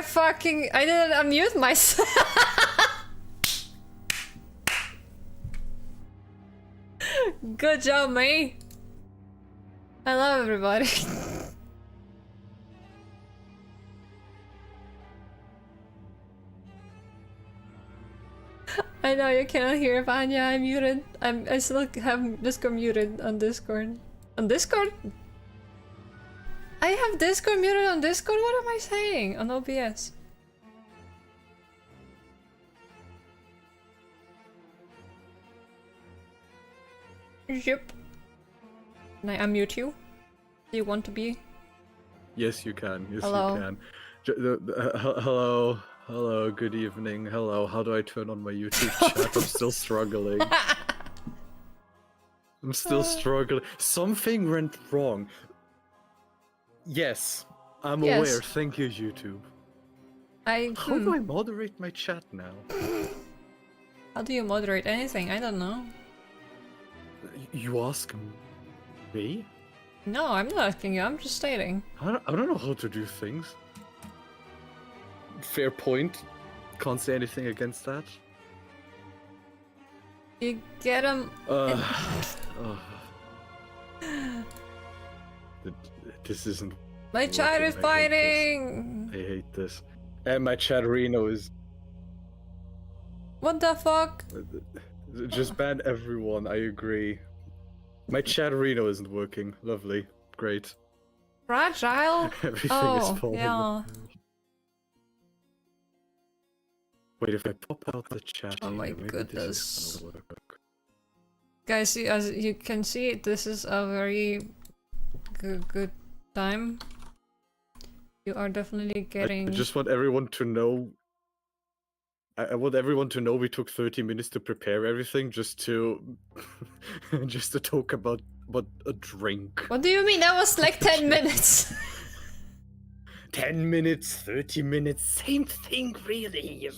I didn't unmute myself. Good job, mate. Hello, everybody. I know you cannot hear Vanya. I'm muted. I still have Discord muted on Discord. On Discord? I have Discord muted on Discord? What am I saying? On OBS. Yep. Can I unmute you? Do you want to be? Yes, you can. Yes, Hello. you can. Hello. Hello. Good evening. Hello. How do I turn on my YouTube chat? I'm still struggling. I'm still struggling. Something went wrong. Yes, I'm aware. Thank you, YouTube. How do I moderate my chat now? How do you moderate anything? I don't know. You ask me? No, I'm not asking you. I'm just stating. I don't know how to do things. Fair point. Can't say anything against that. You get him. This isn't. My chat is fighting. I hate this. And my chatterino is. What the fuck? Just ban everyone. I agree. My chatterino isn't working. Lovely. Great. Fragile? Everything is falling. Yeah. Wait, if I pop out the chat. Oh my here, maybe goodness. This is gonna work. Guys, as you can see, this is a very good time. You are definitely getting. I just want everyone to know. I want everyone to know we took 30 minutes to prepare everything just to just to talk about a drink. What do you mean? That was like 10 minutes. 10 minutes, 30 minutes, same thing really.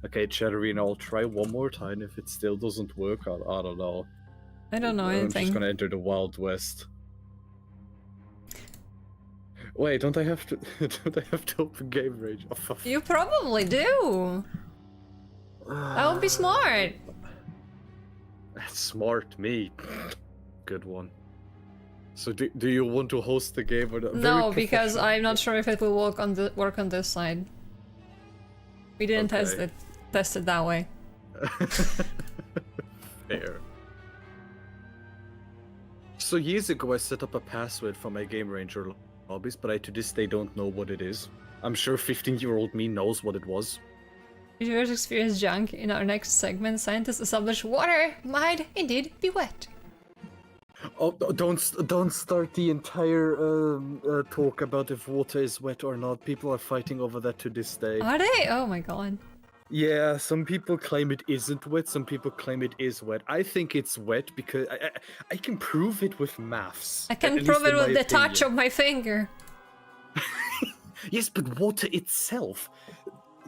Okay, Chatterino, I'll try one more time. If it still doesn't work, I don't know. I don't know anything. I'm just gonna enter the Wild West. Wait, don't I have to? Don't I have to open Game Range? Oh, you probably do. That would be smart. That's smart, me. Good one. So do you want to host the game or not? No, because I'm not sure if it will work on this side. We didn't test it that way. Fair. So years ago I set up a password for my Game Ranger lobbies, but I to this day don't know what it is. I'm sure 15-year-old me knows what it was. Viewers experience junk. In our next segment, scientists establish water might indeed be wet. Oh, don't start the entire talk about if water is wet or not. People are fighting over that to this day. Are they? Oh my god. Yeah, some people claim it isn't wet, some people claim it is wet. I think it's wet because I can prove it with maths. I can prove it with the touch of my finger. Yes, but water itself.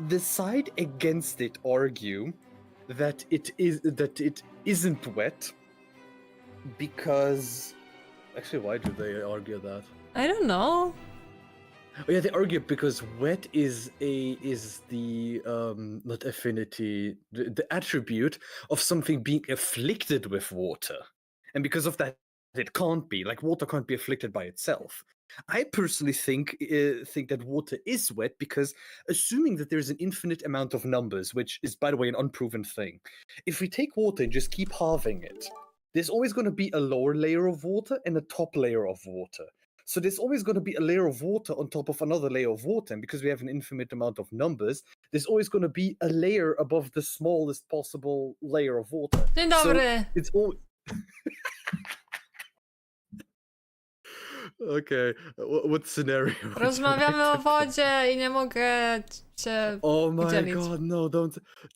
The side against it argue that it isn't wet because actually why do they argue that? I don't know. Oh yeah, they argue because wet is the not affinity, the attribute of something being afflicted with water, and because of that, it can't be like water can't be afflicted by itself. I personally think that water is wet because assuming that there's an infinite amount of numbers, which is by the way an unproven thing, if we take water and just keep halving it, there's always going to be a lower layer of water and a top layer of water. So there's always going to be a layer of water on top of another layer of water, and because we have an infinite amount of numbers, there's always going to be a layer above the smallest possible layer of water. Dzień dobry. So it's all. Okay, what scenario? Rozmawiamy o wodzie I nie mogę cię my god, no,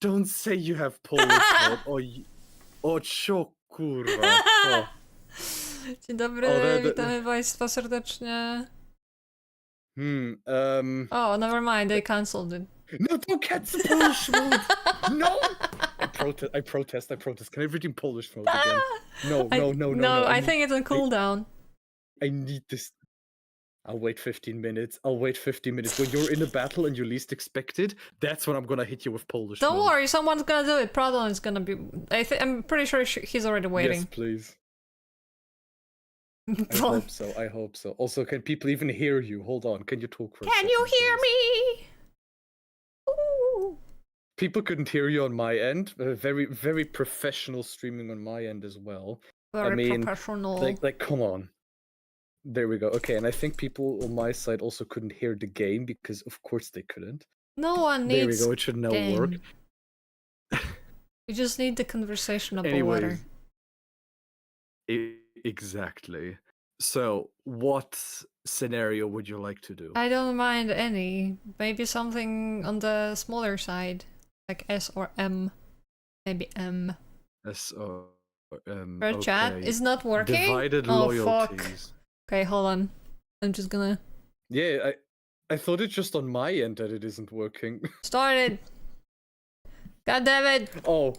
don't say you have Polish mode. O, co kurwa. O. Dzień dobry, witamy Państwa serdecznie. Oh, never mind, they cancelled it. No, don't cancel Polish mode! No! I protest. Can I read in Polish mode again? No. No, I think it's on cooldown. I need this. I'll wait 15 minutes. I'll wait 15 minutes. When you're in a battle and you least expect it, that's when I'm gonna hit you with Polish. Don't mode. worry, someone's gonna do it. Pradon is gonna be. I'm pretty sure he's already waiting. Yes, please. I hope so. I hope so. Also, can people even hear you? Hold on. Can you talk for a Can second? you hear please? me? Ooh. People couldn't hear you on my end. Very, very professional streaming on my end as well. Very professional. Like, come on. There we go. Okay, and I think people on my side also couldn't hear the game because, of course, they couldn't. No one needs. There we go. It should now work. You just need the conversational Anyways, water. Exactly. So, what scenario would you like to do? I don't mind any. Maybe something on the smaller side, like S or M. Maybe M. S or M. Our chat is not working. Divided Oh loyalties. fuck. Okay, hold on. I'm just gonna. Yeah, I thought it's just on my end that it isn't working. Started. God damn it! Oh.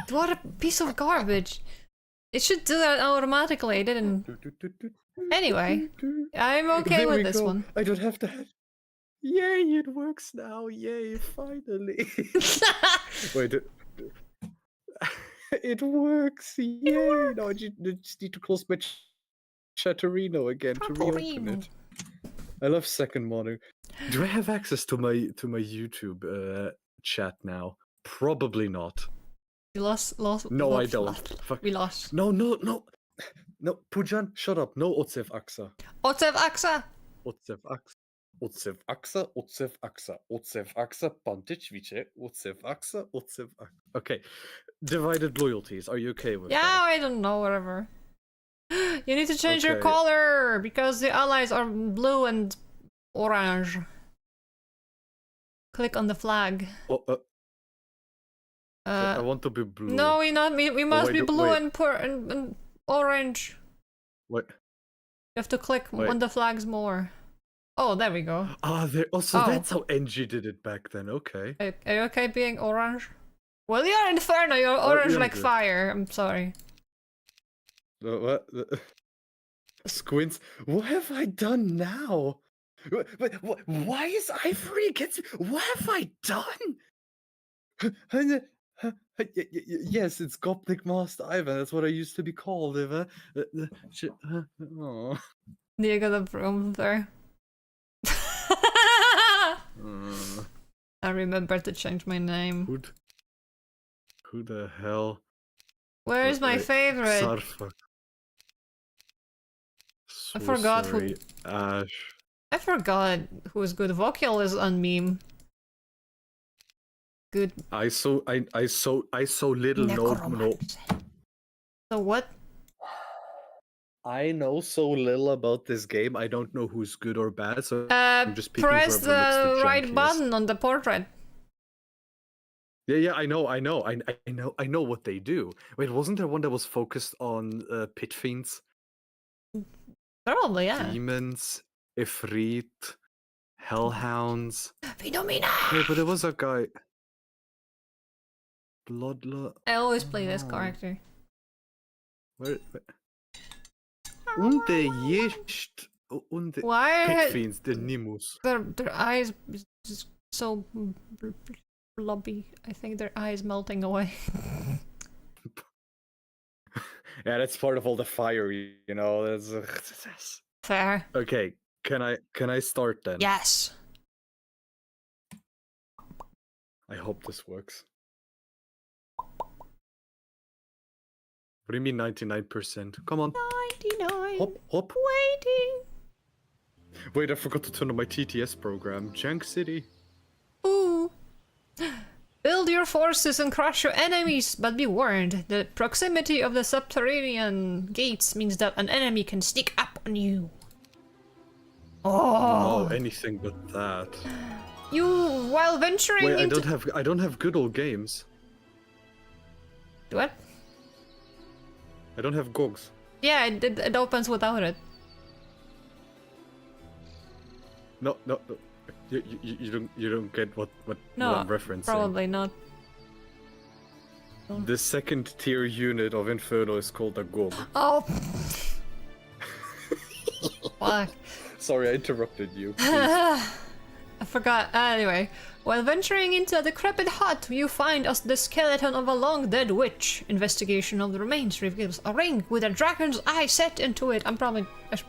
What a piece of garbage. It should do that automatically. It didn't. Anyway, I'm okay There with we this go. one. I don't have to. Yay! It works now. Yay! Finally. Wait. It works. Yay! No, I just need to close my Chatterino again to reopen it. I love second monitor. Do I have access to my YouTube chat now? Probably not. You lost. No, I don't. Fuck. We lost. No, Pujan, shut up. No Otsev Aksa. Otsev Aksa! Otsev Aksa. Otsev Aksa, Otsev Aksa, Otsev Aksa, Pantichvice, Otsev Aksa, Otsev Aksa. Okay. Divided loyalties. Are you okay with Yeah, that? I don't know, whatever. You need to change your Okay. color because the allies are blue and orange. Click on the flag. Oh, I want to be blue. No, we must be wait, blue wait. and orange. Wait. You have to click Wait. on the flags more. Oh, there we go. Ah, there. Also, Oh. that's how NG did it back then. Okay. Are you okay being orange? Well, you're Inferno, you're Oh, orange yeah, like good. fire. I'm sorry. What? Squints. What have I done now? But why is Ivory against me? What have I done? Yes, it's Gopnik Master Ivan. That's what I used to be called. Oh. You got a broom there. I remember to change my name. Who the hell? Where is my Wait, favorite? Sarfa. I forgot who- Sorcery, Ash. I forgot who is good. Vokiel is on meme. Good. I so little know. So what? I know so little about this game. I don't know who's good or bad. So I'm just picking Press whoever looks the right junkiest. button on the portrait. Yeah, I know what they do. Wait, wasn't there one that was focused on pit fiends, Probably, yeah. demons, Ifrit, hellhounds? Phenomena! Wait, but there was a guy. Bloodlust. I always play this Oh. character. Where? Unde jest? Unde Why pit are fiends? The Nimus. their eyes just so blobby? I think their eyes melting away. Yeah, that's part of all the fire, you know. That's... Fair. Okay, can I start then? Yes. I hope this works. What do you mean 99%? Come on. 99. Hop, hop. Waiting. Wait, I forgot to turn on my TTS program. Jank City. Ooh. Build your forces and crush your enemies, but be warned, the proximity of the subterranean gates means that an enemy can sneak up on you. Oh. No, anything but that. You, while venturing Wait, into... I don't have good old games. What? I don't have GOGs. Yeah, it opens without it. No. You don't get what No, I'm referencing. probably not. The second tier unit of Inferno is called a GOG. Oh. Fuck. Sorry, I interrupted you. Please. I forgot. Anyway, while venturing into a decrepit hut, you find the skeleton of a long-dead witch. Investigation of the remains reveals a ring with a dragon's eye set into it. I probably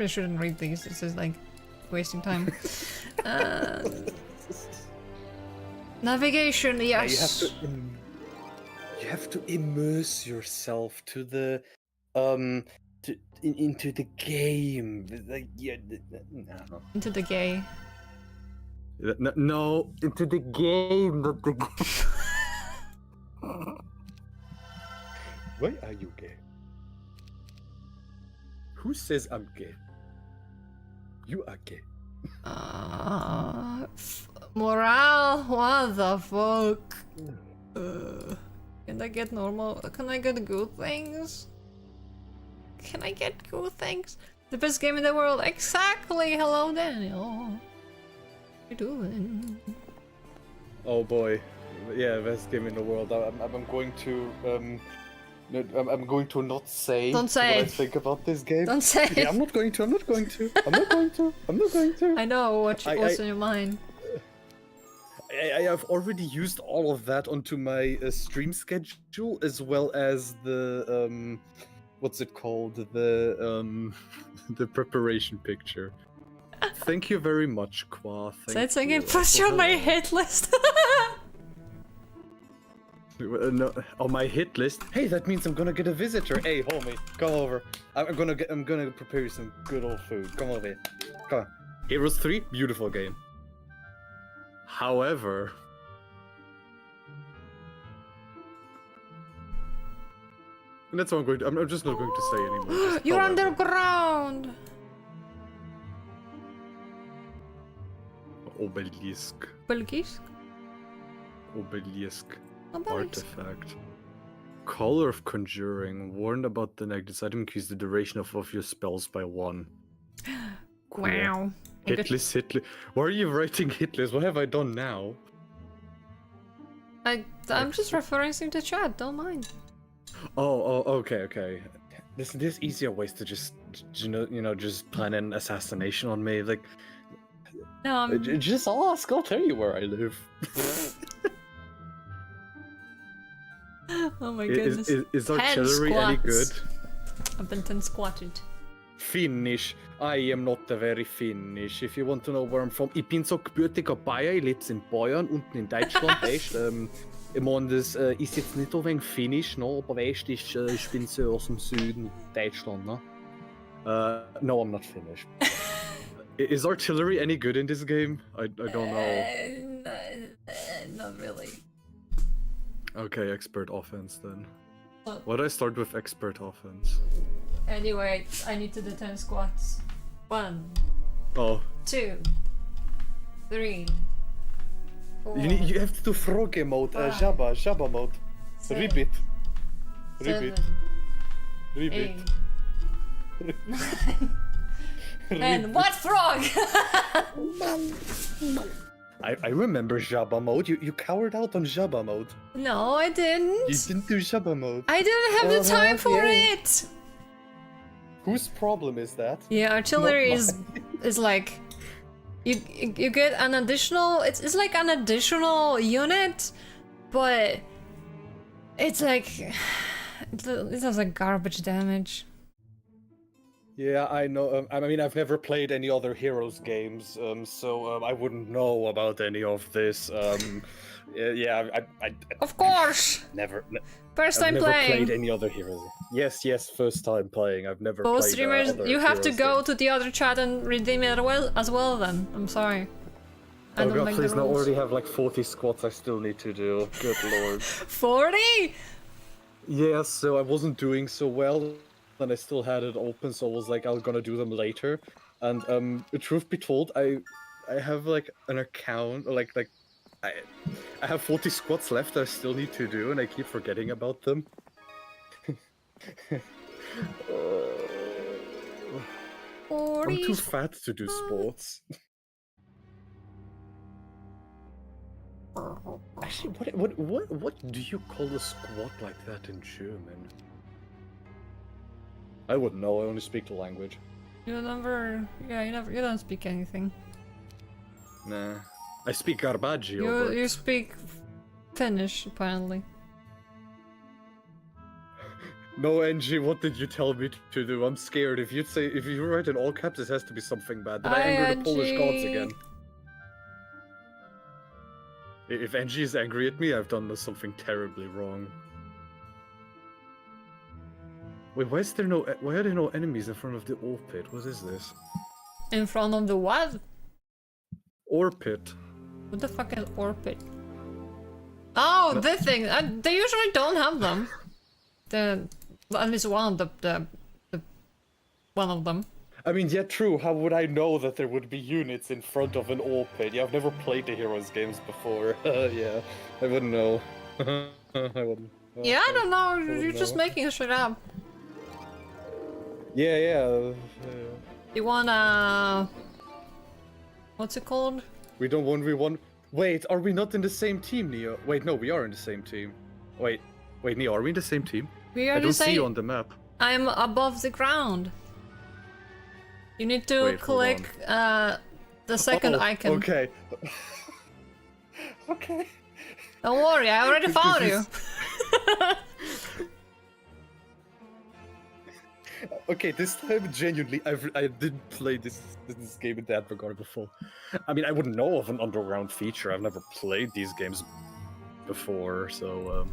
shouldn't read these. This is like wasting time. Navigation, yes. You have to immerse yourself to the into the game. Like, yeah, no. Into the gay. No, into the game, not the game. Why are you gay? Who says I'm gay? You are gay. Morale? What the fuck? Can I get normal? Can I get good things? Can I get good things? The best game in the world. Exactly. Hello, Daniel. What you doing? Oh boy, yeah, best game in the world. I'm going to I'm going to not say. Don't say what it. I think about this game. Don't say Yeah, it. I'm not going to. I'm not going to. I'm not going to. I'm not going to. I know what's in your mind. I have already used all of that onto my stream schedule, as well as the what's it called, the the preparation picture. Thank you very much, Kwa. That's again, put you on my hit list. No, on my hit list. Hey, that means I'm gonna get a visitor. Hey, homie, come over. I'm gonna prepare you some good old food. Come over here. Come on. Heroes 3, beautiful game. However, that's what I'm going to. I'm just not going to say anymore. Just You're however. underground. Obelisk. Belgisk? Obelisk. Obelisk. Artifact. Color of Conjuring. Warned about the negative item, increase the duration of your spells by 1. Cool. Wow. Hitless, hitless. Why are you writing hitless? What have I done now? I'm just referencing the chat, don't mind. Oh, okay. There's easier ways to just, just plan an assassination on me. Like, just ask. I'll tell you where I live. Oh my goodness. Is artillery any good? I've been 10 squatted. Finnish. I am not very Finnish. If you want to know where I'm from, ich bin so gebürtiger Bayer. Ich lebe in Bayern, unten in Deutschland, weißt. Ich meine, das ist jetzt nicht so wenig Finnisch, no, aber weißt, ich bin so aus dem Süden Deutschland, ne? No, I'm not Finnish. Is artillery any good in this game? I don't know. Not really. Okay, expert offense then. Oh. Why do I start with expert offense? Anyway, I need to do 10 squats. 1, Oh. 2, 3, 4. You have to do frog mode, Jabba mode. Ribbit. 7, Ribbit. 8, 9, and what frog? I remember Jabba mode. You cowered out on Jabba mode. No, I didn't. You didn't do Jabba mode. I didn't have the time for it. Whose problem is that? Yeah, artillery Not is like you get an additional. It's like an additional unit, but it's like it does like garbage damage. Yeah, I know. I mean, I've never played any other Heroes games, so I wouldn't know about any of this. Yeah, I Of course. never. First I've time never playing. played any other Heroes. Yes, first time playing. I've never Both played streamers, other you have to Heroes go games. to the other chat and redeem it as well. Then I'm sorry. I Oh don't god, like please! the Now I rules. already have like 40 squats I still need to do. Good lord. 40? Yeah, so I wasn't doing so well, and I still had it open, so I was like, I'm gonna do them later. And truth be told, I have like an account, like I have 40 squats left that I still need to do, and I keep forgetting about them. I'm too fat to do sports. Actually, what do you call a squat like that in German? I wouldn't know. I only speak the language. You never... Yeah, you don't speak anything. Nah. I speak Garbaggio, but... You speak Finnish, apparently. No, NG, what did you tell me to do? I'm scared. If you write in all caps, it has to be something bad. Did I anger the Polish gods again? If NG is angry at me, I've done something terribly wrong. Wait, why are there no enemies in front of the ore pit? What is this? In front of the what? Ore pit. What the fuck is orbit? Oh, No. this thing! They usually don't have them. At least one of the one of them. I mean, yeah, true. How would I know that there would be units in front of an ore pit? Yeah, I've never played the Heroes games before. Yeah, I wouldn't know. I wouldn't. Yeah, I don't know. wouldn't You're just know. making shit up. Yeah. You wanna... What's it called? We don't 1v1. Wait, are we not in the same team, Neo? Wait, no, we are in the same team. Wait, Neo, are we in the same team? We are I the don't see you same. on the map. I'm above the ground. You need to Wait, hold click the second icon. Okay. Okay. Don't worry, I already This found you. is- Okay, this time genuinely, I didn't play this game in that regard before. I mean, I wouldn't know of an underground feature. I've never played these games before, so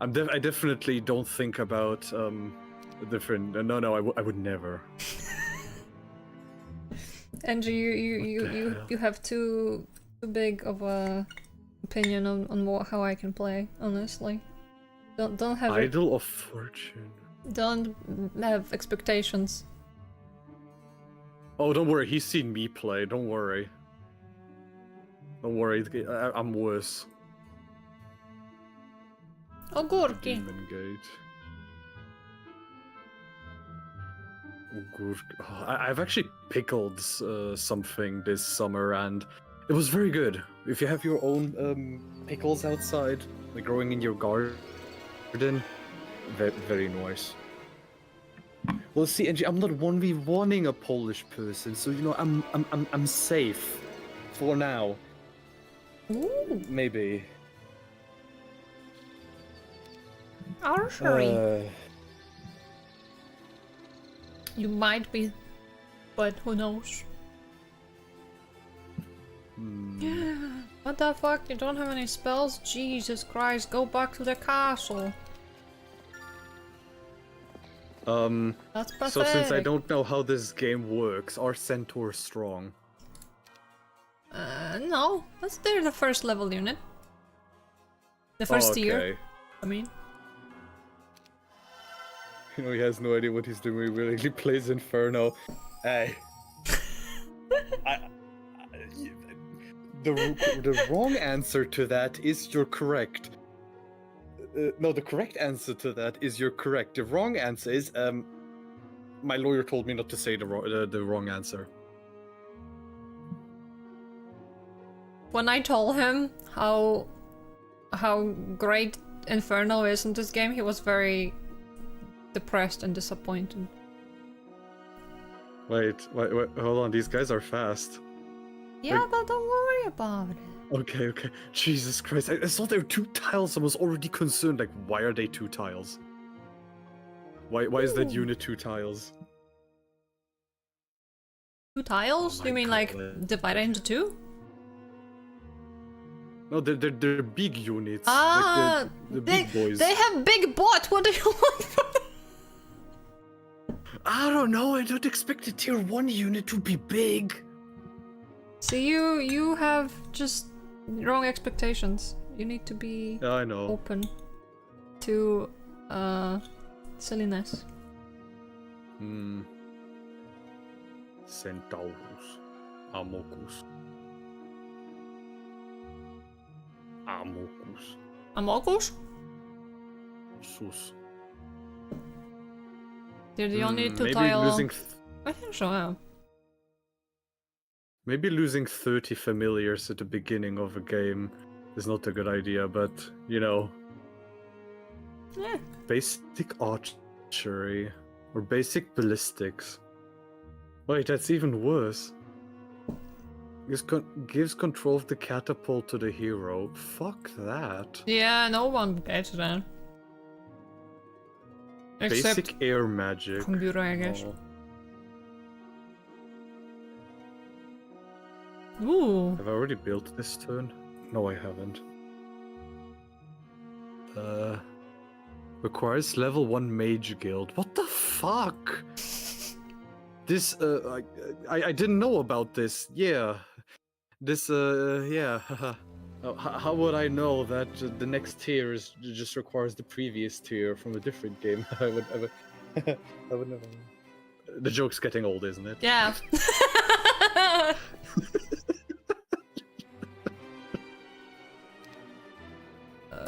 I definitely don't think about different. No, I would never. And you have too big of a opinion on how I can play. Honestly, don't have Idol of Fortune. don't have expectations. Oh, don't worry. He's seen me play. Don't worry. Don't worry. I'm worse. Ogórki. Demon Gate. Oh, I've actually pickled something this summer, and it was very good. If you have your own pickles outside, like growing in your garden, very nice. Well, see, Angie, I'm not 1v1ing a Polish person, so you know I'm safe for now. Ooh, Maybe. archery. You might be, but who knows? What the fuck? You don't have any spells? Jesus Christ, go back to the castle. That's pathetic. So since I don't know how this game works, are centaurs strong? No. They're the first level unit. The first tier, Okay. I mean. You know, he has no idea what he's doing. He really plays Inferno. Hey. The wrong answer to that is you're correct. No, the correct answer to that is you're correct. The wrong answer is my lawyer told me not to say the wrong answer. When I told him how great Inferno is in this game, he was very depressed and disappointed. Wait, hold on. These guys are fast. Yeah, but don't worry about it. Okay. Jesus Christ. I saw there were 2 tiles. I was already concerned. Like, why are they 2 tiles? Why is that Ooh. unit 2 tiles? 2 tiles? Oh You my mean like God. divided into 2? No, they're big units. Ah, like the big boys. They have big bot. What do you want from them? I don't know. I don't expect a tier 1 unit to be big. See, you have just wrong expectations. You need to be Yeah, I know. open to silliness. Centaurus. Amokus. Amogus? Sus. They're the only 2 Maybe tile. losing I think so. Yeah. Maybe losing 30 familiars at the beginning of a game is not a good idea, but you know, basic archery or basic ballistics. Wait, that's even worse. Gives control of the catapult to the hero. Fuck that. Yeah, no one gets that. Except Basic air magic. computer, I guess. Oh. Ooh. Have I already built this turn? No, I haven't. Requires level 1 mage guild. What the fuck? This, I didn't know about this. Yeah. This, yeah. How would I know that the next tier just requires the previous tier from a different game? I would never. The joke's getting old, isn't it? Yeah.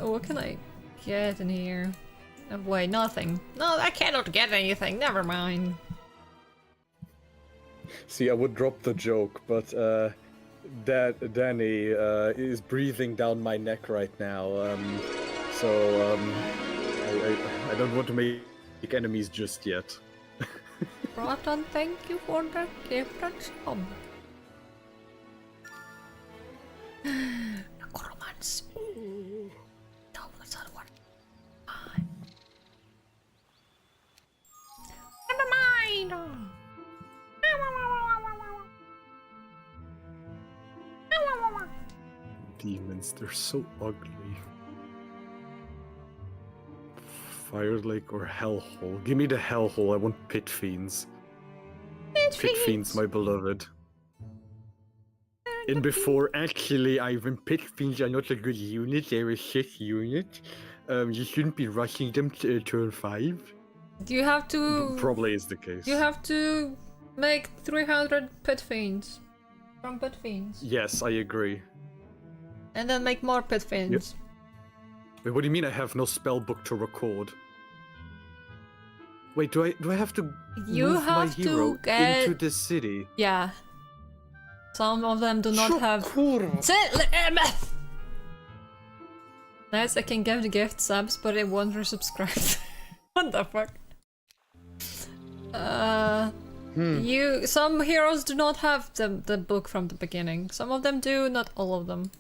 What can I get in here? Oh, wait, nothing. No, I cannot get anything. Never mind. See, I would drop the joke, but Danny is breathing down my neck right now. So I don't want to make enemies just yet. Rotten, thank you for the gift and sub. Necromance. No, that's not one. Never mind. Demons, they're so ugly. Fire Lake or Hellhole? Give me the Hellhole, I want Pit Fiends. Pit Fiends, my beloved. And before, actually, Ivan, Pit Fiends are not a good unit, they're a shit unit. You shouldn't be rushing them to turn 5. You have to... Probably is the case. You have to make 300 pit fiends. From pit fiends. Yes, I agree. And then make more pit fiends. Yep. Wait, what do you mean I have no spell book to record? Wait, do I have to move my hero into the city? Yeah. Some of them do not have... Nice, I can give the gift subs, but it won't resubscribe. What the fuck? Some heroes do not have the book from the beginning. Some of them do, not all of them.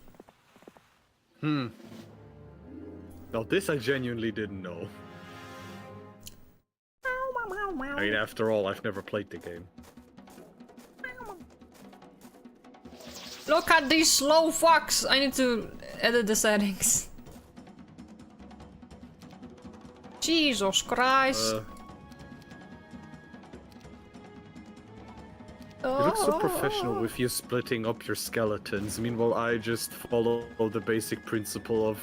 Now this I genuinely didn't know. I mean, after all, I've never played the game. Look at these slow fucks! I need to edit the settings. Jesus Christ. You look so professional with you splitting up your skeletons. Meanwhile, I just follow the basic principle of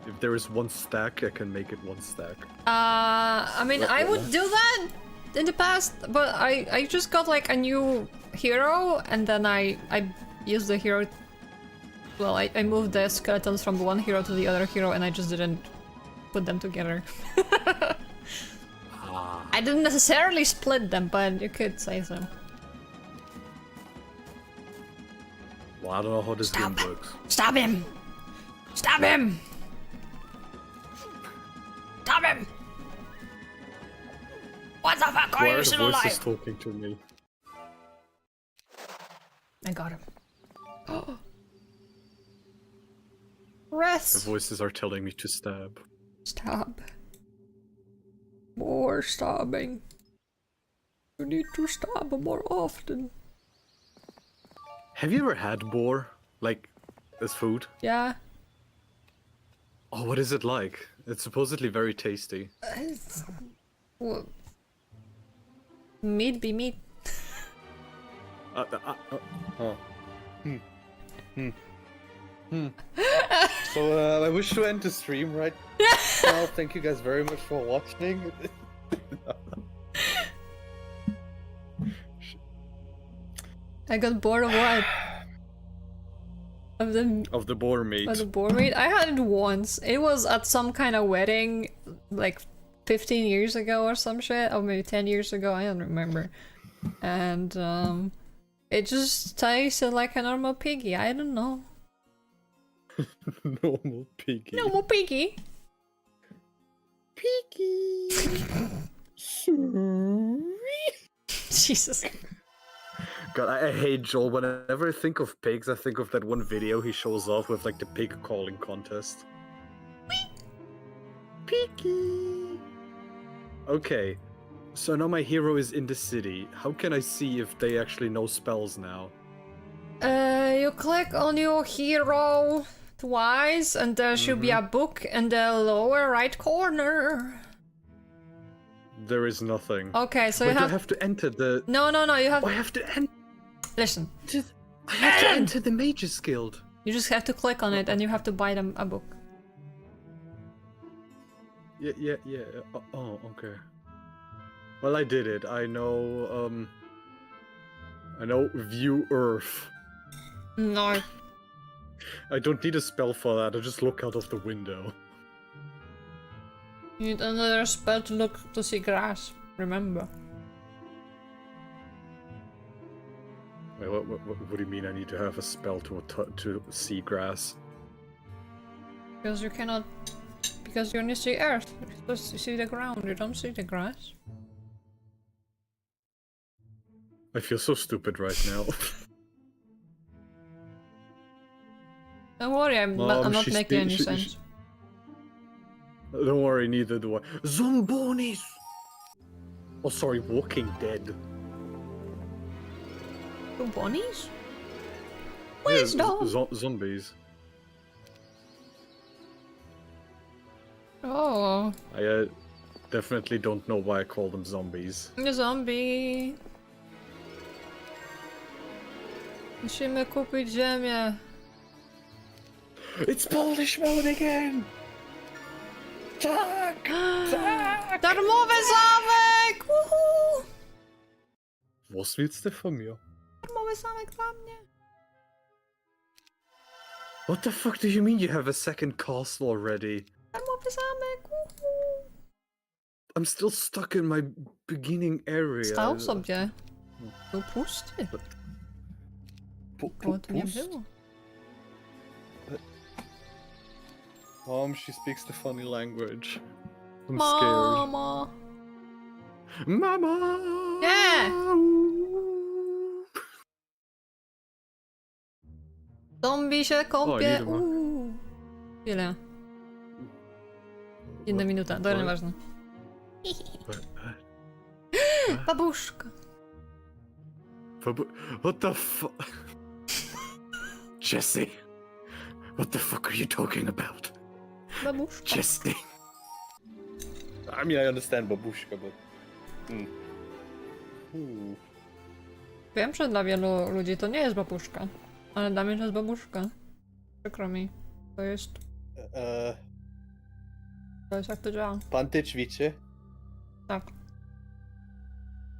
if there is one stack, I can make it one stack. I mean, I would do that in the past, but I just got like a new hero, and then I used the hero. Well, I moved the skeletons from one hero to the other hero, and I just didn't put them together. I didn't necessarily split them, but you could say so. Well, I don't know how this game works. Stop him! Stop him! Stop him! What the fuck are you still alive? Why are the voices talking to me? I got him. Rest! The voices are telling me to stab. Stab. More stabbing. You need to stab more often. Have you ever had boar? Like, as food? Yeah. Oh, what is it like? It's supposedly very tasty. Well, meat be meat. So, I wish to end the stream right now. Thank you guys very much for watching. I got bored of what? Of the boar meat. Of the boar meat? I had it once. It was at some kind of wedding, like 15 years ago or some shit, or maybe 10 years ago, I don't remember. And it just tasted like a normal piggy, I don't know. Normal piggy. Normal piggy. Piggy. Jesus. God, I hate Joel. Whenever I think of pigs, I think of that one video he shows off with like the pig calling contest. Peeky. Okay, so now my hero is in the city. How can I see if they actually know spells now? You click on your hero twice, and there should be a book in the lower right corner. There is nothing. Okay, so Wait, you do I have... have to enter the... No, you have... I have to enter... Listen, I have to enter the Mages Guild. you just have to click on it and you have to buy them a book. Yeah. Oh, okay. Well, I did it. I know View Earth. No. I don't need a spell for that. I just look out of the window. You need another spell to look to see grass. Remember. Wait, what do you mean I need to have a spell to see grass? Because you cannot... Because you only see earth. You're supposed to see the ground, you don't see the grass. I feel so stupid right now. Don't worry, I'm not making any sense. Don't worry, neither do I. Zombonis! Oh, sorry, Walking Dead. The bunnies? Wisdom! Zombies. Oh. I definitely don't know why I call them zombies. The zombie. Musimy kupić ziemię. It's Polish mode again! Tak! Tak! Darmowy zamek! Woohoo! Was willst du von mir? Darmowy zamek dla mnie. What the fuck do you mean you have a second castle already? Darmowy zamek! Woohoo! I'm still stuck in my beginning area. Stał sobie. Był pusty. O, tu nie Pust? było. Mom, she speaks the funny language. I'm Mama! scared. Mama! Nie! Zombie się kąpie. nie ma. Ile? 1 minuta, to nieważne. Babuszka. What the fuck? Jesse! What the fuck are you talking about? Babuszka. Jesse! I mean, I understand babuszka, but... Wiem, że dla wielu ludzi to nie jest babuszka. Ale dla mnie to jest babuszka. Przykro mi. To jest... To jest jak to działa. Pan te ćwiczy? Tak.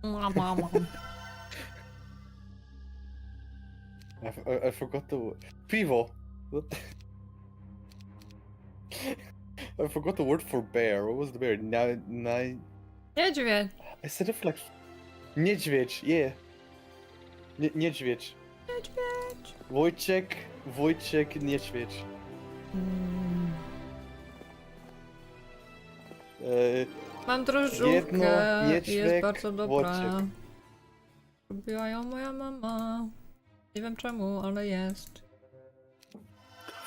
Mama. I forgot the word. Pivo! What? I forgot the word for bear. What was the bear? Niedźwiedź. I said it like... Niedźwiedź, yeah. Niedźwiedź. Niedźwiedź. Wojciech Niedźwiedź. Mam drożdżówkę Jedno, i jest niedźwiek, bardzo dobra. Wojciech. Lubiła ją moja mama. Nie wiem czemu, ale jest.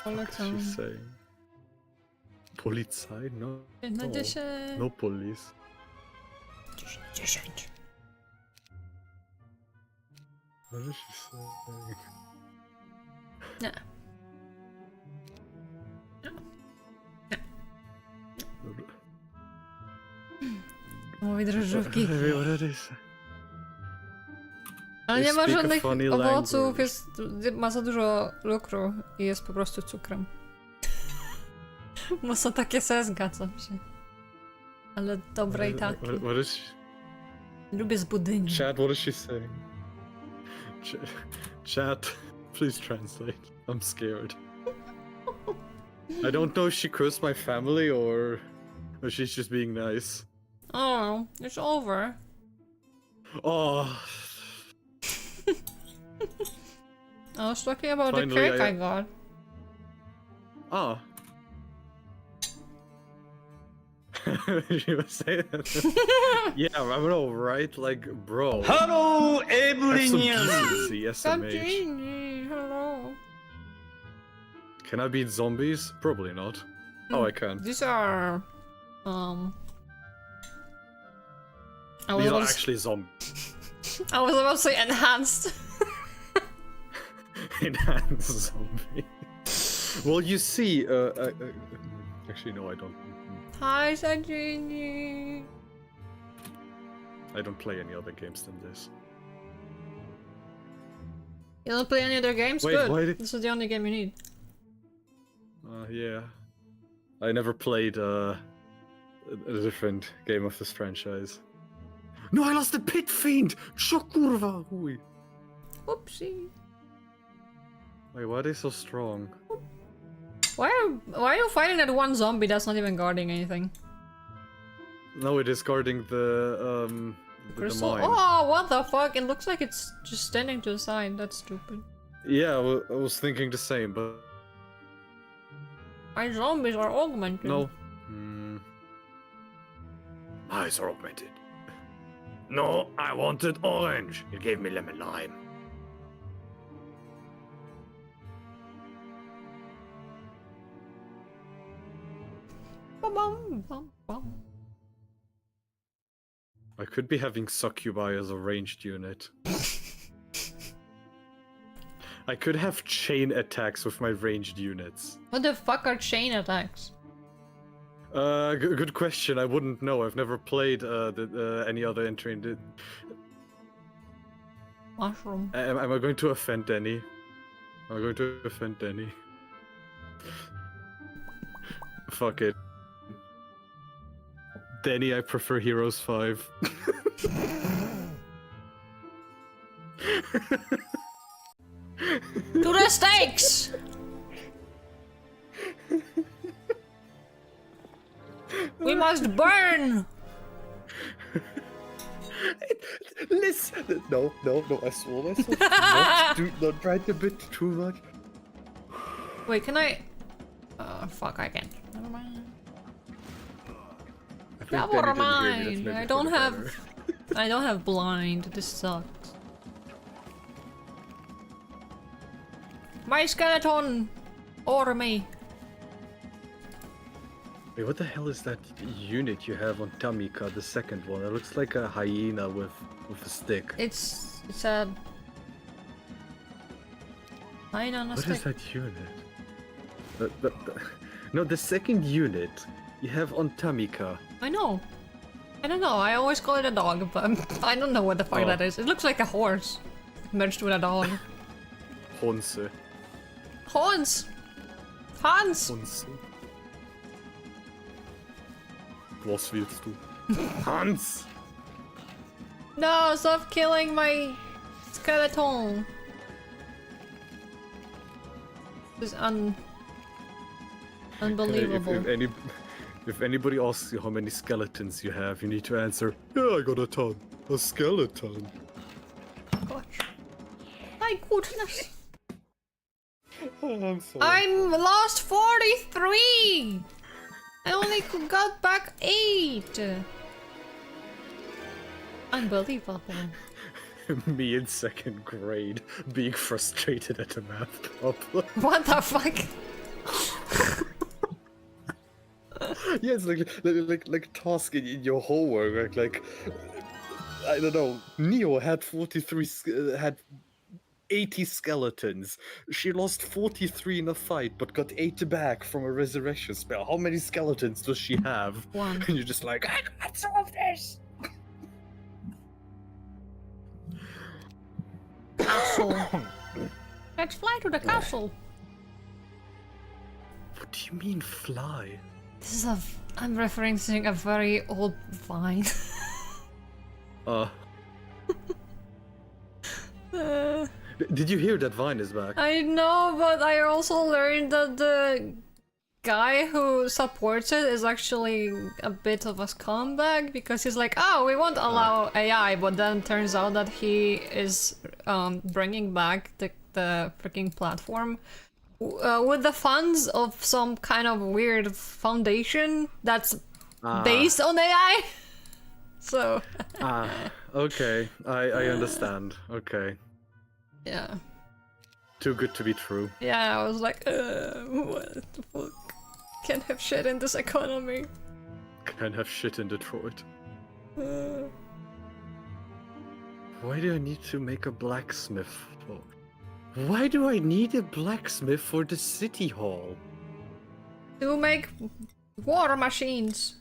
Polecam. She's saying. Polizei? No. 5 na 10. No police. 10. What is she saying? Nie. Mówi drożdżówki. What did they say? Ale nie ma Speak a żadnych funny owoców, language. ma za dużo lukru i jest po prostu cukrem. Bo są takie se zgadzam się. Ale dobre i takie. What is she? Lubię z budyni. Chat, what is she saying? Chat, please translate. I'm scared. I don't know if she cursed my family or she's just being nice. Oh, it's over. Oh. I was talking about Finally, the cake I got. Ah. She was saying yeah, I know, right? Like, bro. Hello, Have some everyone. decency, Stop SMH. changing. Hello. Can I beat zombies? Probably not. Oh, I can. These are I was These are about to- actually zombies. I was about to say enhanced. Enhanced zombie. Well, you see, actually, no, I don't. Hi, Sajini. I don't play any other games than this. You don't play any other games? Wait, Good. why did- This is the only game you need. Yeah. I never played a different game of this franchise. No, I lost the Pit Fiend! Shokurva! Hui. Whoopsie. Wait, why are they so strong? Why are you fighting that one zombie that's not even guarding anything? No, it is guarding the Crystal? mine. Oh, what the fuck? It looks like it's just standing to the side. That's stupid. Yeah, I was thinking the same, but My zombies are augmented. no. Eyes are augmented. No, I wanted orange. You gave me lemon lime. Bum, bum, bum. I could be having succubi as a ranged unit. I could have chain attacks with my ranged units. What the fuck are chain attacks? Good question. I wouldn't know. I've never played any other entry. Mushroom. Am I going to offend Denny? Am I going to offend Denny? Fuck it. Denny, I prefer Heroes 5. To the stakes! We must burn! Listen, no, I swore myself. Do not write a bit too much. Wait, can I... fuck, I can't. Never mind. Never mind. I don't have... I don't have blind. This sucks. My skeleton! Or me. Wait, what the hell is that unit you have on Tamika, the second one? It looks like a hyena with a stick. It's a... Line on a What stick. is that unit? No, the second unit you have on Tamika. I know. I don't know. I always call it a dog, but I don't know what the fuck Oh. that is. It looks like a horse merged with a dog. Honse. Hans! Hans! Honse. Was willst du? Hans! No, stop killing my skeleton. This is unbelievable. If anybody asks you how many skeletons you have, you need to answer, yeah, I got a ton. A skeleton. Gosh. My goodness. Oh, I'm sorry. I'm lost 43! I only got back 8! Unbelievable. Me in second grade being frustrated at a math problem. What the fuck? Yeah, it's like task in your homework. Like I don't know. Neo had 43 had 80 skeletons. She lost 43 in a fight, but got 8 back from a resurrection spell. How many skeletons does she have? 1. And you're just like, I can't solve this. Castle. Let's fly to the castle. What do you mean fly? This is I'm referencing a very old vine. Did you hear that Vine is back? I know, but I also learned that the guy who supports it is actually a bit of a scumbag because he's like, oh, we won't allow AI, but then turns out that he is bringing back the freaking platform with the funds of some kind of weird foundation that's based on AI. So Okay, I understand. Okay, yeah. too good to be true. Yeah, I was like, what the fuck? Can't have shit in this economy. Can't have shit in Detroit. Uh, Why do I need to make a blacksmith for? Why do I need a blacksmith for the city hall? to make water machines.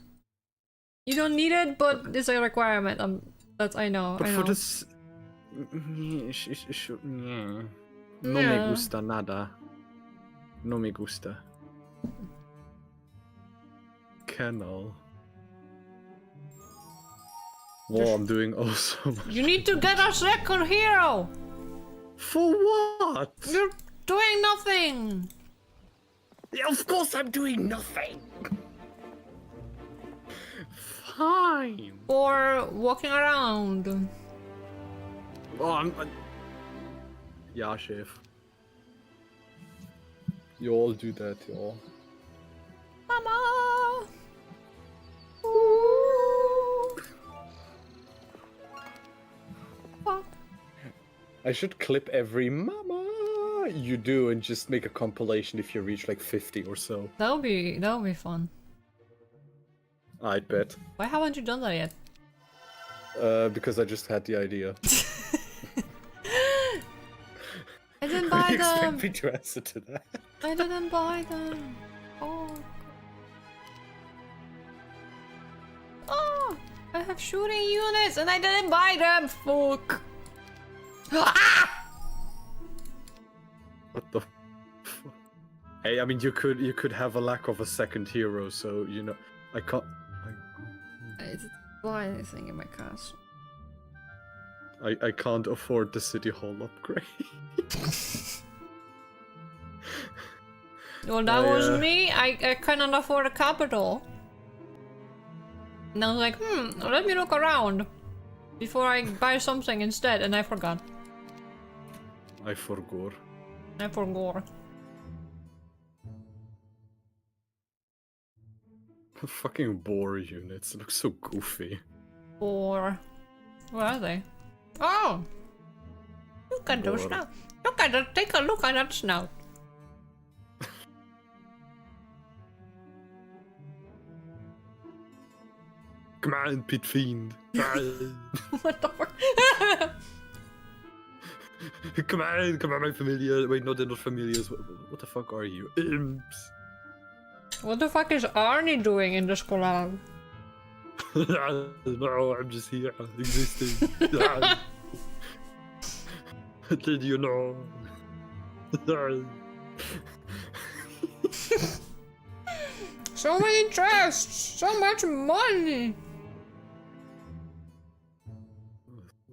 You don't need it, but it's a requirement. That's I know. But I for know. this... No me Yeah. gusta nada. No me gusta. Kennel. Well, I'm doing also much. You need to get a second hero. For what? You're doing nothing. Yeah, of course I'm doing nothing. Fine. Or walking around. Oh, yeah, chef. You all do that, y'all. Mama. Ooh. Fuck. I should clip every mama you do and just make a compilation if you reach like 50 or so. That'll be fun. I'd bet. Why haven't you done that yet? Because I just had the idea. I didn't What buy do you expect them. me to answer to that? I didn't buy them. Oh. Oh, I have shooting units and I didn't buy them. Fuck. What the? Hey, I mean, you could have a lack of a second hero, so you know, I can't. I didn't buy anything in my castle. I can't afford the city hall upgrade. Well, that was me. I couldn't afford a capital. And I was like, let me look around before I buy something instead, and I forgot. I forgot. I forgot. Fucking boar units look so goofy. Or where are they? Oh, look at those snout. Look at that. Take a look at that snout. Come on, pit fiend. What the fuck? Come on, my familiar. Wait, no, they're not familiars. What the fuck are you? Imps. What the fuck is Arnie doing in this collab? No, I'm just here, existing. Did you know? So many chests, so much money.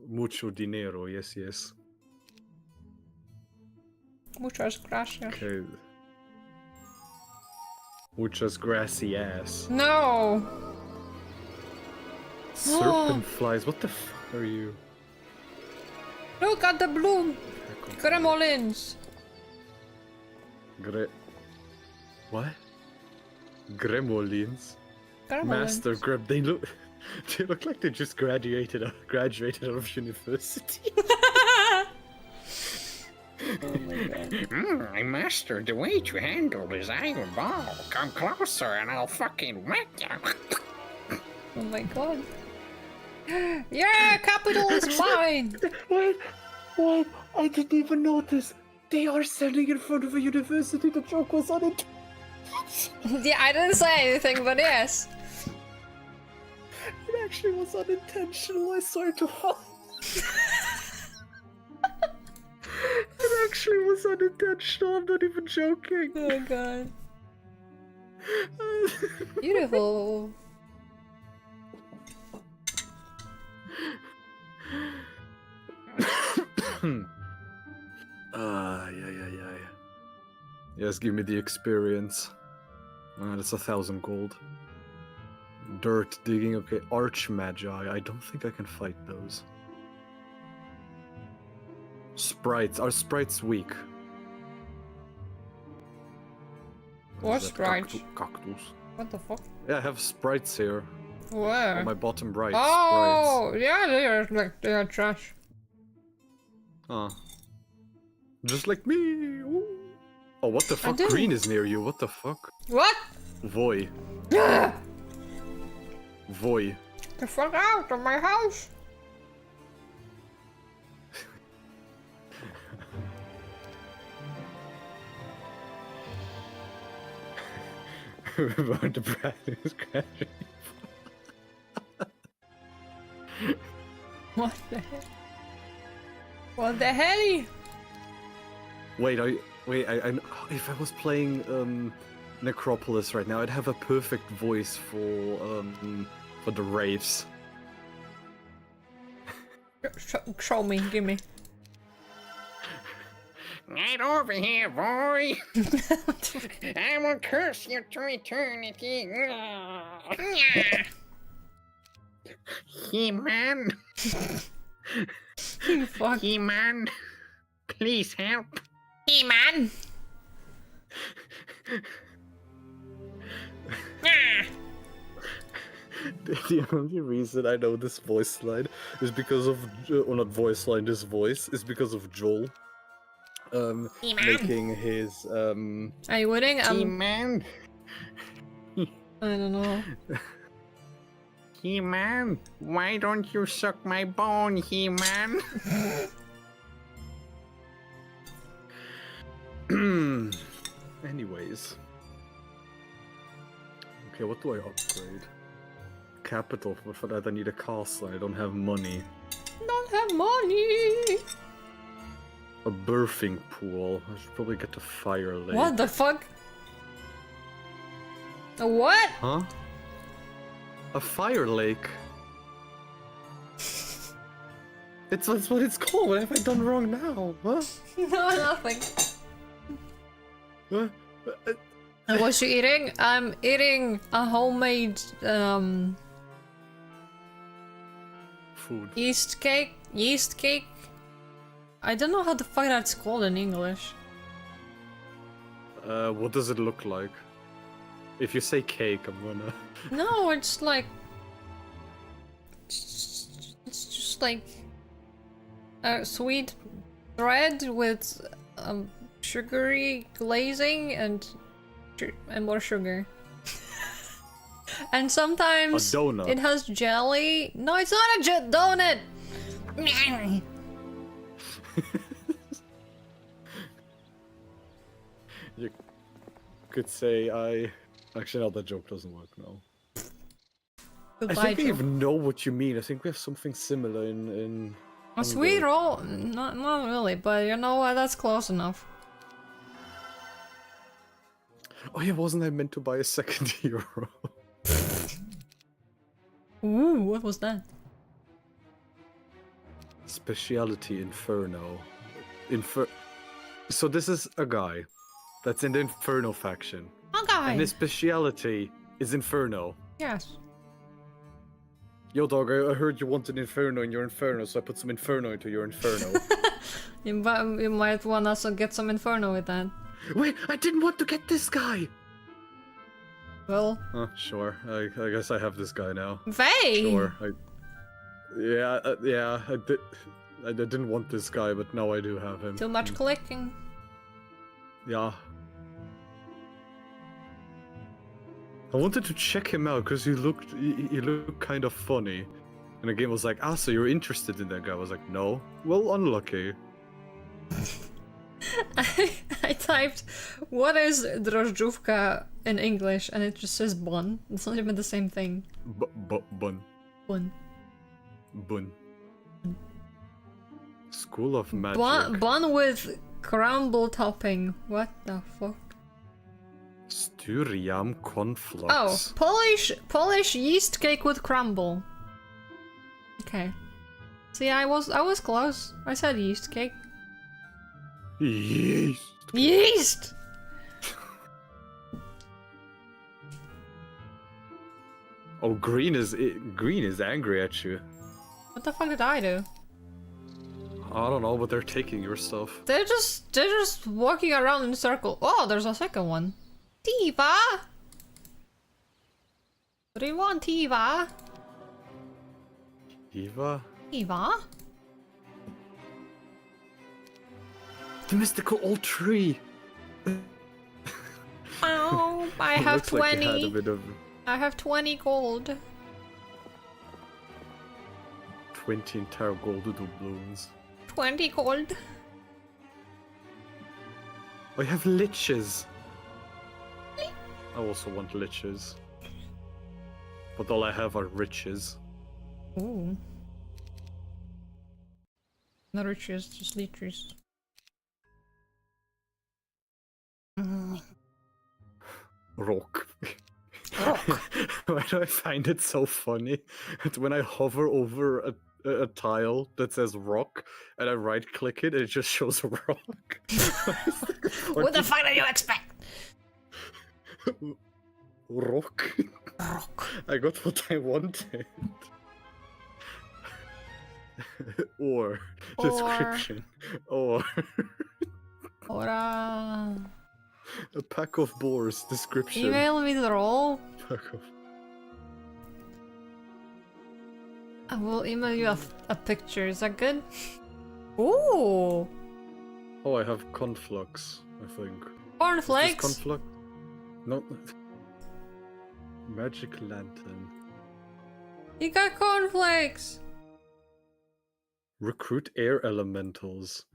Mucho dinero, yes, yes. Muchas gracias. Okay. Muchas gracias. No. Serpent flies, what the fuck are you? Look at the bloom. Gremlins. What? Gremlins? Gremlins. Master Greb, they look like they just graduated out of university. Oh my god. I mastered the way to handle this iron ball. Come closer and I'll fucking whack you. Oh my god. Yeah, capital is mine. Wait, I didn't even notice. They are standing in front of a university. The joke was on it. Yeah, I didn't say anything, but yes. It actually was unintentional, I swear to God. It actually was unintentional, I'm not even joking. Oh god. Beautiful. Yeah. Yes, give me the experience. That's 1,000 gold. Dirt digging, okay. Arch Magi, I don't think I can fight those. Sprites, are sprites weak? What Is that sprites? Cactus. What the fuck? Yeah, I have sprites here. Where? On my bottom right. Oh, yeah, they are trash. Sprites. Just like me. Ooh. Oh, what the fuck? do. Green is near you. What the fuck? What? Voy. Voy. The fuck out of my house! About the brand is crashing. What the hell? What the hell? Wait, I if I was playing Necropolis right now, I'd have a perfect voice for the raves. Show me, give me. Get over here, boy! I will curse you to eternity. He-Man! You fuck. He-Man! Please help! He-Man! The only reason I know this voice line is because of, or not voice line, this voice is because of Joel. Making his Are you winning? He-Man! I don't know. He-Man! Why don't you suck my bone, He-Man? Anyways. Okay, what do I upgrade? Capital, but for that I need a castle. I don't have money. Don't have money. A birthing pool. I should probably get a fire lake. What the fuck? A what? Huh? A fire lake. That's what it's called. What have I done wrong now? Huh? No, nothing. Huh? And what you eating? I'm eating a homemade Food. yeast cake. Yeast cake. I don't know how the fuck that's called in English. What does it look like? If you say cake, I'm gonna... No, it's like it's just like a sweet bread with sugary glazing and more sugar. And sometimes A donut. it has jelly. No, it's not a donut. You could say Actually, no, that joke doesn't work now. I Goodbye, think I Joe. even know what you mean. I think we have something similar in A sweet Hungary. roll? Not really, but you know what? That's close enough. Oh yeah, wasn't I meant to buy a second hero? Ooh, what was that? Speciality Inferno. So this is a guy that's in the Inferno faction. Okay. And his speciality is Inferno. Yes. Yo dog, I heard you wanted Inferno in your Inferno, so I put some Inferno into your Inferno. You might want us to get some Inferno with that. Wait, I didn't want to get this guy! Well, Sure. I guess I have this guy now. Vay! Sure. I didn't want this guy, but now I do have him. Too much clicking. Yeah. I wanted to check him out because he looked kind of funny. And the game was like, so you're interested in that guy? I was like, no. Well, unlucky. I typed, what is drożdżówka in English? And it just says bun. It's not even the same thing. Bun. Bun. Bun. School of Magic. Bun with crumble topping. What the fuck? Styriam Conflux. Oh, Polish yeast cake with crumble. Okay. See, I was close. I said yeast cake. Yeast. Yeast! Oh, green is angry at you. What the fuck did I do? I don't know, but they're taking your stuff. They're just walking around in a circle. Oh, there's a second one. Diva! What do you want, Eva? Eva? Eva? The mystical old tree! Oh, I It have looks like it 20. had a bit of I have 20 gold. 20 entire gold doubloons. 20 gold. I have liches! I also want liches. But all I have are riches. Ooh. Not riches, just leeches. Rock. Rock. Why do I find it so funny? That when I hover over a tile that says rock and I right click it, it just shows a rock. What the fuck did you expect? Rock. Rock. I got what I wanted. Or description. Or Ora. a pack of boars description. Email me the roll. Pack of... I will email you a picture. Is that good? Ooh. Oh, I have conflux, I think. Cornflakes. Is this conflux? No. Magic lantern. You got cornflakes. Recruit air elementals.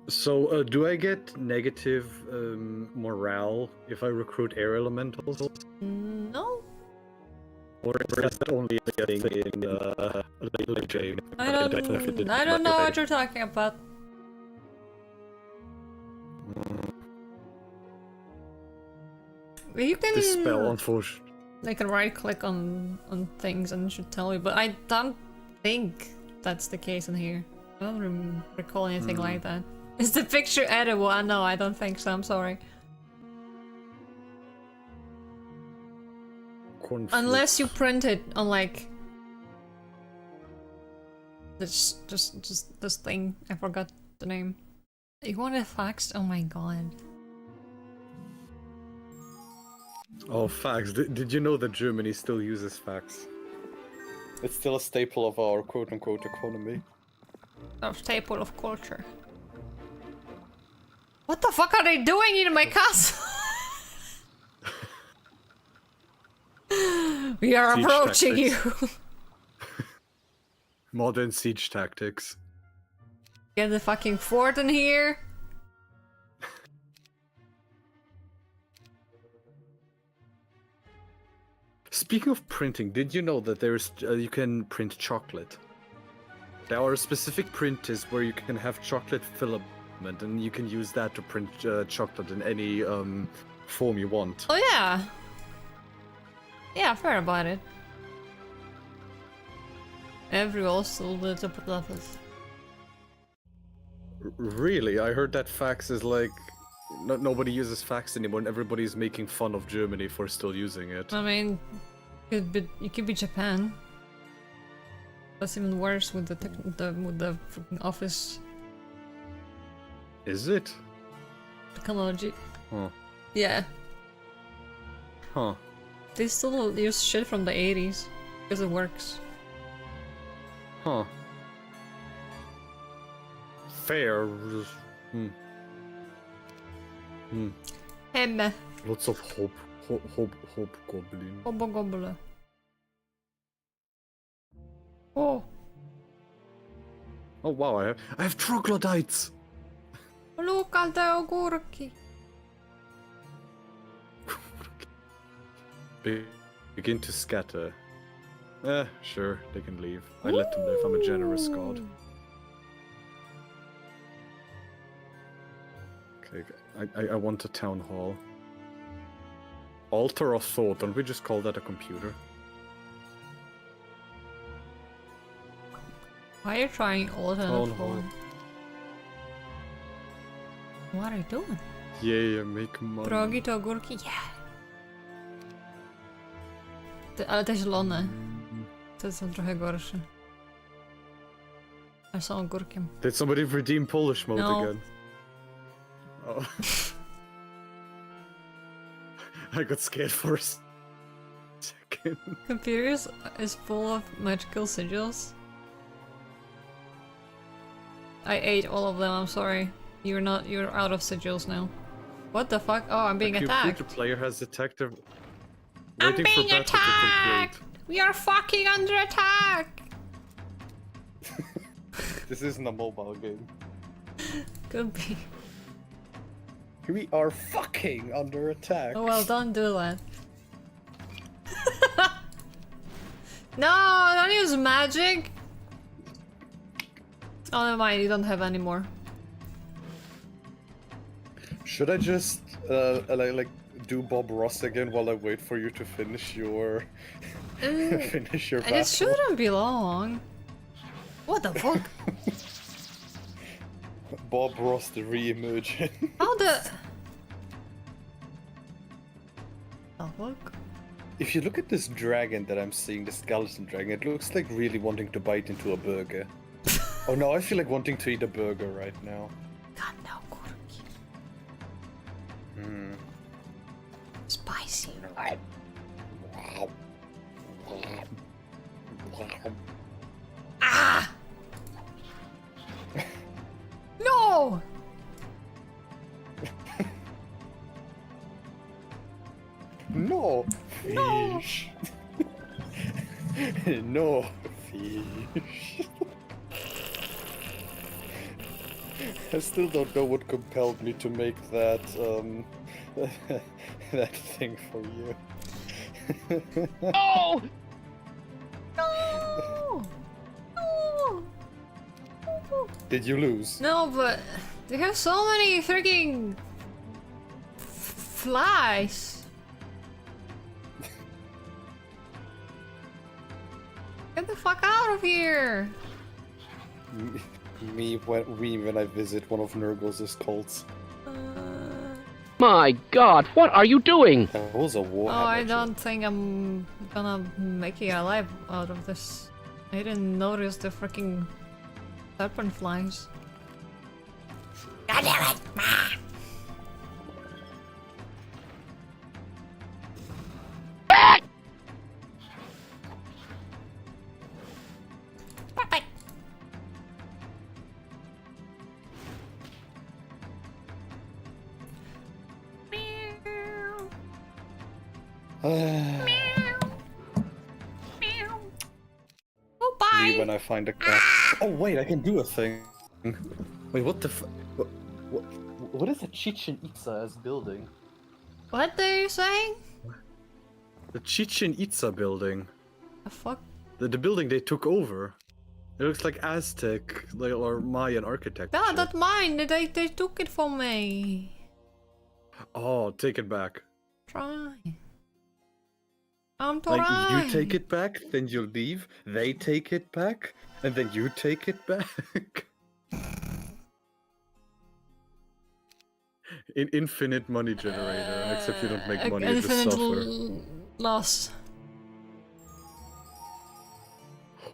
So, do I get negative morale if I recruit air elementals? No. Or is that only a thing in late game? I don't know what you're talking about. You can This spell, unfortunately. like right click on things and it should tell you, but I don't think that's the case in here. I don't recall anything like that. Is the picture edible? No, I don't think so. I'm sorry. Unless you print it on like this, just this thing. I forgot the name. You want it faxed? Oh my god. Oh, fax. Did you know that Germany still uses fax? It's still a staple of our quote-unquote economy. A staple of culture. What the fuck are they doing in my castle? We are Siege approaching tactics. you. Modern siege tactics. Get the fucking fort in here. Speaking of printing, did you know that there's you can print chocolate? There are specific printers where you can have chocolate filament, and you can use that to print chocolate in any form you want. Oh yeah. Yeah, I've heard about it. Every also the top levels. Really? I heard that fax is like nobody uses fax anymore, and everybody's making fun of Germany for still using it. I mean, it could be Japan. That's even worse with the freaking office Is it? technology. Huh. Yeah, Huh. they still use shit from the 80s because it works. Huh. Fair. Hemme. Lots of hope goblin. Hobgoblin. Oh, Oh wow, I have troglodytes. look at the ogurki. Begin to scatter. Sure, they can leave. I let them live. I'm a generous god. Okay, I want a town hall. Altar of thought. Don't we just call that a computer? Why are you trying alternate Town hall. form? What are you doing? Yeah, make money. Drogi to ogórki? Yeah. Ale te zielone. Te są trochę gorsze. Ale są ogórkiem. Did somebody redeem Polish mode No. again? Oh. I got scared for a second. again. Computers is full of magical sigils. I ate all of them, I'm sorry. You're out of sigils now. What the fuck? Oh, I'm being The attacked. computer player has attacked a... I'm Waiting being for battle to attacked! conclude. We are fucking under attack! This isn't a mobile game. Could be. We are fucking under attack. Oh well, don't do that. No, don't use magic! Oh, never mind, you don't have any more. Should I just like do Bob Ross again while I wait for you to finish your finish your battle? It shouldn't be long. What the fuck? Bob Ross the re-emergent. How the... Oh, fuck? If you look at this dragon that I'm seeing, the skeleton dragon, it looks like really wanting to bite into a burger. Oh no, I feel like wanting to eat a burger right now. God, no, Kurki. Hmm. Spicy. Ah! No! No fish. No fish. I still don't know what compelled me to make that that thing for you. No! No! No! Did you lose? No, but they have so many freaking flies. Get the fuck out of here! Me when I visit one of Nurgle's cults. My God, what are you doing? That was a war. Oh, I don't think I'm gonna make it alive out of this. I didn't notice the freaking serpent flies. God damn it! Oh, bye! Me when I find a cat. Oh wait, I can do a thing. Wait, what the what is a Chichen Itza building? What are you saying? The Chichen Itza building. The fuck? The building they took over. It looks like Aztec or Mayan architecture. Yeah, that's mine. They took it from me. Oh, take it back. Try. I'm Like trying. you take it back, then you leave. They take it back, and then you take it back. An infinite money generator, except you don't make money, you just Infinite suffer. loss.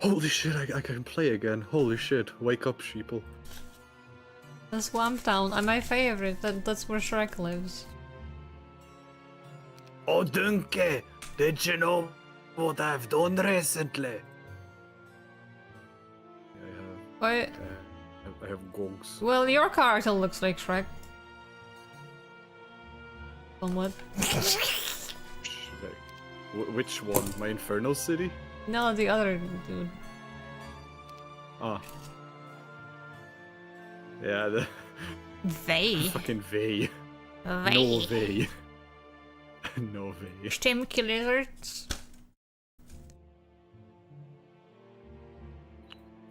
Holy shit, I can play again. Holy shit, wake up, sheeple. The Swamp Town. My favorite. That's where Shrek lives. Oh, Dunke! Did you know what I've done recently? Wait. I have gongs. Well, your character looks like Shrek. Somewhat. Which one? My Inferno City? No, the other dude. Ah. Yeah, the They. fucking Vey. No Vey. No Vey. Stimulators.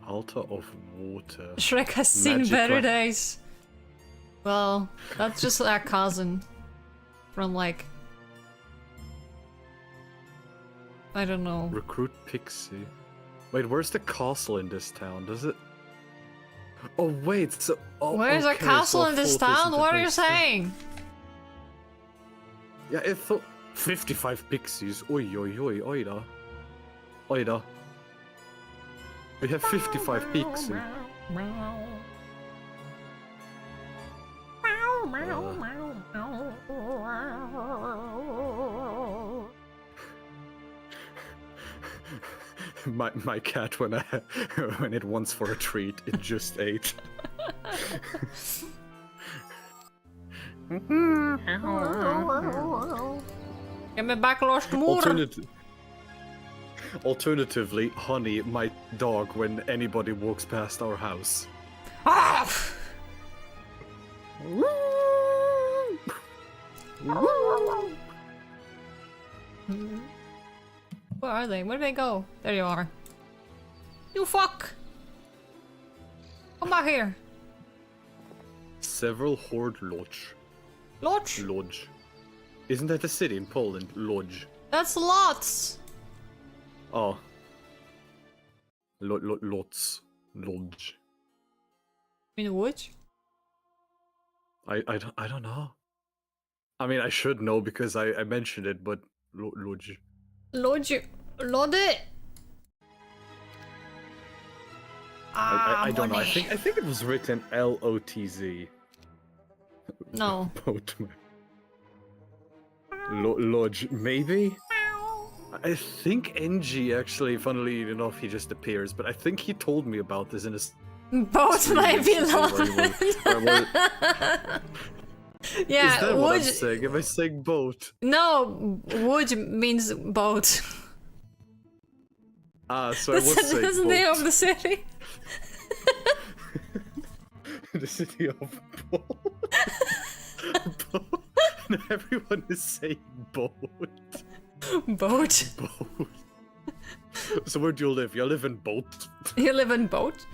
Altar of Water. Shrek has seen Magic better weapon. days. Well, that's just our cousin. From like... I don't know. Recruit Pixie. Wait, where's the castle in this town? Does it? Oh wait, so Where's a okay, castle so in this Fort isn't town? the What are you base thing. saying? Yeah, I thought 55 pixies. Oi, oi, oi, oida. Oida. We have 55 pixies. My cat when when it wants for a treat, it just ate. Give me back lost more. Alternatively, Honey, my dog, when anybody walks past our house. Ah! Where are they? Where did they go? There you are. You fuck! Come back here. Several Horde Lodge. Lodge? Lodge. Isn't that a city in Poland? Lodge. That's lots. Oh. Lots. Lodge. In the woods? I don't know. I mean, I should know because I mentioned it, but Lodge. Lodge. Lodge. I don't know. I money. think it was written Lotz. No. Boat. Lodge, maybe? I think NG actually, funnily enough, he just appears, but I think he told me about this in a Both might be Lodge. Yeah, Is that what I'm wood. saying? Am I saying boat? No, wood means boat. Ah, so I was That's saying the name boat. of the city. The city of boat. Boat. No, everyone is saying boat. Boat. Boat. So where do you live? You live in boat? You live in boat?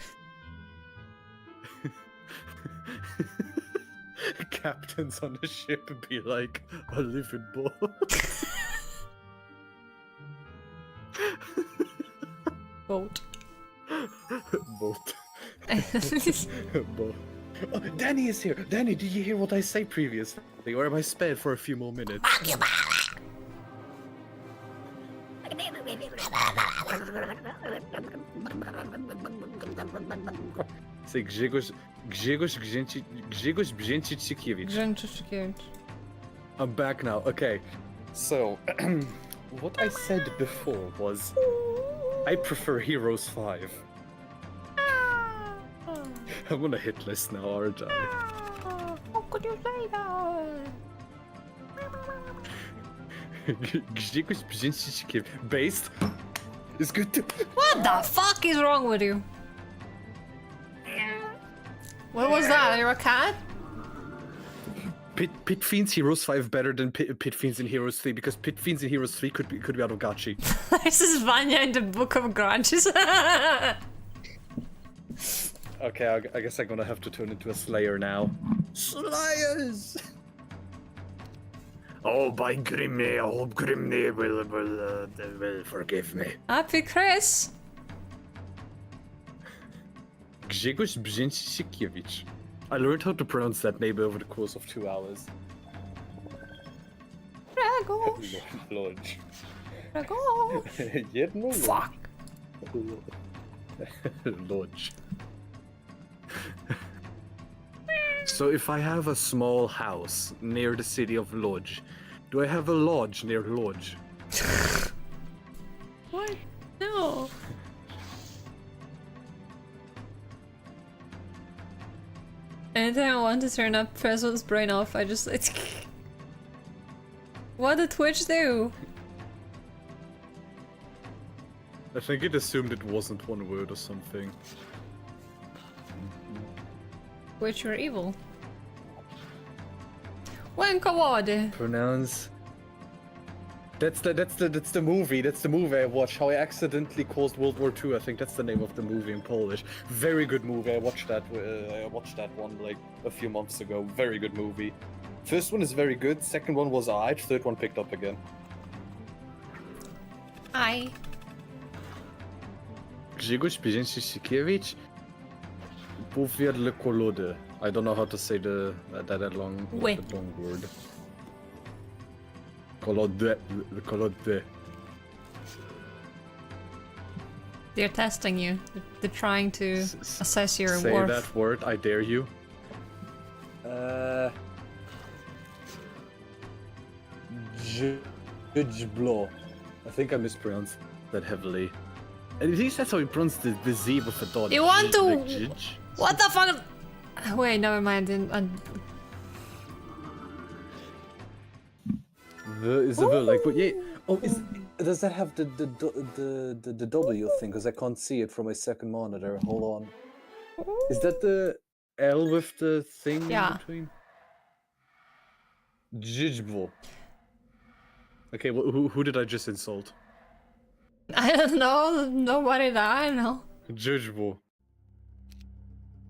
Captains on the ship be like, I live in boat. Boat. Boat. Boat. Oh, Danny is here. Danny, did you hear what I say previously? Or am I spared for a few more minutes? Say Grzegorz Brzęczykiewicz. Grzęczykiewicz. I'm back now. Okay. So, what I said before was I prefer Heroes 5. I'm gonna hit list now, aren't I? How could you say that? Grzegorz Brzęczykiewicz. Based is good too. What the fuck is wrong with you? What was that? You're a cat? Pit Fiends Heroes 5 better than Pit Fiends in Heroes 3 because Pit Fiends in Heroes 3 could be out of gachi. This is Vanya in the Book of Grudges. Okay, I guess I'm gonna have to turn into a Slayer now. Slayers! Oh, by Grimney, I hope Grimney will forgive me. Happy Chris. Grzegorz Brzęczykiewicz. I learned how to pronounce that name over the course of 2 hours. Grzegorz. Lodge. Grzegorz. Jedno Fuck. Lodge. So if I have a small house near the city of Lodge, do I have a lodge near Lodge? What? No. Anytime I want to turn up Prezo's brain off, I just like. What did Twitch do? I think it assumed it wasn't one word or something. Twitch, you're evil. When kawade. Pronounce. That's the movie. That's the movie I watched. How I accidentally caused World War II. I think that's the name of the movie in Polish. Very good movie. I watched that. I watched that one like a few months ago. Very good movie. First one is very good. Second one was alright. Third one picked up again. Hi. Grzegorz Brzęczykiewicz. Powiedle kolody. I don't know how to say that long word. Kolody. They're testing you. They're trying to assess your Say worth. that word, I dare you. Judgeblo. I think I mispronounced that heavily. At least that's how he pronounced the Z with a dot. You want to- Like, jidge. What the fuck? Wait, never mind. The is the verb like, but yeah. Oh, does that have the W thing? Because I can't see it from my second monitor. Hold on. Is that the L with the thing Yeah. in between? Jijbo. Okay, well, who did I just insult? I don't know. Nobody that I know. Jijbo.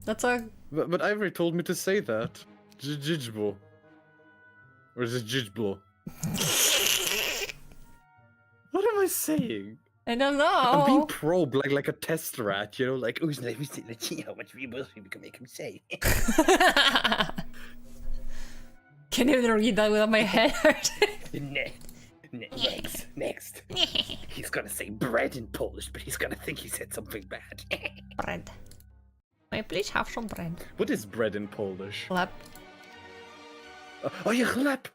That's a. But Ivory told me to say that. Jijbo. Or is it Jijbo? What am I saying? I don't know. I'm being probed like a test rat, you know, like, oh, let's see how much reimbursement we can make him say. Can't even read that without my head hurting. Next. He's gonna say bread in Polish, but he's gonna think he said something bad. Bread. May I please have some bread? What is bread in Polish? Chleb. Oh yeah, chleb!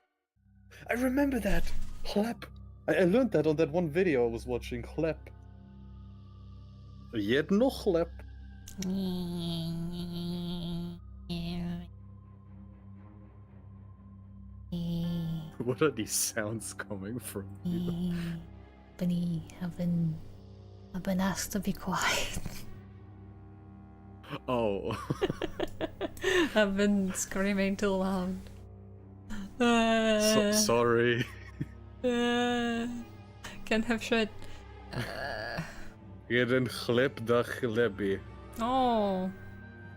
I remember that! Chleb! I learned that on that one video I was watching, chleb. Jedno chleb. What are these sounds coming from you? Benny, I've been asked to be quiet. Oh. I've been screaming too loud. Sorry. Can't have shit. Jeden chleb da chlebi. Oh.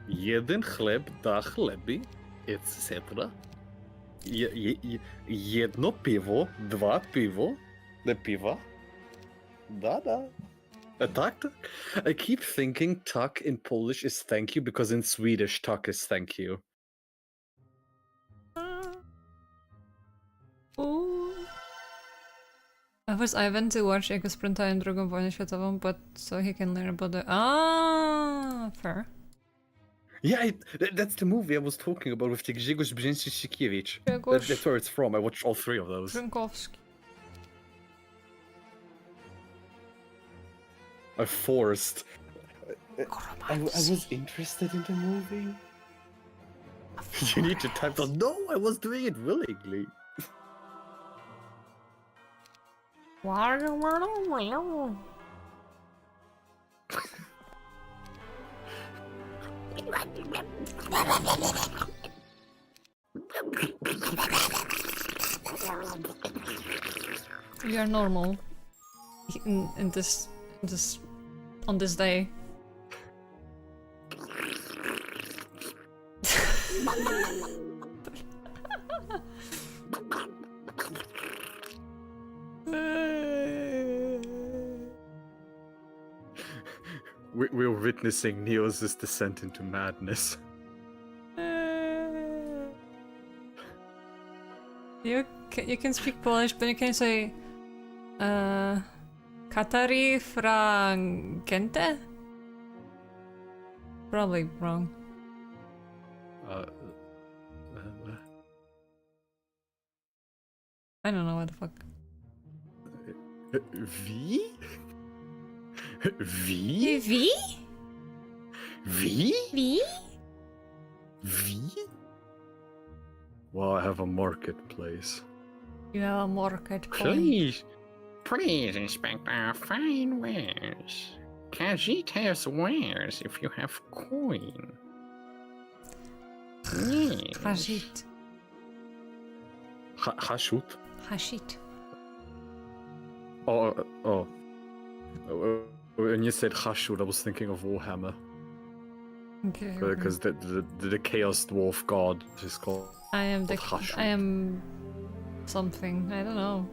Jeden chleb da chlebi, etc. Jedno piwo, dwa piwo, de piwa. Da. Tak. I keep thinking tak in Polish is thank you because in Swedish tak is thank you. I was Ivan to watch jego sprintałem II wojnę światową, but so he can learn about the... fair. Yeah, that's the movie I was talking about with the Grzegorz Brzęczyk-Sikiewicz. Grzegorz That's where it's from. I watched all three of those. Brzękowski. I forced. I was interested in the movie. You need to type that. No, I was doing it willingly. We are normal. In this on this day. We're witnessing Neo's descent into madness. You can speak Polish, but you can say Katari Frangente? Probably wrong. I don't know what the fuck. V? V? V? V? V? Well, I have a marketplace. You have a marketplace. Please inspect our fine wares. Khajiit has wares if you have coin. Yes. Khajiit. Hashut? Hashit. Oh. When you said Hashut, I was thinking of Warhammer. Okay. Because the Chaos Dwarf god is called. I am Hashut. I am something. I don't know.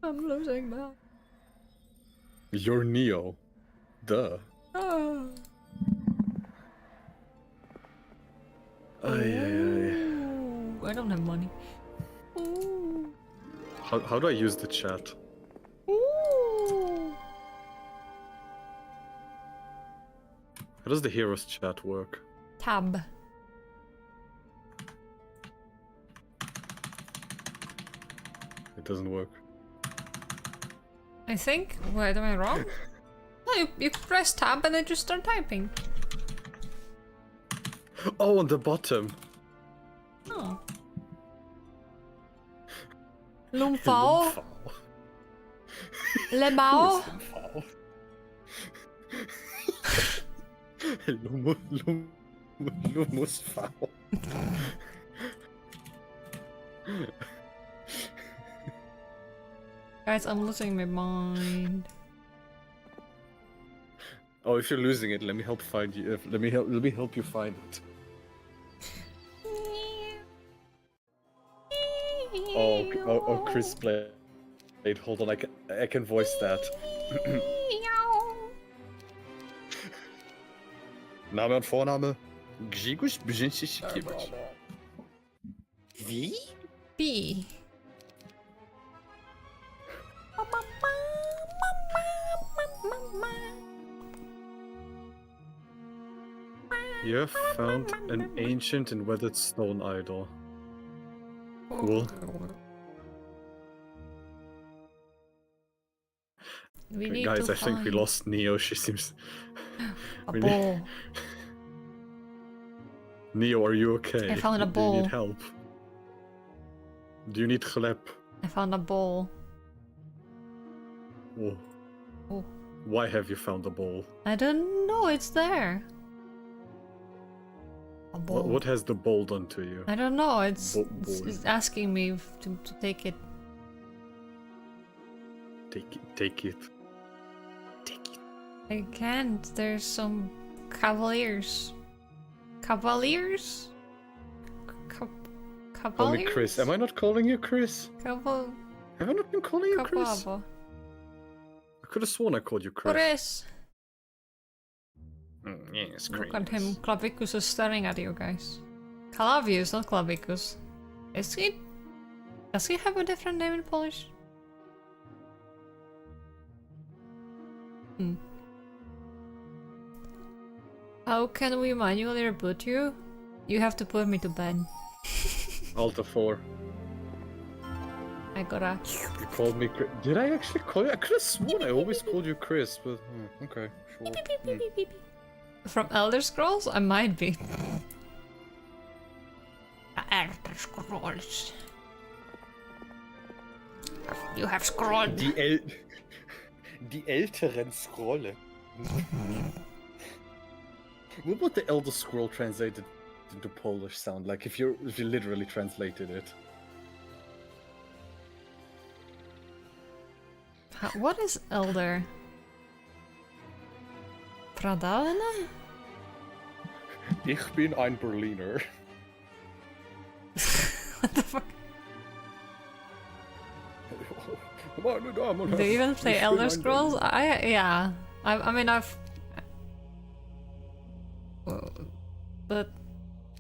I'm losing now. You're Neo. Duh. Oh. Ooh, I don't have money. Ooh. How do I use the chat? Ooh. How does the heroes chat work? Tab. It doesn't work. I think. Wait, am I wrong? No, you press tab and then just start typing. Oh, on the bottom. Oh. Lumfao. Lemao. Lumusfau. Guys, I'm losing my mind. Oh, if you're losing it, let me help find you. Let me help you find it. Oh, Chris played. Hold on, I can voice that. Name und Vorname? Grzegorz Brzezinskiewicz. Wie? B. You have found an ancient and weathered stone idol. Cool. We need Guys, to I think we find lost Neo. She seems... a we ball. Neo, are you okay? I found a Do you ball. need help? Do you need help? I found a ball. Oh. Oh. Why have you found a ball? I don't know, it's there. A ball. What has the ball done to you? I don't know, it's Ball. asking me to take it. Take it. Take it. I can't, there's some cavaliers. Cavaliers? Cavaliers? Call me Chris. Am I not calling you Chris? Have I not been calling you Chris? Cavavo. I could have sworn I called you Chris. Chris! Yes, Look at him, Clavicus is staring at you guys. Calavius, not Clavicus. Is he... Does he have a different name in Polish? Hmm. How can we manually reboot you? You have to put me to bed. Alta 4. I gotta... You called me Chris. Did I actually call you? I could have sworn I always called you Chris, but okay, sure. From Elder Scrolls? I might be. Elder Scrolls. You have scrolled. Die älteren Scrolle. What would the Elder Scroll translated into Polish sound like if you literally translated it? What is Elder? Pradalna? Ich bin ein Berliner. What the fuck? Meine Damen und Do you even play ich bin Elder ein Scrolls? Berliner. Yeah. I mean, but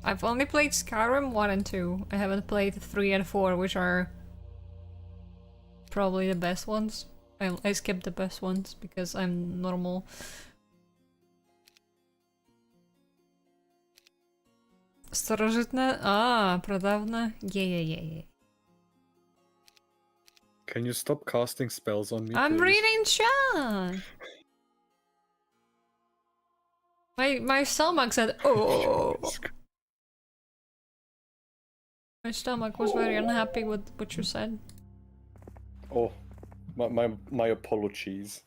I've only played Skyrim 1 and 2. I haven't played 3 and 4, which are probably the best ones. I skipped the best ones because I'm normal. Starożytne? Pradawne? Yeah. Can you stop casting spells on me, I'm please? reading chat! My stomach said, oh! My stomach was very unhappy with what you said. Oh, my apologies.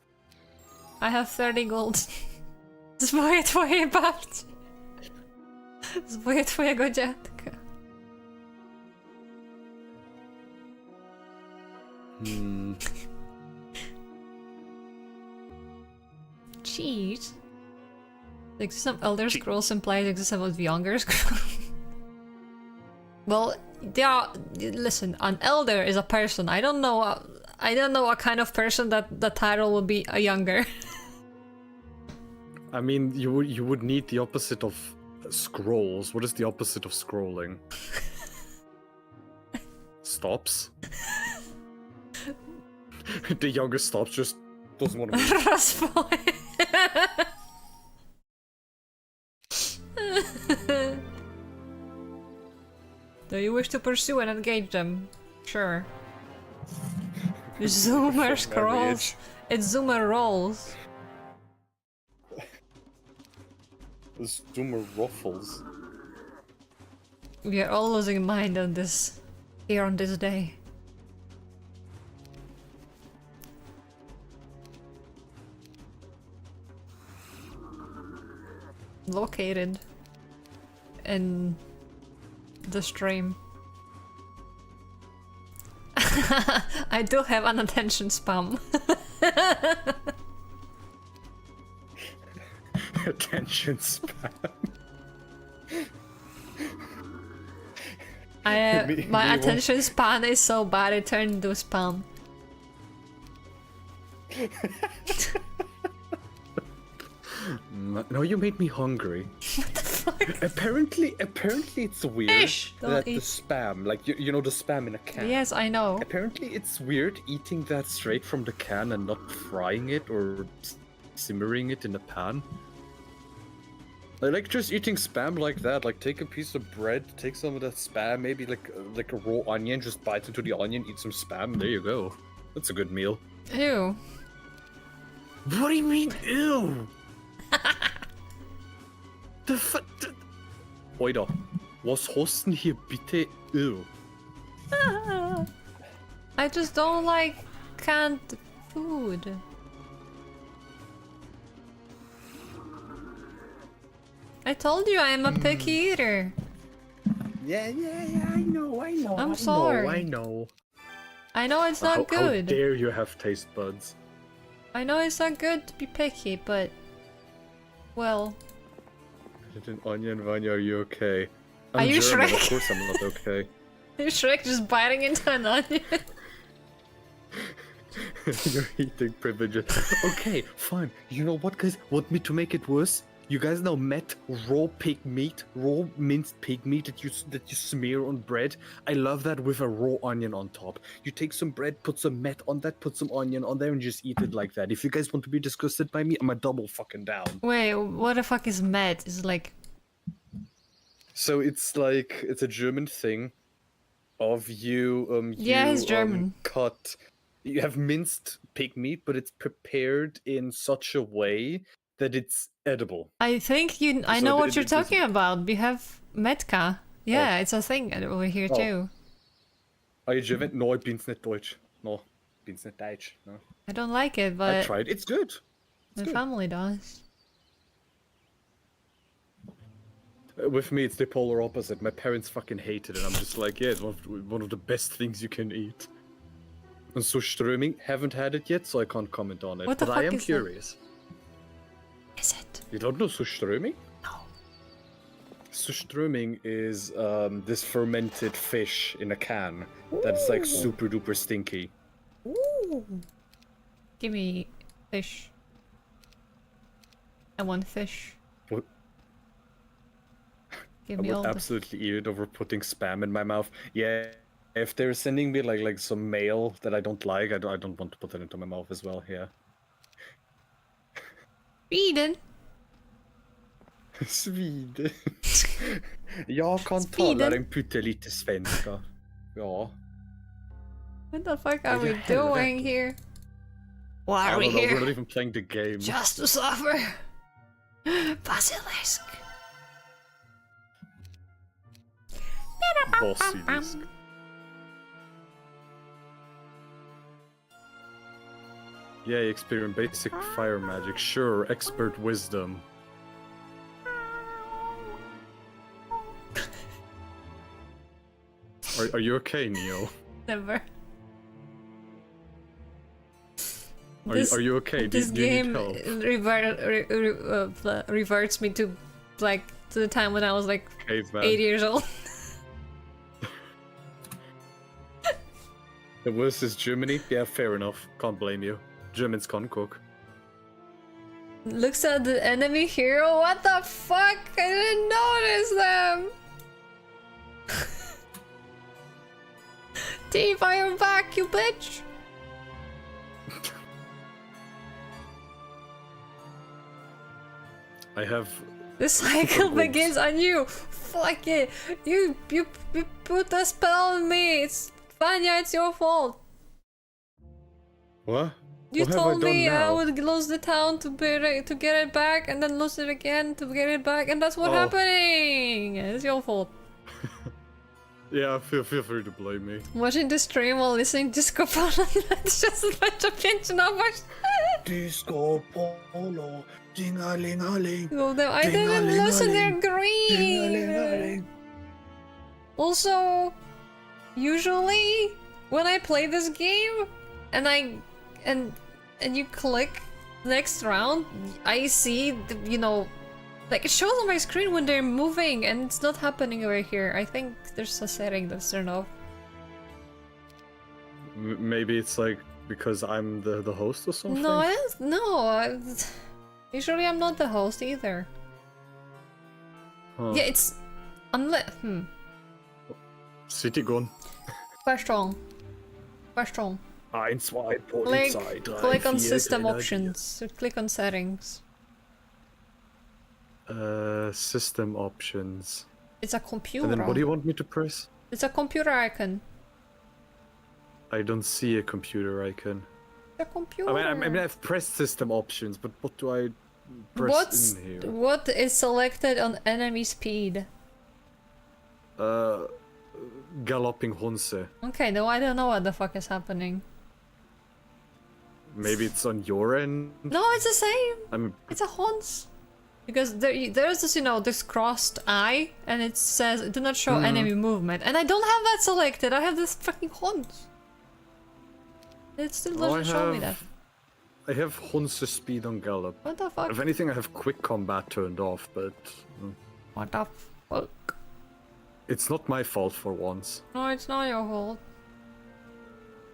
I have 30 gold. Zwoje twojej babci. Zwoje twojego dziadka. Jeez. Like some Elder Scrolls implies existence of younger Scrolls. Well, yeah. Listen, an elder is a person. I don't know what kind of person that the title would be a younger. I mean, you would need the opposite of scrolls. What is the opposite of scrolling? Stops. The younger stops, just doesn't want to move. Rozwoje. Do you wish to pursue and engage them? Sure. Zoomer scrolls. It's Zoomer rolls. Zoomer ruffles. We are all losing mind on this. Here on this day. Located in the stream. I do have an attention spam. Attention spam. My attention span is so bad it turned into spam. No, you made me hungry. What the fuck? Apparently it's weird Fish! that Don't the eat. spam, like you know the spam in a can. Yes, I know. Apparently it's weird eating that straight from the can and not frying it or simmering it in a pan. I like just eating spam like that. Like take a piece of bread, take some of that spam, maybe like a raw onion, just bite into the onion, eat some spam, and there you go. That's a good meal. Ew. What do you mean, ew? The fuck? Oida, was Hosten hier bitte ew? I just don't like canned food. I told you I am a picky eater. Yeah, I know. I'm sorry. I know. I know it's not How good. dare you have taste buds? I know it's not good to be picky, but... Well... An onion, Vanya, are you okay? I'm Are you German, Shrek? Of course I'm not okay. Shrek just biting into an onion. You're eating privileges. Okay, fine. You know what, guys? Want me to make it worse? You guys know met raw pig meat, raw minced pig meat that you smear on bread. I love that with a raw onion on top. You take some bread, put some met on that, put some onion on there, and just eat it like that. If you guys want to be disgusted by me, I'm a double fucking down. Wait, what the fuck is met? It's like... So it's like it's a German thing of you Yeah, it's German. cut. You have minced pig meat, but it's prepared in such a way that it's edible. I think you... I So know it- what it- you're it is- talking about. We have Metka. Yeah, it's a thing over here Oh. too. Are you German? No, I bin's nicht Deutsch. No, bin's nicht Deutsch. No. I don't like it, I but tried. It's good. my good. family does. With me, it's the polar opposite. My parents fucking hate it, and I'm just like, yeah, it's one of the best things you can eat. And so strömming, haven't had it yet, so I can't comment on it. What the but I fuck am is that? curious. Is it? You don't know surströmming? No. Surströmming is this fermented fish in a can that's like super duper stinky. Ooh. Give me fish. I want fish. What? Give I me all would the... absolutely eat it over putting spam in my mouth. Yeah, if they're sending me like some mail that I don't like, I don't want to put it into my mouth as well. Yeah. Sweden. Sweden. Jag kan Sweden. tala en pyttelite svenska. Ja. What the fuck are Vad we i helvete? doing here? Why I are we don't know, we're not here? even playing the game. Just to suffer. Basilisk. Basilisk. Yeah, experience basic fire magic. Sure, expert wisdom. Are you okay, Neo? Never. Are you okay? This do you game need help? reverts me to like to the time when I was like Caveman. 8 years old. The worst is Germany? Yeah, fair enough. Can't blame you. Germans can't cook. Looks at the enemy hero. What the fuck? I didn't notice them. T-Fire back, you bitch! I have... The cycle Super begins on you! Fuck it! You put a spell on me! It's Vanya, it's your fault! What? You What have I told done me I now? would lose the town to to get it back, and then lose it again to get it back, and that's what's Oh. happening. It's your fault. Yeah, feel free to blame me. Watching the stream while listening to Disco Polo, it's just a bunch of pinch numbers. Disco polo, ding-a-ling-a-ling, Go them. I didn't listen. They're green. ding-a-ling-a-ling. Also, usually when I play this game and you click next round, I see the, like it shows on my screen when they're moving, and it's not happening over here. I think there's a setting that's turned off. Maybe it's like because I'm the host or something? No, usually I'm not the host either. Huh. Yeah, it's unless City gone. Question. 1, 2, Click, click on system options. So click on settings. System options. It's a computer. And then what do you want me to press? It's a computer icon. I don't see a computer icon. It's a computer. I mean, I've pressed system options, but what do I press in here? What is selected on enemy speed? Galloping Honse. Okay, no, I don't know what the fuck is happening. Maybe it's on your end? No, it's the same. It's a Hons. Because there's this, this crossed eye, and it says, do not show enemy movement. And I don't have that selected, I have this fucking Hons. It still doesn't show me that. I have Honse speed on Gallop. What the fuck? If anything, I have quick combat turned off, but... What the fuck? It's not my fault for once. No, it's not your fault.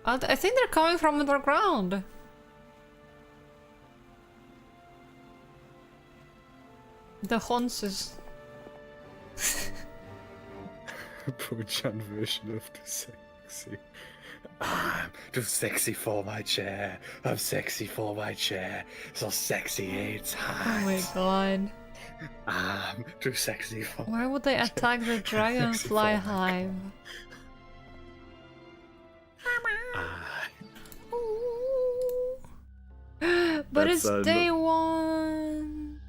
I think they're coming from underground. The Honses. Pro-Chan version of too sexy. I'm too sexy for my chair. I'm sexy for my chair. So sexy it's hot. Oh my god. I'm too sexy for Why would they attack the dragonfly hive? But That's, it's day one.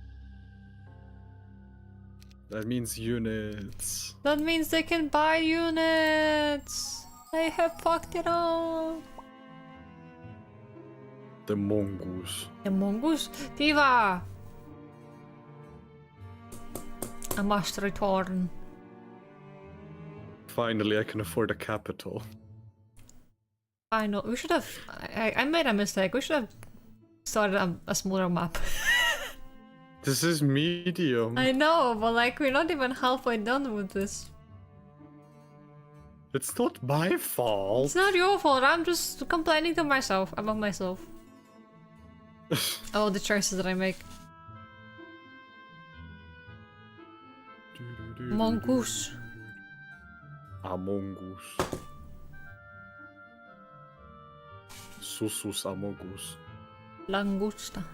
That means units. That means they can buy units. They have fucked it up. The mongoose. The mongoose? Diva! I must return. Finally, I can afford a capital. I know. We should have. I made a mistake. We should have started a smaller map. This is medium. I know, but like we're not even halfway done with this. It's not my fault. It's not your fault. I'm just complaining to myself about myself. Oh, the choices that I make. Mongoose. A mongoose. Susus a mongoose. Langusta.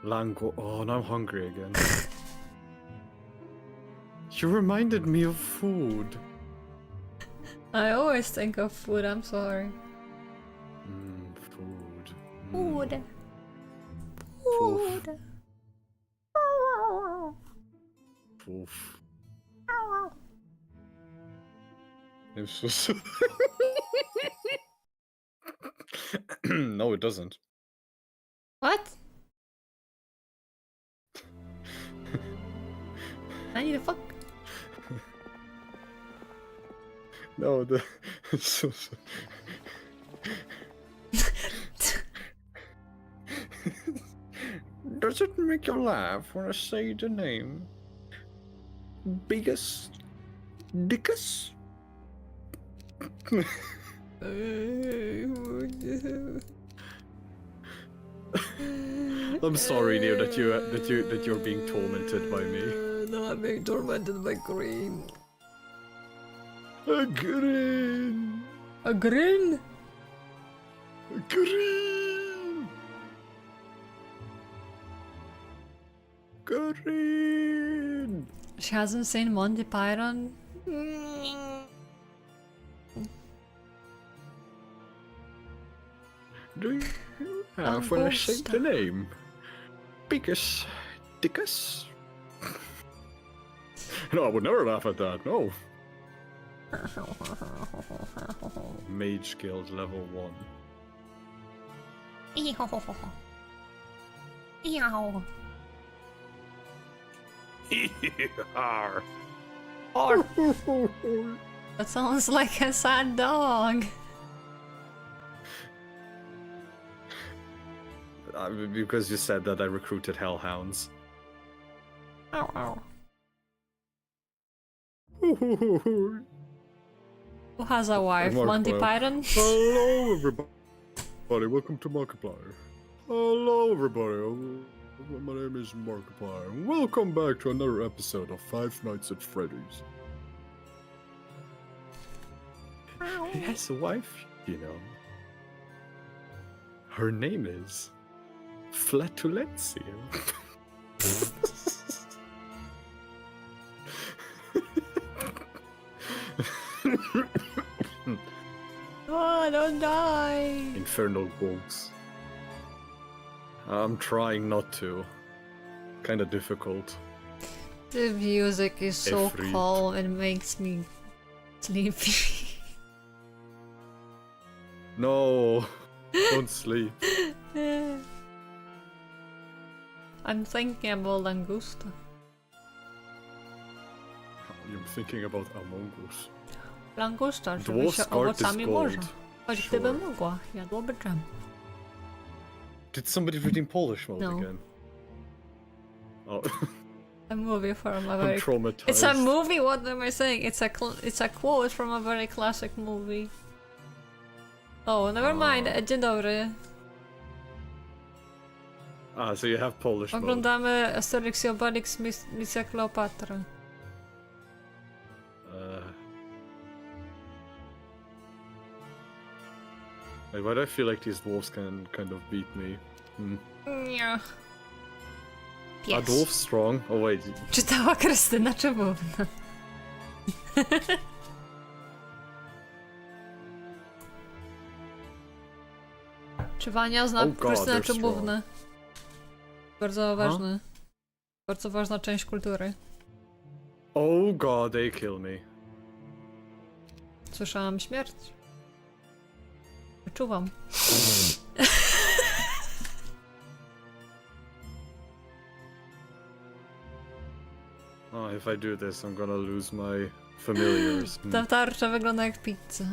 Lango. Oh, now I'm hungry again. You reminded me of food. I always think of food. I'm sorry. Food. Food. Poof. Food. Poof. I'm so sorry. No, it doesn't. What? I need a fuck. No, the. So, Does it make you laugh when I say the name? Biggest? Dickus? I'm sorry, Neo, that you're being tormented by me. No, I'm being tormented by green. A grin. A grin? A grin. Grin. She hasn't seen Monty Python. Do you laugh when I say Langosta. the name. Pickus. Dickus. No, I would never laugh at that, no. Mage Guild level 1. Arr. That sounds like a sad dog. Because you said that I recruited hellhounds. Ow, ow. Hello, Who has a wife? Markiplier. Monty Python? everybody. Welcome to Markiplier. Hello, everybody. My name is Markiplier. And welcome back to another episode of Five Nights at Freddy's. He has a wife, you know. Her name is Flatulentia. Oh, don't die! Infernal bugs. I'm trying not to. Kinda difficult. The music is so Efreet. calm and makes me sleepy. No! Don't sleep. I'm thinking about Langosta. You're thinking about Among Us. Langosta, żeby Dwarf's się Guard is owocami morza. gold. Choć Sure. gdyby mogła, jadłoby dżem. Did somebody redeem Polish mode No. again? Oh, A movie from a I'm very... traumatized. It's a movie, what am I saying? It's a quote from a very classic movie. Oh, never mind, dzień dobry. So you have Polish mode. Oglądamy Asterix i Obelix Misja Kleopatra. Why do I feel like these dwarves can kind of beat me? Nie. Are dwarves strong? Oh wait, Czytała Krystyna Czebówna. Czy Wania zna Oh God, Krystynę they're Czebównę? Bardzo ważne. Bardzo ważna część kultury. oh god, they kill me. Słyszałam śmierć. Wyczuwam. Oh, if I do this, I'm gonna lose my familiars. Ta tarcza wygląda jak pizza.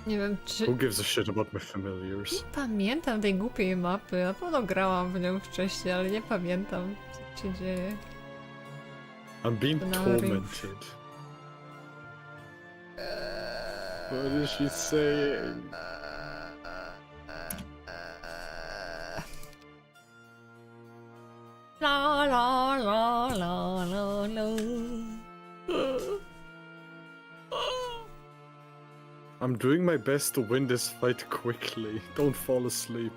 Nie wiem, czy... Who gives a shit about my familiars? Nie pamiętam tej głupiej mapy. Na pewno grałam w nią wcześniej, ale nie pamiętam, co się dzieje. I'm being Scenariusz. tormented. What is she saying? La la la la la la. I'm doing my best to win this fight quickly. Don't fall asleep.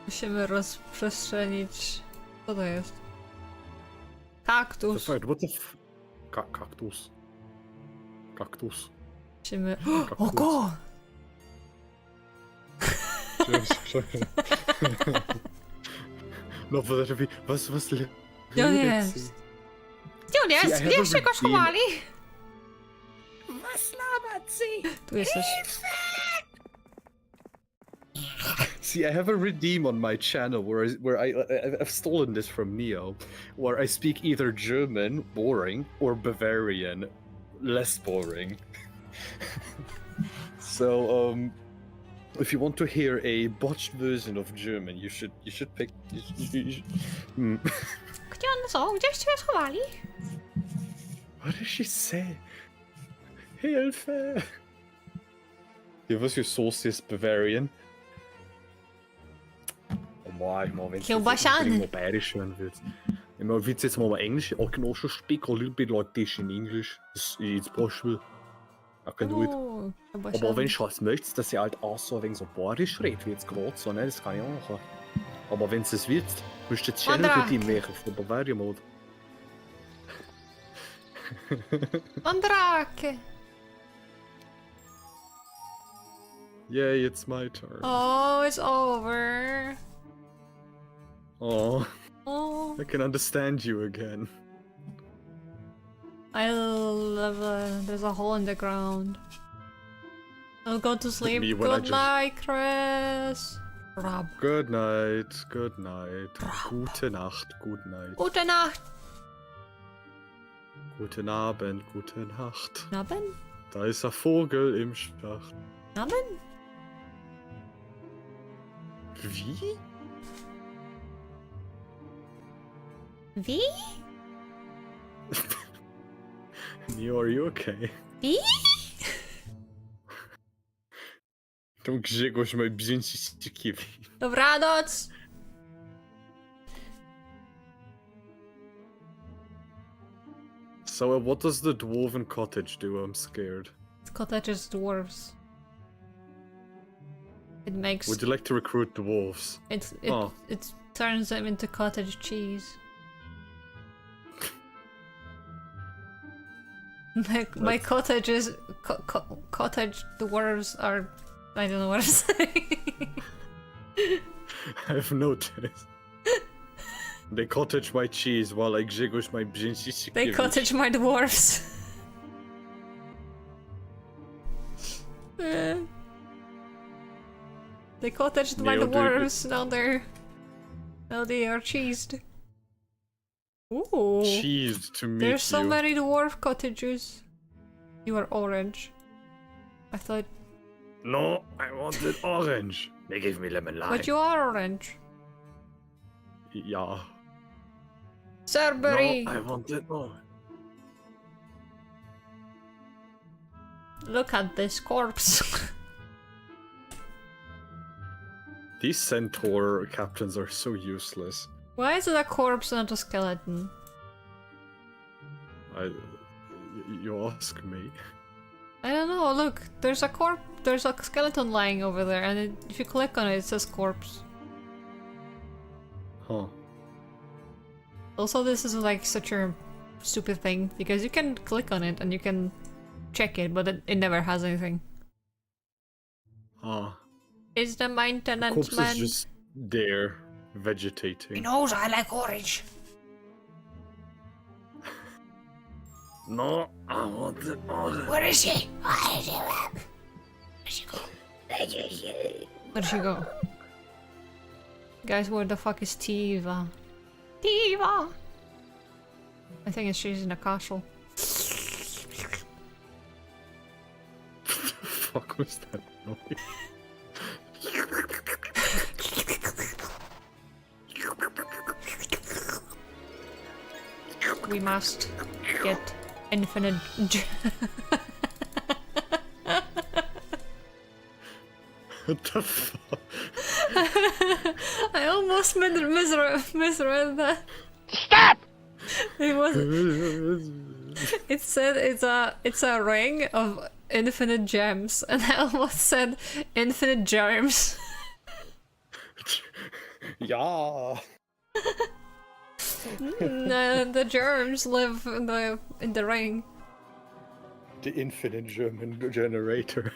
Musimy rozprzestrzenić... Co to jest? The Kaktus. fight, what the f... Cactus. Cactus. Musimy... Kaktus. Oko! No, bo lepiej... Was... Gdzie on jest? Gdzie on jest? See, I Gdzie have a się go schowali? Tu jesteś. See, I have a redeem on my channel I've stolen this from Neo, where I speak either German, boring, or Bavarian, less boring. So, if you want to hear a botched version of German, you should pick. Gdzie one są? Gdzieś się schowali? What does she say? Hilfe! Give us your sauciest Bavarian. Oh my, wenn Kiełbasiany. mal bayerisch hören willst. Ich meine, willst du jetzt mal Englisch? I can also speak a little bit like this in English. It's possible. I can do it. Aber wenn du halt möchtest, dass ich halt auch so ein wenig so bayerisch rede, wie jetzt gerade so, ne, das kann ich auch machen. Aber wenn du es willst, musst du jetzt Channel Andra. für die machen, von Bavaria Mode. Mandrake! Yay, it's my turn. Oh, it's over. Oh, Oh. I can understand you again. I love there's a hole in the ground. I'll go to sleep. Me when I Good just- night, Chris. Rob. Good night, good night. Gute Nacht, gute night. Gute Nacht. Guten Abend, gute Nacht. Naben? Da ist ein Vogel im Schacht. Naben? Wie? Wie? Neo, are you okay? Wie? Tam Grzegorz ma bzięci ściekiwi. Dobranoc. So, what does the dwarven cottage do? I'm scared. Cottage is dwarves. It makes Would you like to recruit dwarves? it Oh. it turns them into cottage cheese. My cottage is cottage dwarves are I don't know what I'm saying. I've noticed. They cottage my cheese while I Grzegorz my bzięci ściekiwi. They cottage my dwarves. Eh. They cottaged my Neo, do- dwarves. Now they are cheesed. Ooh. Cheese to meet There's so you. many dwarf cottages. You are orange. I thought, No, I wanted orange. They gave me lemon lime. but you are orange. Yeah. Cerberry! No, I wanted orange. Look at this corpse. These centaur captains are so useless. Why is it a corpse not a skeleton? You ask me. I don't know, look, there's a skeleton lying over there, and if you click on it, it says corpse. Huh. Also, this is like such a stupid thing, because you can click on it and you can check it, but it never has anything. Huh. Is the maintenance Corpse man... is just there, vegetating. He knows I like orange. No, I wanted orange. Where is she? Where'd she go? Where'd she go? Guys, where the fuck is Tiva? Tiva! I think she's in a castle. Fuck was that noise? We must get infinite... What the fuck? I almost misread that. Stop! It was... It said it's a ring of infinite gems, and I almost said infinite germs. Yeah. The germs live in the ring. The infinite German generator.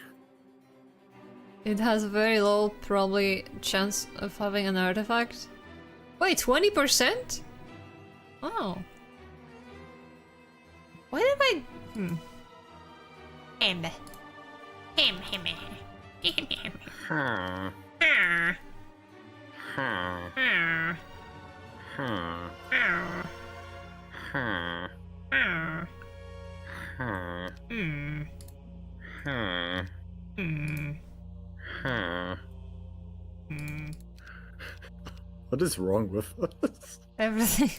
It has a very low probably chance of having an artifact. Wait, 20%? Oh. Why did I... Huh. Huh. Huh. Huh. Huh. Huh. What is wrong with us? Everything.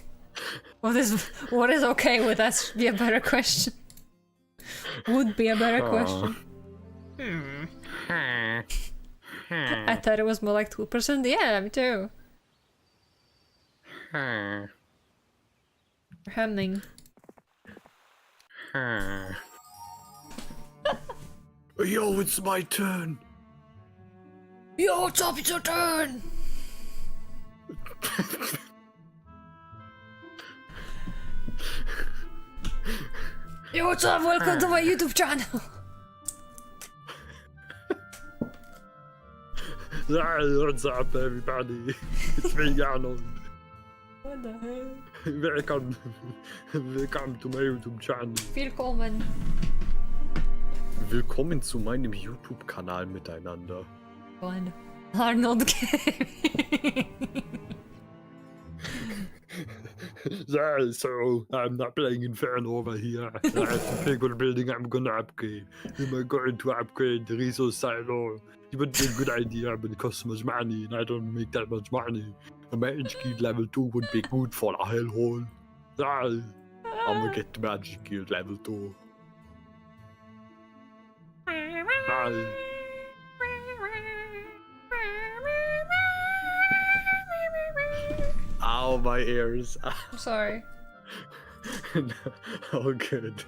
What is okay with us? Be a better question. Would be a better question. Huh. I thought it was more like 2%. Yeah, me too. Huh. Humming. Huh. Yo, it's my turn. Yo, what's up? It's your turn. Yo, what's up? Welcome to my YouTube channel. What's up, everybody? It's me, Arnold. What the hell? Welcome to my YouTube channel. Willkommen. Willkommen zu meinem YouTube-Kanal miteinander. Fun. Arnold Gaming. Yeah, so I'm not playing Inferno over here. That's the bigger building I'm gonna upgrade. I'm going to upgrade the resource silo. It would be a good idea, but it costs much money, and I don't make that much money. A magic guild level 2 would be good for a hellhole. Yeah, I'm gonna get the magic guild level 2. Yeah. Ow, my ears. I'm sorry. No, oh, good.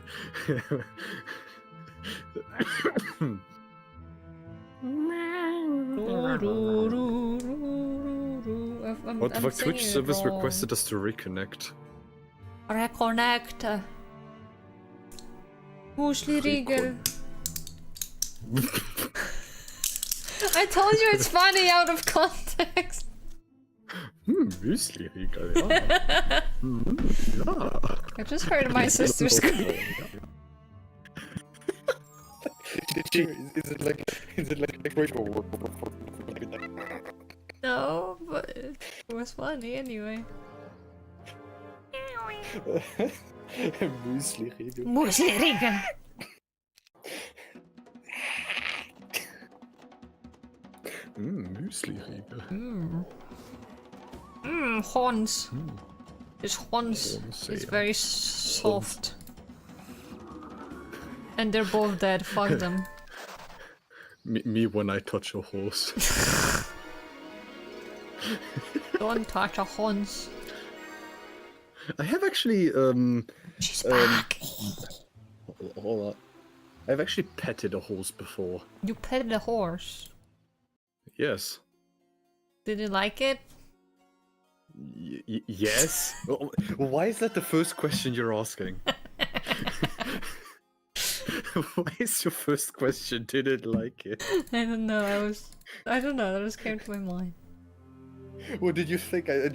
What the fuck? Twitch service requested us to reconnect. Reconnect. Muesli Riegel. I told you it's funny out of context. Muesli Riegel, yeah. Yeah. I just heard my sister scream. Is it like ritual? No, but it was funny anyway. Muesli Riegel. Muesli Riegel. Muesli Riegel. Horns. His horns Horns, is yeah. very soft. And they're both dead, fuck them. Me when I touch a horse. Don't touch a horns. I have actually She's back. hold on. I've actually petted a horse before. You petted a horse. Yes. Did you like it? Yes. Why is that the first question you're asking? Why is your first question? Didn't like it? I don't know. I don't know. That just came to my mind. What did you think? I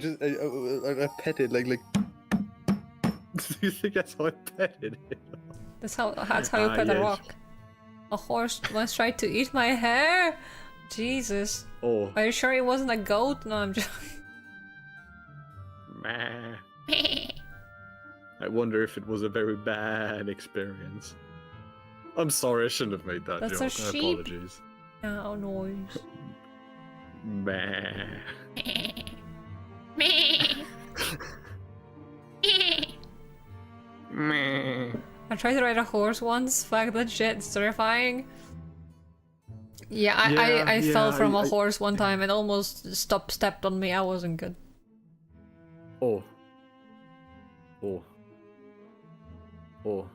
petted like. Do you think that's how I petted it? That's how you pet a yes. rock. A horse once tried to eat my hair. Jesus. Oh. Are you sure it wasn't a goat? No, I'm just. I wonder if it was a very bad experience. I'm sorry, I shouldn't have made that That's joke. a sheep. Apologies. Cow noise. Meh. Meh. I tried to ride a horse once. Fuck that shit. It's terrifying. Yeah, I fell from a horse one time and almost stepped on me. I wasn't good. Oh. Oh. Oh.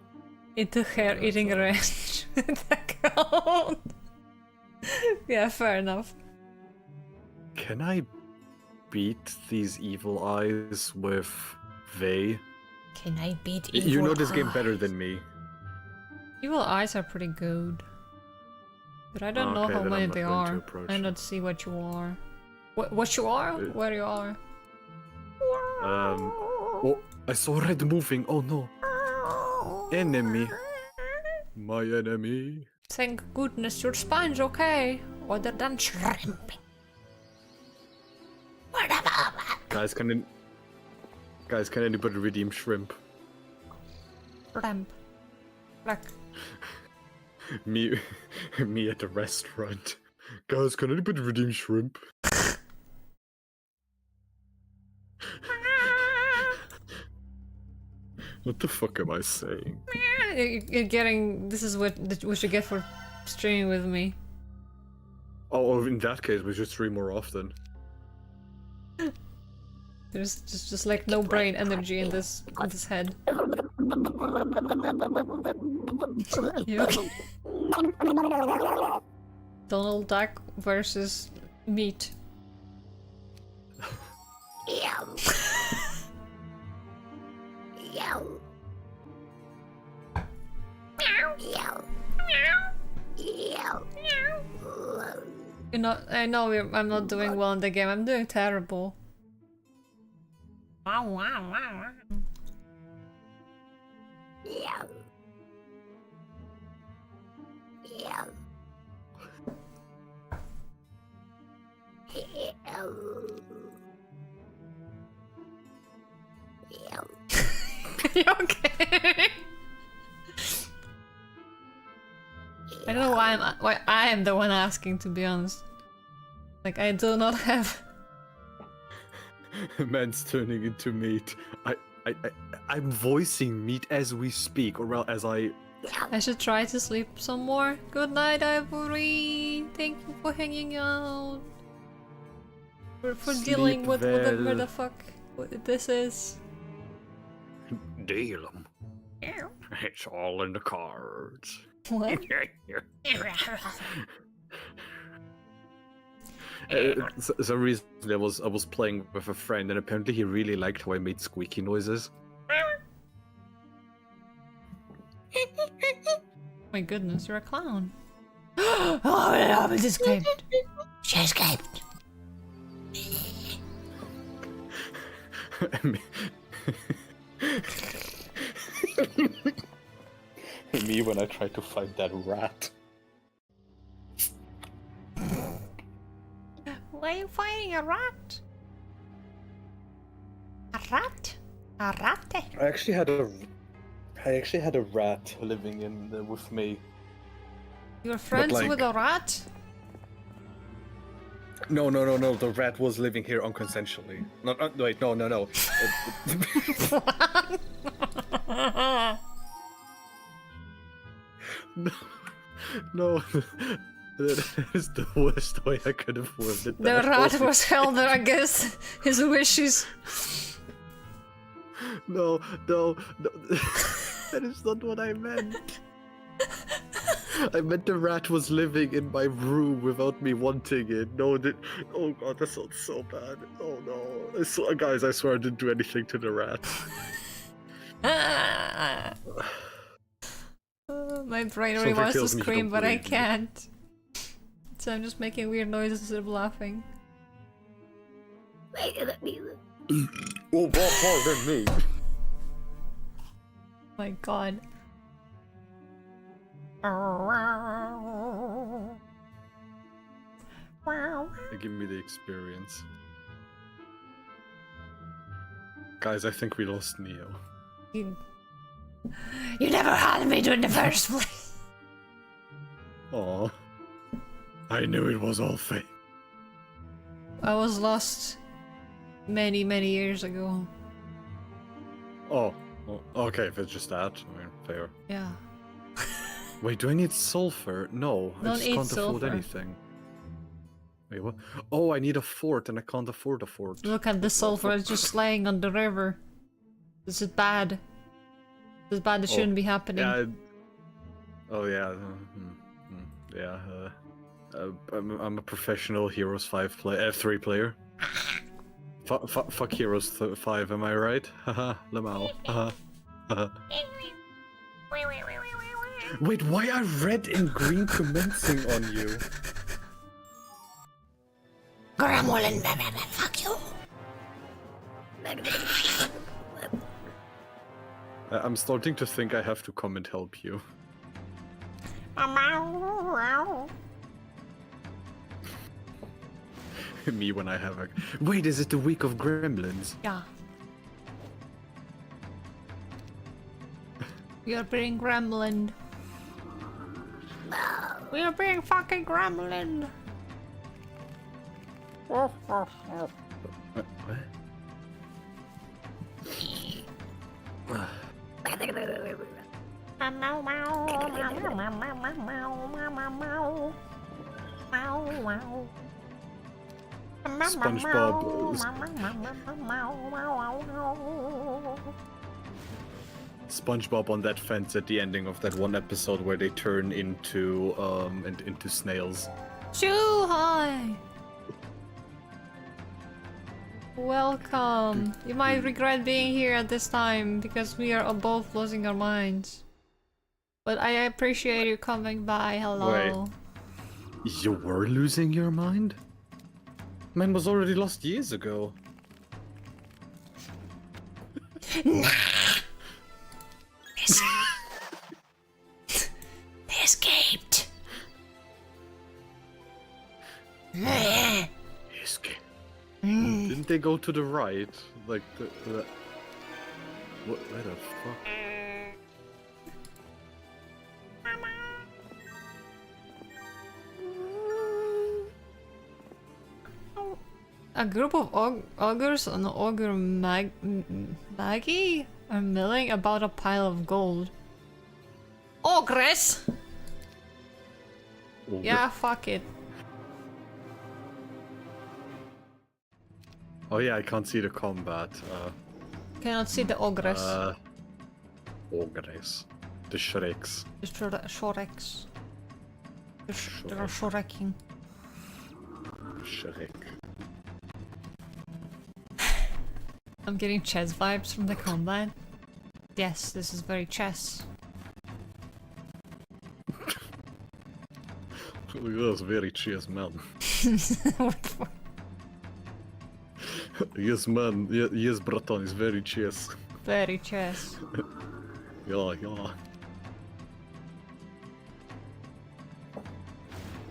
Into hair eating ranch with a goat. Yeah, fair enough. Can I beat these evil eyes with they? Can I beat evil You know this game better eyes? than me. Evil eyes are pretty good. But I don't know Okay, how then many I'm not they going to are. approach I don't see what you are. What you are? Where you are? Oh, I saw red moving. Oh no. Enemy. My enemy. Thank goodness your spine's okay. Other than shrimp. Guys, can anybody redeem shrimp? Shrimp. Black. Me at the restaurant. Guys, can anybody redeem shrimp? What the fuck am I saying? You're getting. This is what you get for streaming with me. Oh, in that case, we should stream more often. There's just like no brain energy in this head. You okay? Donald Duck versus meat. You know, I know I'm not doing well in the game. I'm doing terrible. You okay? I don't know why I am the one asking, to be honest. Like, I do not have. Man's turning into meat. I'm voicing meat as we speak, or well, as I. I should try to sleep some more. Good night, Ivory. Thank you for hanging out. For dealing with whatever well. the fuck this is. Deal 'em. It's all in the cards. What? So recently I was playing with a friend, and apparently he really liked how I made squeaky noises. My goodness, you're a clown. Oh, yeah, it escaped. She escaped. Me when I try to find that rat. Why are you fighting a rat? A rat? A rat? I actually had a rat living in with me. You're friends like- with a rat? No. The rat was living here unconsensually. Wait, no. No. That is the worst way I could have worded it. The rat was held against his wishes. No. That is not what I meant. I meant the rat was living in my room without me wanting it. No, oh god, that sounds so bad. Oh no. Guys, I swear I didn't do anything to the rat. My brain So really if it wants to kills me, you scream, don't but I believe me. can't. So I'm just making weird noises instead of laughing. Oh, pardon me. My god. Give me the experience. Guys, I think we lost Neo. You never had me to in the first place. Aw. I knew it was all fake. I was lost many years ago. Oh, well, okay, if it's just that, I mean, fair. Yeah. Wait, do I need sulfur? No, I Don't just eat can't afford sulfur. anything. Wait, what? Oh, I need a fort, and I can't afford a fort. Look at the sulfur, it's just laying on the river. This is bad. This is bad, it shouldn't be happening. Yeah. Oh, yeah. Yeah. I'm a professional Heroes 5 player, 3 player. Fuck Heroes 5, am I right? Haha, Lamau. Haha. Haha. Wait, why are red and green commencing on you? Gremlin, fuck you. I'm starting to think I have to come and help you. Me when I have a... Wait, is it the week of gremlins? Yeah. We are being gremlin. We are being fucking gremlin. What? SpongeBob on that fence at the ending of that one episode where they turn into snails. Too high. Welcome. You might regret being here at this time because we are both losing our minds. But I appreciate you coming by. Hello. You were losing your mind? Mine was already lost years ago. They escaped. Escape. Didn't they go to the right? Like the... What? Where the fuck? A group of augurs on the augur Maggie are milling about a pile of gold. Ogress! Oh, Yeah, fuck it. Oh yeah, I can't see the combat. Cannot see the ogress. Ogres. The Shreks. The Shorex. They're Shoreking. Shrek. I'm getting chess vibes from the combat. Yes, this is very chess. Look at those very cheers man. Yes man, yes Breton is very cheers. Very chess. Yeah, yeah.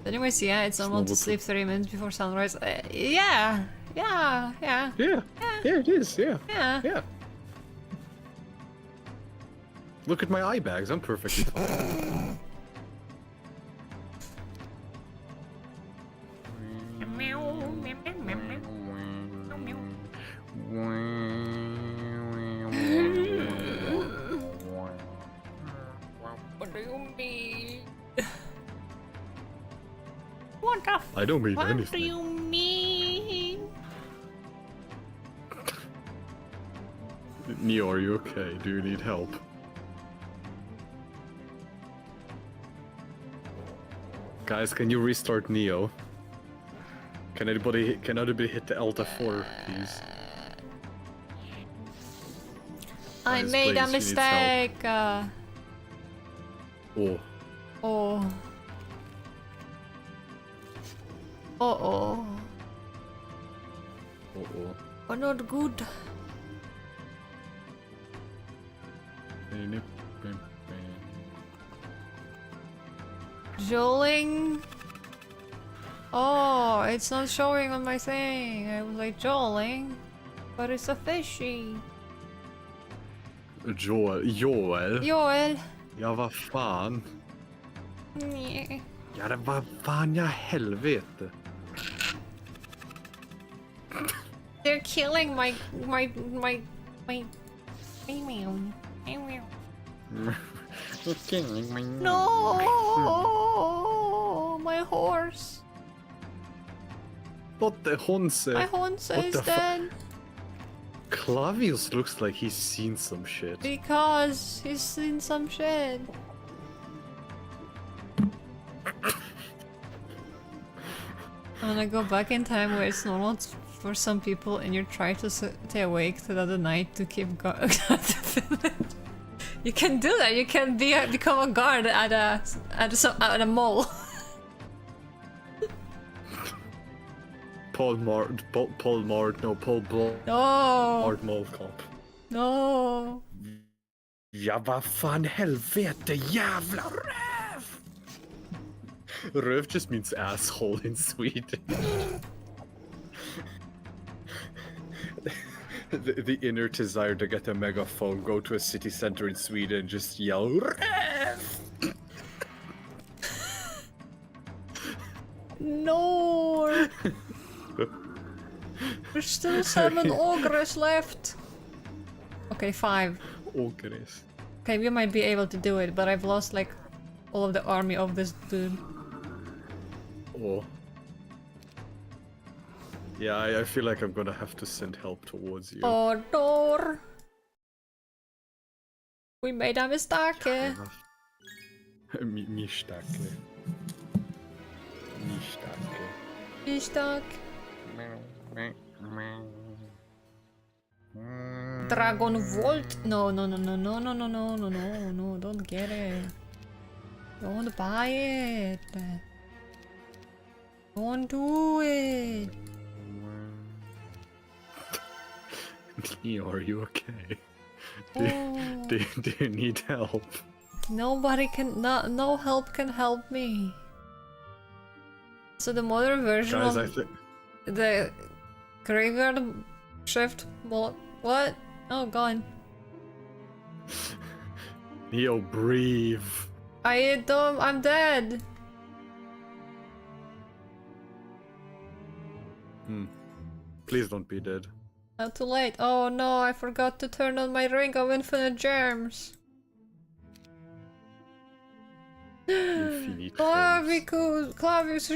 Anyways, yeah, it's almost to sleep 30 minutes before sunrise. Yeah, yeah. Yeah, yeah, it is, yeah. Yeah. Yeah. Look at my eye bags, I'm perfectly fine. What do you mean? What the I don't mean What anything. do you mean? Neo, are you okay? Do you need help? Guys, can you restart Neo? Can anybody hit the Alt F4, please? I Guys, made a please, she needs help. mistake. Oh. Oh. Uh-oh. Uh-oh. Oh, not good. Joling? Oh, it's not showing on my thing. I was like, Joling? But it's a fishy. Joel. Joel? Ja, vad fan. Nej. Ja, det var fan ja helvete. They're killing my female. You're killing my No, my horse. What the Honse? My horse What is the dead Clavius looks like he's seen some shit. because he's seen some shit. I'm gonna go back in time where it's normal for some people and you're trying to stay awake throughout the night to keep guard. You can do that. You can become a guard at a mall. Paul Blart No, Mall Cop. no. Ja, vad fan helvete, jävla röv! Röv just means asshole in Sweden. the inner desire to get a megaphone, go to a city center in Sweden and just yell röv! No. There's still 7 ogres left. Okay, 5. Ogres. Okay, we might be able to do it, but I've lost like all of the army of this dude. Oh. Yeah, I feel like I'm gonna have to send help towards you. Oh, door. We made a mistake. Misstake. Mistake. Dragon Volt? No, don't get it. Don't buy it. Don't do it. Neo, are you okay? Oh. Do you need help? Nobody can, no help can help me. So the modern version Guys, I of think... the graveyard shift, what? Oh, gone. Neo, breathe. I'm dead. Please don't be dead. Not too late. Oh no, I forgot to turn on my ring of infinite germs. Infinite Clavius.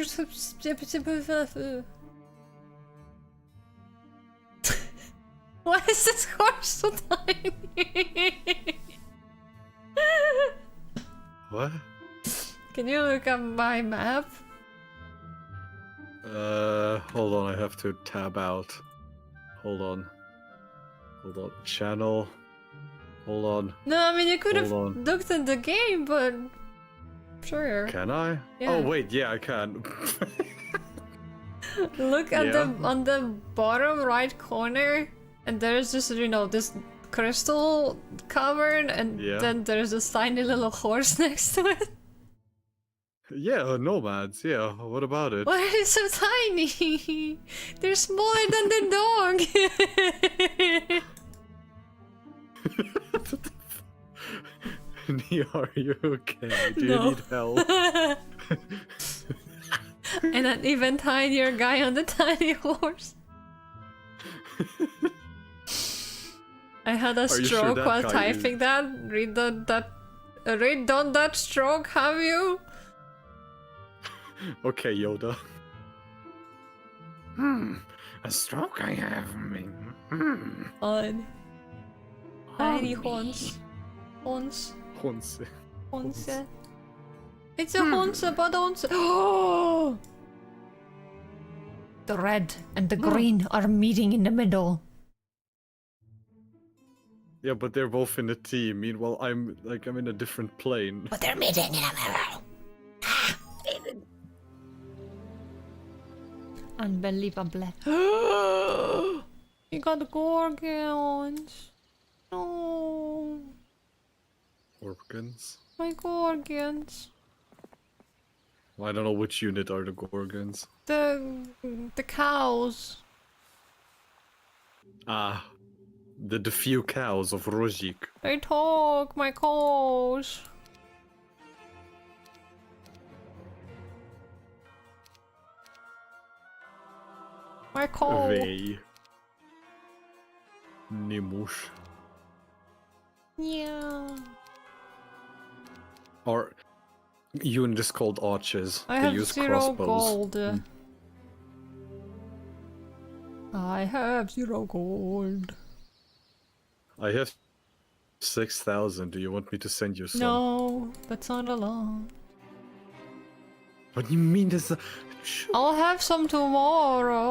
Why is this horse so tiny? What? Can you look at my map? Hold on, I have to tab out. Hold on. Channel. Hold on. No, I mean you could have Hold on. looked at the game, but sure. Can I? Yeah. Oh wait, yeah, I can. Look at Yeah. on the bottom right corner, and there's just this crystal cavern, and Yeah. then there's this tiny little horse next to it. Yeah, nomads. Yeah. What about it? Why are they so tiny? They're smaller than the dog. Neo, are you okay? Do No. you need help? And an even tinier guy on the tiny horse. I had a you sure stroke that while guy typing that. Read on that stroke, have you? Okay, Yoda. A stroke I have. On. Tiny horns. Horns. Once. Horns. It's a horns, but horns. Oh! The red and the green are meeting in the middle. Yeah, but they're both in a team. Meanwhile, I'm in a different plane. But they're meeting in the middle. Unbelievable. You got gorgons. No. Gorgons? My gorgons. Well, I don't know which unit are the Gorgons. The cows. Ah, the few cows of Rozik. They talk, my cows. My cow. They. Nimush. Yeah. Or unit is called archers. I they have use 0 crossbows. gold. I have 0 gold. I have 6,000. Do you want me to send you some? No, that's not a lot. What do you mean there's a... I'll have some tomorrow.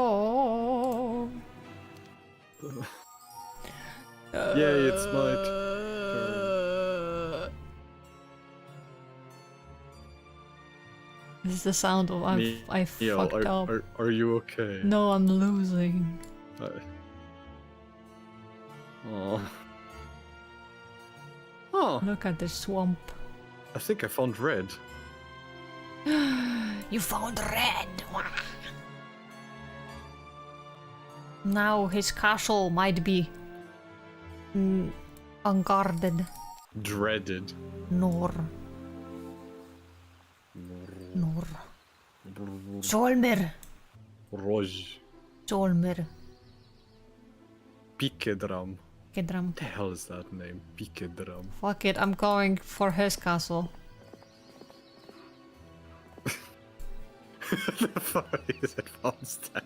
Yay, it's my turn. This is the sound of I Neo, fucked up. Are you okay? No, I'm losing. Oh. Oh, Look at this swamp. I think I found red. You found red. Now his castle might be unguarded. Dreaded. Nor. Solmer. Roj. Solmer. Pikedram. Kedram. What the hell is that name? Pikedram. Fuck it, I'm going for his castle. The fuck is advanced that?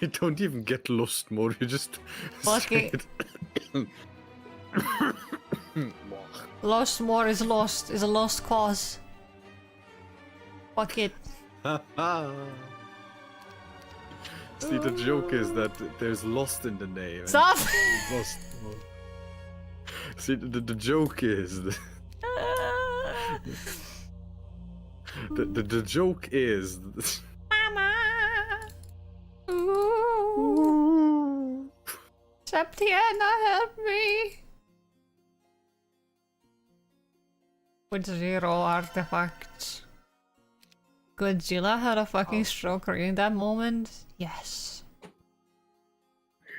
You don't even get lost more, you just... Fuck it. Lost more is lost, is a lost cause. Fuck it. See, the joke is that there's lost in the name. and Stop! Lost. See, the joke is... The joke is. Mama. Ooh. Septiana, help me. With 0 artifacts. Godzilla had a fucking stroke in that moment. Yes.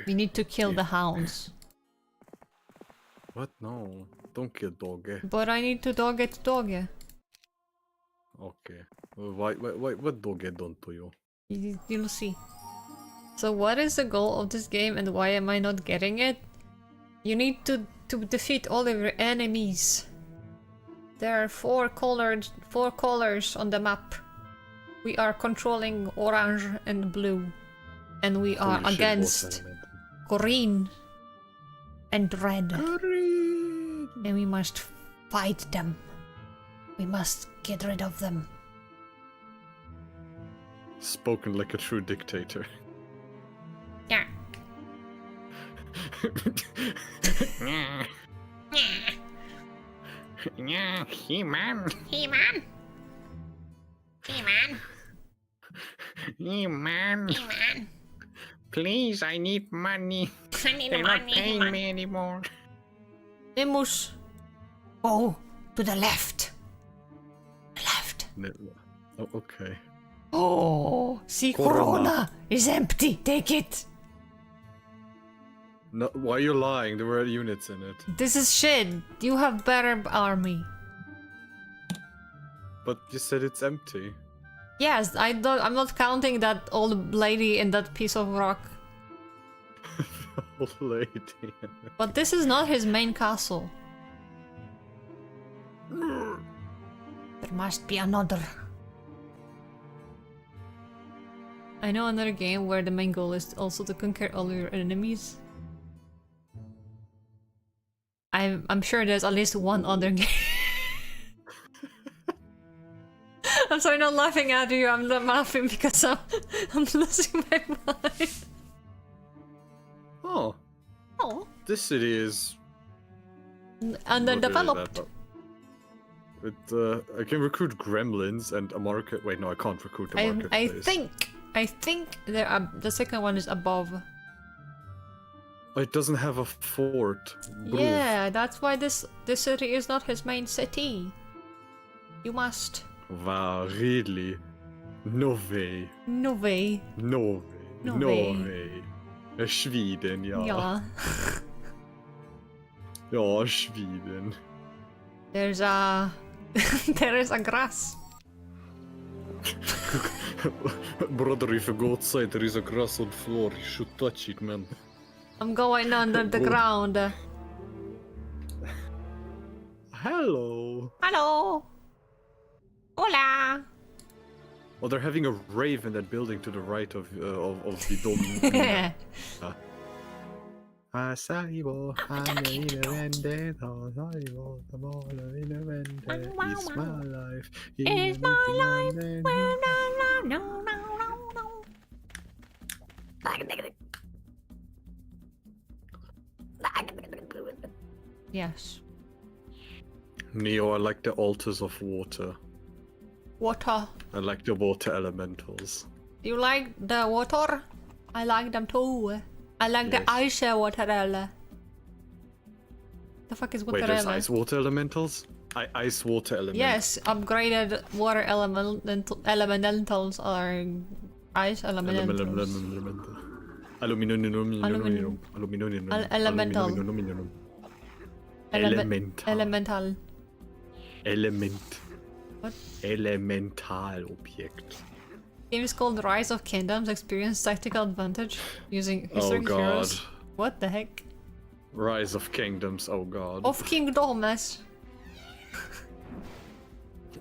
We need to kill the hounds. What? No, don't kill doggy. But I need to dog it doggy. Okay. What doggy done to you? You'll see. So what is the goal of this game and why am I not getting it? You need to defeat all of your enemies. There are four colors on the map. We are controlling orange and blue. And we are Holy shit, against what's green and red. Green. And we must fight them. We must get rid of them. Spoken like a true dictator. Yeah. Yeah. Yeah, He-Man. He-Man. He-Man. He-Man. He-Man. Please, I need money. I need They're not money. paying me anymore. Nemus. Go to the left. Left. Oh, okay. Oh, see, Corona. Corona is empty. Take it. No, why are you lying? There were units in it. This is shit. You have better army. But you said it's empty. Yes, I'm not counting that old lady in that piece of rock. Old lady. But this is not his main castle. There must be another. I know another game where the main goal is also to conquer all your enemies. I'm sure there's at least one other game. I'm sorry, not laughing at you. I'm not laughing because I'm losing my mind. Oh, Oh, this city is underdeveloped. I can recruit gremlins and a market. Wait, no, I can't recruit a I marketplace. think there are, the second one is above. It doesn't have a fort. Bro. Yeah, that's why this city is not his main city. You must. Wow, really? No way. No way. No way. No No way. way. Sweden, ja. Yeah. Ja, Sweden. There's a there is a grass. Brother, if you go outside, there is a grass on the floor. You should touch it, man. I'm going under the Go. ground. Hello. Hello. Hola. Oh, they're having a rave in that building to the right of the dome. Salivo, it's my life. It's my life. Well, no. Yes. Neo, I like the altars of water. Water. I like the water elementals. You like the water? I like them too. I like Yes. the ice water. The fuck is Wait, there's water? ice water elementals? Ice water elementals. Yes, upgraded water elementals are ice elementals. Elemental. Elemental. Element. What? Elemental Objekt. Game is called Rise of Kingdoms. Experience tactical advantage using Oh historic god. heroes. What the heck? Rise of Kingdoms, oh god. Of Kingdoms.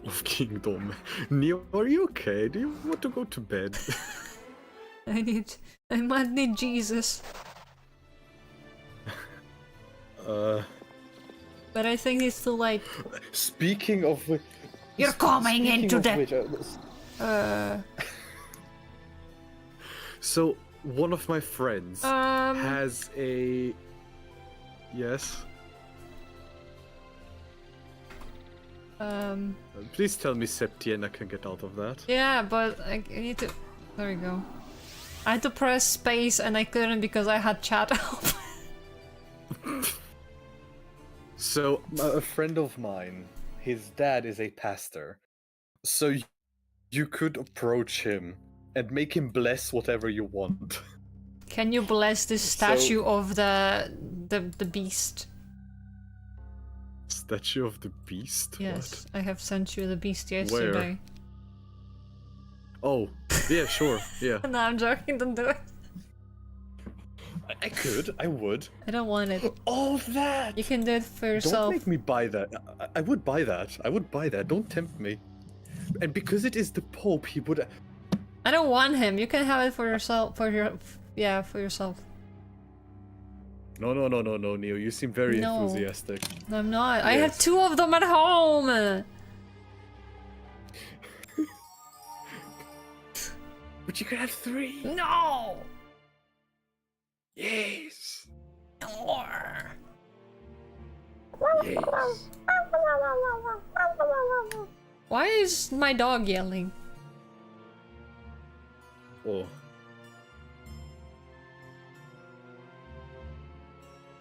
Of Kingdom. Neo, are you okay? Do you want to go to bed? I might need Jesus. But I think it's too late. Speaking of which... You're coming speaking into of the... which, So, one of my friends has a... Yes? Please tell me Septiena can get out of that. Yeah, but I need to. There we go. I had to press space and I couldn't because I had chat open. So, a friend of mine, his dad is a pastor. So, you could approach him and make him bless whatever you want. Can you bless this statue of the beast? Statue of the beast? Yes, I have sent you the beast yesterday. Oh, yeah, sure, yeah. No, I'm joking, don't do it. I could, I would. I don't want it. All of that! You can do it for Don't yourself. make me buy that. I would buy that. I would buy that. Don't tempt me. And because it is the Pope, he would... I don't want him. You can have it for yourself. For yourself. No, Neo. You seem very No. enthusiastic. No, I'm not. I have Yes. 2 of them at home. But you could have 3. No. Yes. More. Yes. Why is my dog yelling? Oh.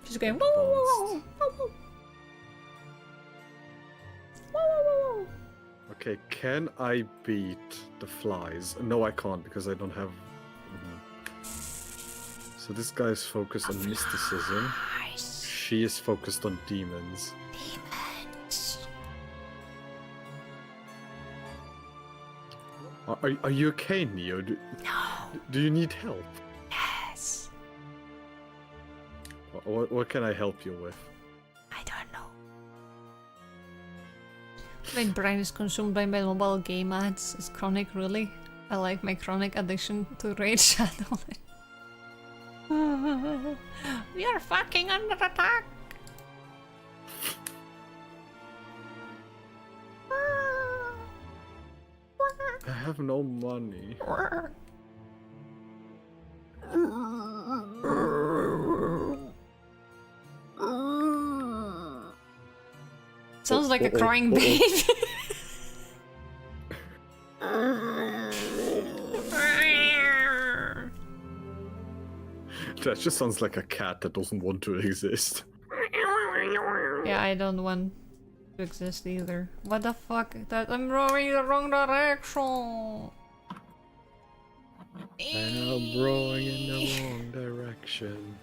She's going. "Woo, woo, woo, woo, woo, woo, woo." Okay, can I beat the flies? No, I can't because I don't have... So this guy is focused on mysticism. She is focused on demons. Are you okay, Neo? No. Do you need help? Yes. What can I help you with? I don't know. My brain is consumed by my mobile game ads. It's chronic, really. I like my chronic addiction to Raid Shadow. We are fucking under attack. I have no money. Sounds like a crying baby. That just sounds like a cat that doesn't want to exist. Yeah, I don't want to exist either. What the fuck? That I'm rowing the wrong direction. And I'm rowing in the wrong direction.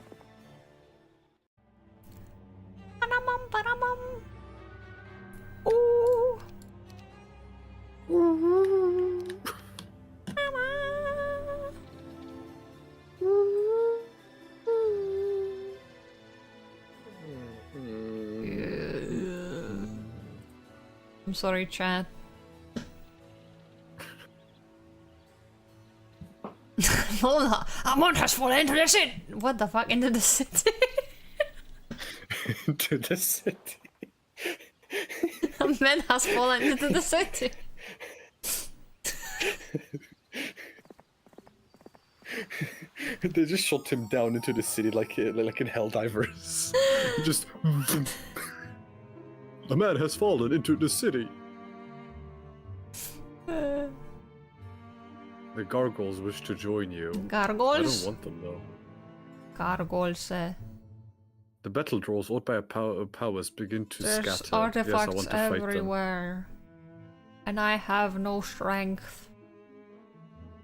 Ba-da-mum, ba-da-mum. Ooh. I'm sorry, chat. Amon has fallen into the city. What the fuck? Into the city? To the city. A man has fallen into the city. They just shot him down into the city like in Helldivers. Just. A man has fallen into the city. The gargoyles wish to join you. I Gargoyles? don't want them though. Gargoyles. The battle draws out by a powers begin to There's scatter. artifacts Yes, I want to fight them. everywhere. And I have no strength.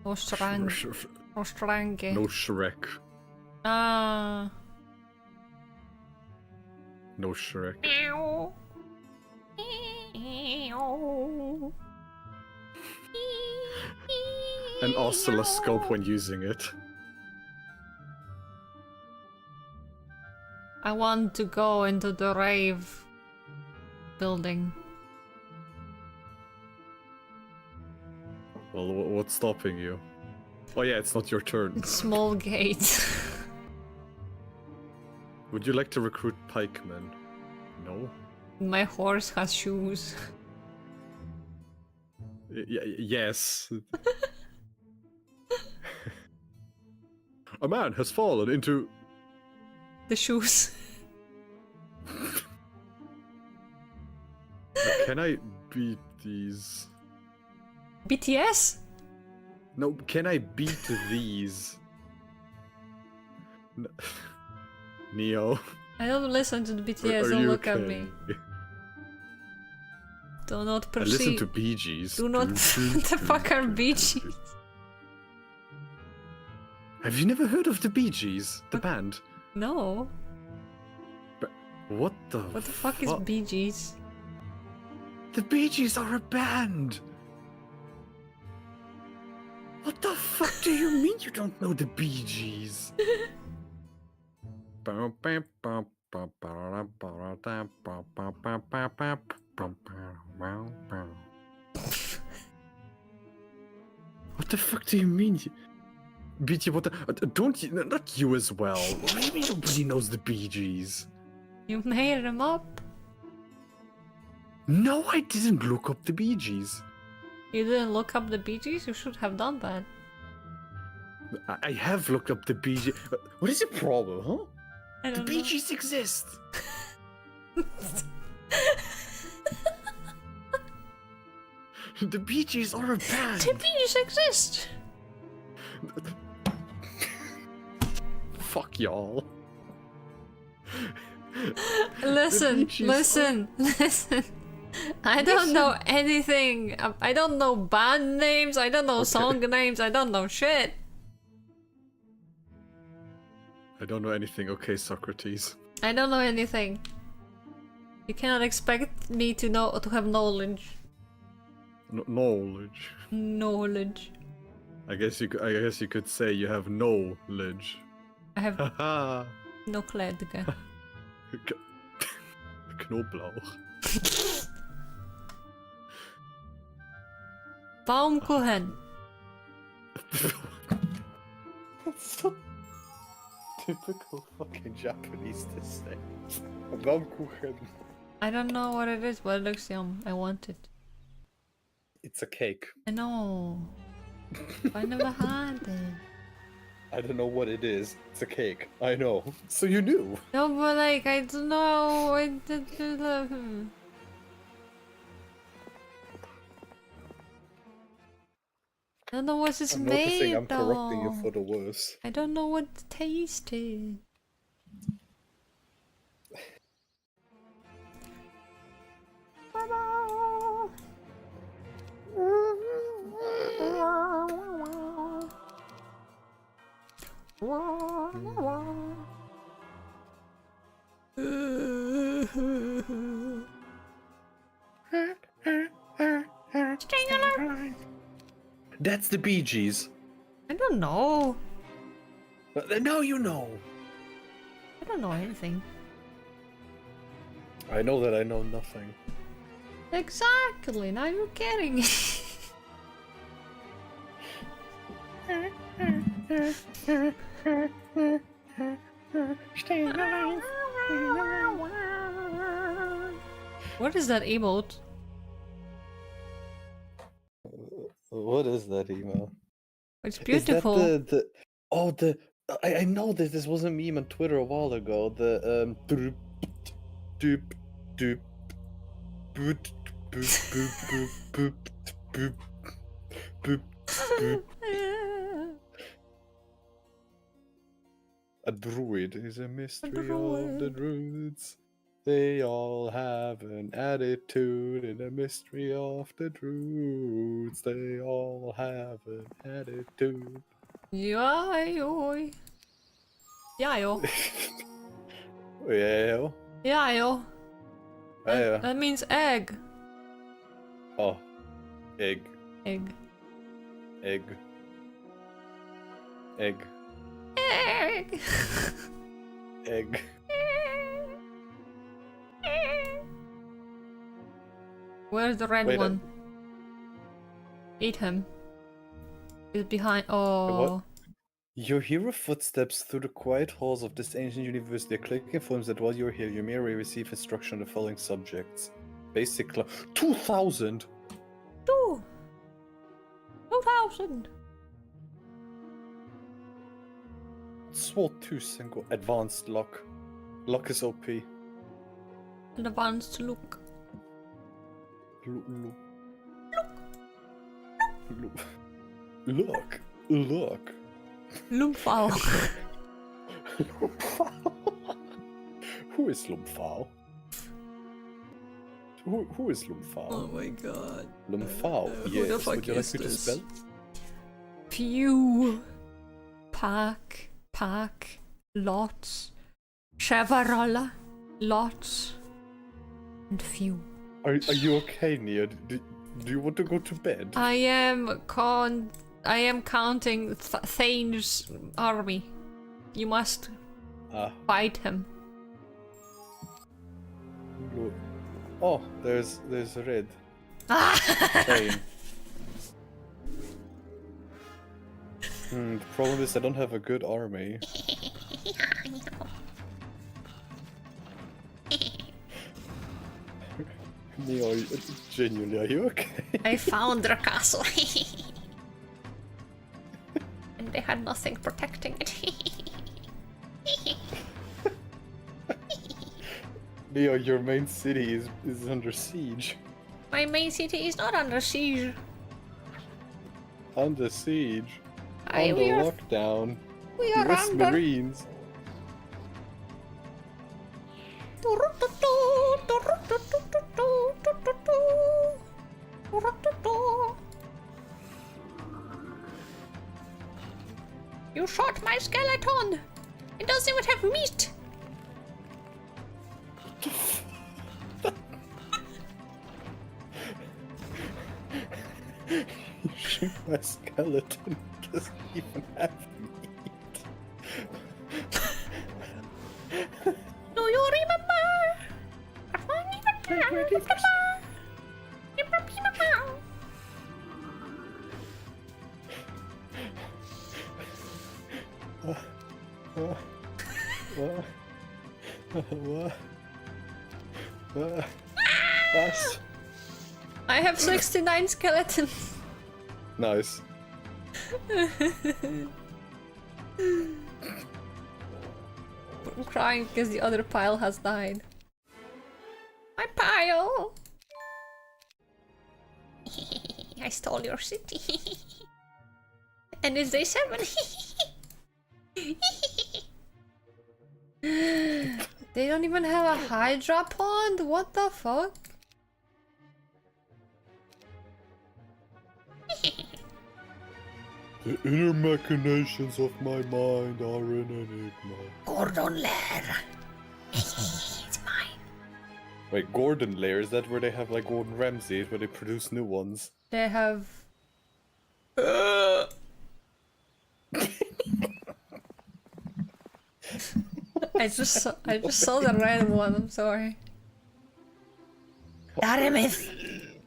No strength. No strength. No Shrek. Ah. No Shrek. Meow. Meow. An oscilloscope when using it. I want to go into the rave building. Well, what's stopping you? Oh yeah, it's not your turn. Small gate. Would you like to recruit pikemen? No? My horse has shoes. Yes. A man has fallen into... The shoes. Can I beat these? BTS? No, can I beat these? No. Neo, I don't listen to the are BTS, don't you look at okay? me. Do not I listen proceed. to Bee Gees. Do not. What the fuck are Bee Gees? Have you never heard of the Bee Gees, the band? No. What the? What the fuck is Bee Gees? The Bee Gees are a band. What the fuck do you mean you don't know the Bee Gees? What the fuck do you mean? Bee Gees, what the? Don't you? Not you as well. What do you mean nobody knows the Bee Gees? You made them up. No, I didn't look up the Bee Gees. You didn't look up the Bee Gees? You should have done that. I have looked up the Bee Gees. What is your problem, huh? I The don't Bee know. Gees exist. The Bee Gees are a band. The Bee Gees exist! Fuck y'all. Listen, Bee Gees listen, listen. I don't know anything. I don't know band names. I don't know song names. I don't know shit. I don't know anything. Okay, Socrates. I don't know anything. You cannot expect me to know to have knowledge. Knowledge. Knowledge. I guess you could say you have knowledge. I have Haha. no klädge. Knoblauch. Baumkuchen. That's so typical fucking Japanese to say. Baumkuchen. I don't know what it is, but it looks yum. I want it. It's a cake. I know. I never had it. I don't know what it is. It's a cake. I know. So you knew. No, but like, I don't know. I don't know what it's I'm made noticing I'm though. corrupting you for the worse. I don't know what the taste is. That's the Bee Gees. I don't know. Now you know. I don't know anything. I know that I know nothing. Exactly. Now you're getting it. What is that emote? What is that email? It's beautiful. Is that the I know that this was a meme on Twitter a while ago. The doop doop doop boop boop boop boop boop boop boop. A druid is a mystery of the druids. They all have an attitude and a mystery of the druids. They all have an attitude. Jajoj. Jajo. Yeah. Jajo. Yeah. That means egg. Oh. Egg. Egg. Egg. Egg. Egg. Egg. Where's the red Wait, one? Eat him. He's behind. Oh. You hear footsteps through the quiet halls of this ancient university. A click informs that while you're here, you may receive instruction on the following subjects. Basic 2,000! 2,000. SWAT 2 single. Advanced lock. Lock is OP. An advanced look. Look. Look. Lumpfau. Who is Lumpfau? Who is Lumpfau? Oh my god. Lumpfau, Who the yes. fuck Would you like is me to this? spell? Few. Pack. Lots. Chevarola. Lots. And few. Are you okay, Nia? Do you want to go to bed? I am counting Thane's army. You must fight him. Look. Oh, there's red. Ah! Thane. The problem is I don't have a good army. Nia, genuinely, are you okay? I found their castle. And they had nothing protecting it. Nia, your main city is under siege. My main city is not under siege. Under siege. Aye, Under we are- lockdown. We are US under. Marines. You shot my skeleton! It doesn't even have meat! You shoot my skeleton. It doesn't even have meat. Do you remember? What? I have 69 skeletons. Nice. I'm crying because the other pile has died. My pile! I stole your city. And it's day 7. They don't even have a Hydra pond? What the fuck? The inner machinations of my mind are an enigma. Gordon Lair. It's mine. Wait, Gordon Lair, is that where they have like Gordon Ramsay, where they produce new ones? They have... I just saw the red one, I'm sorry. Darimith!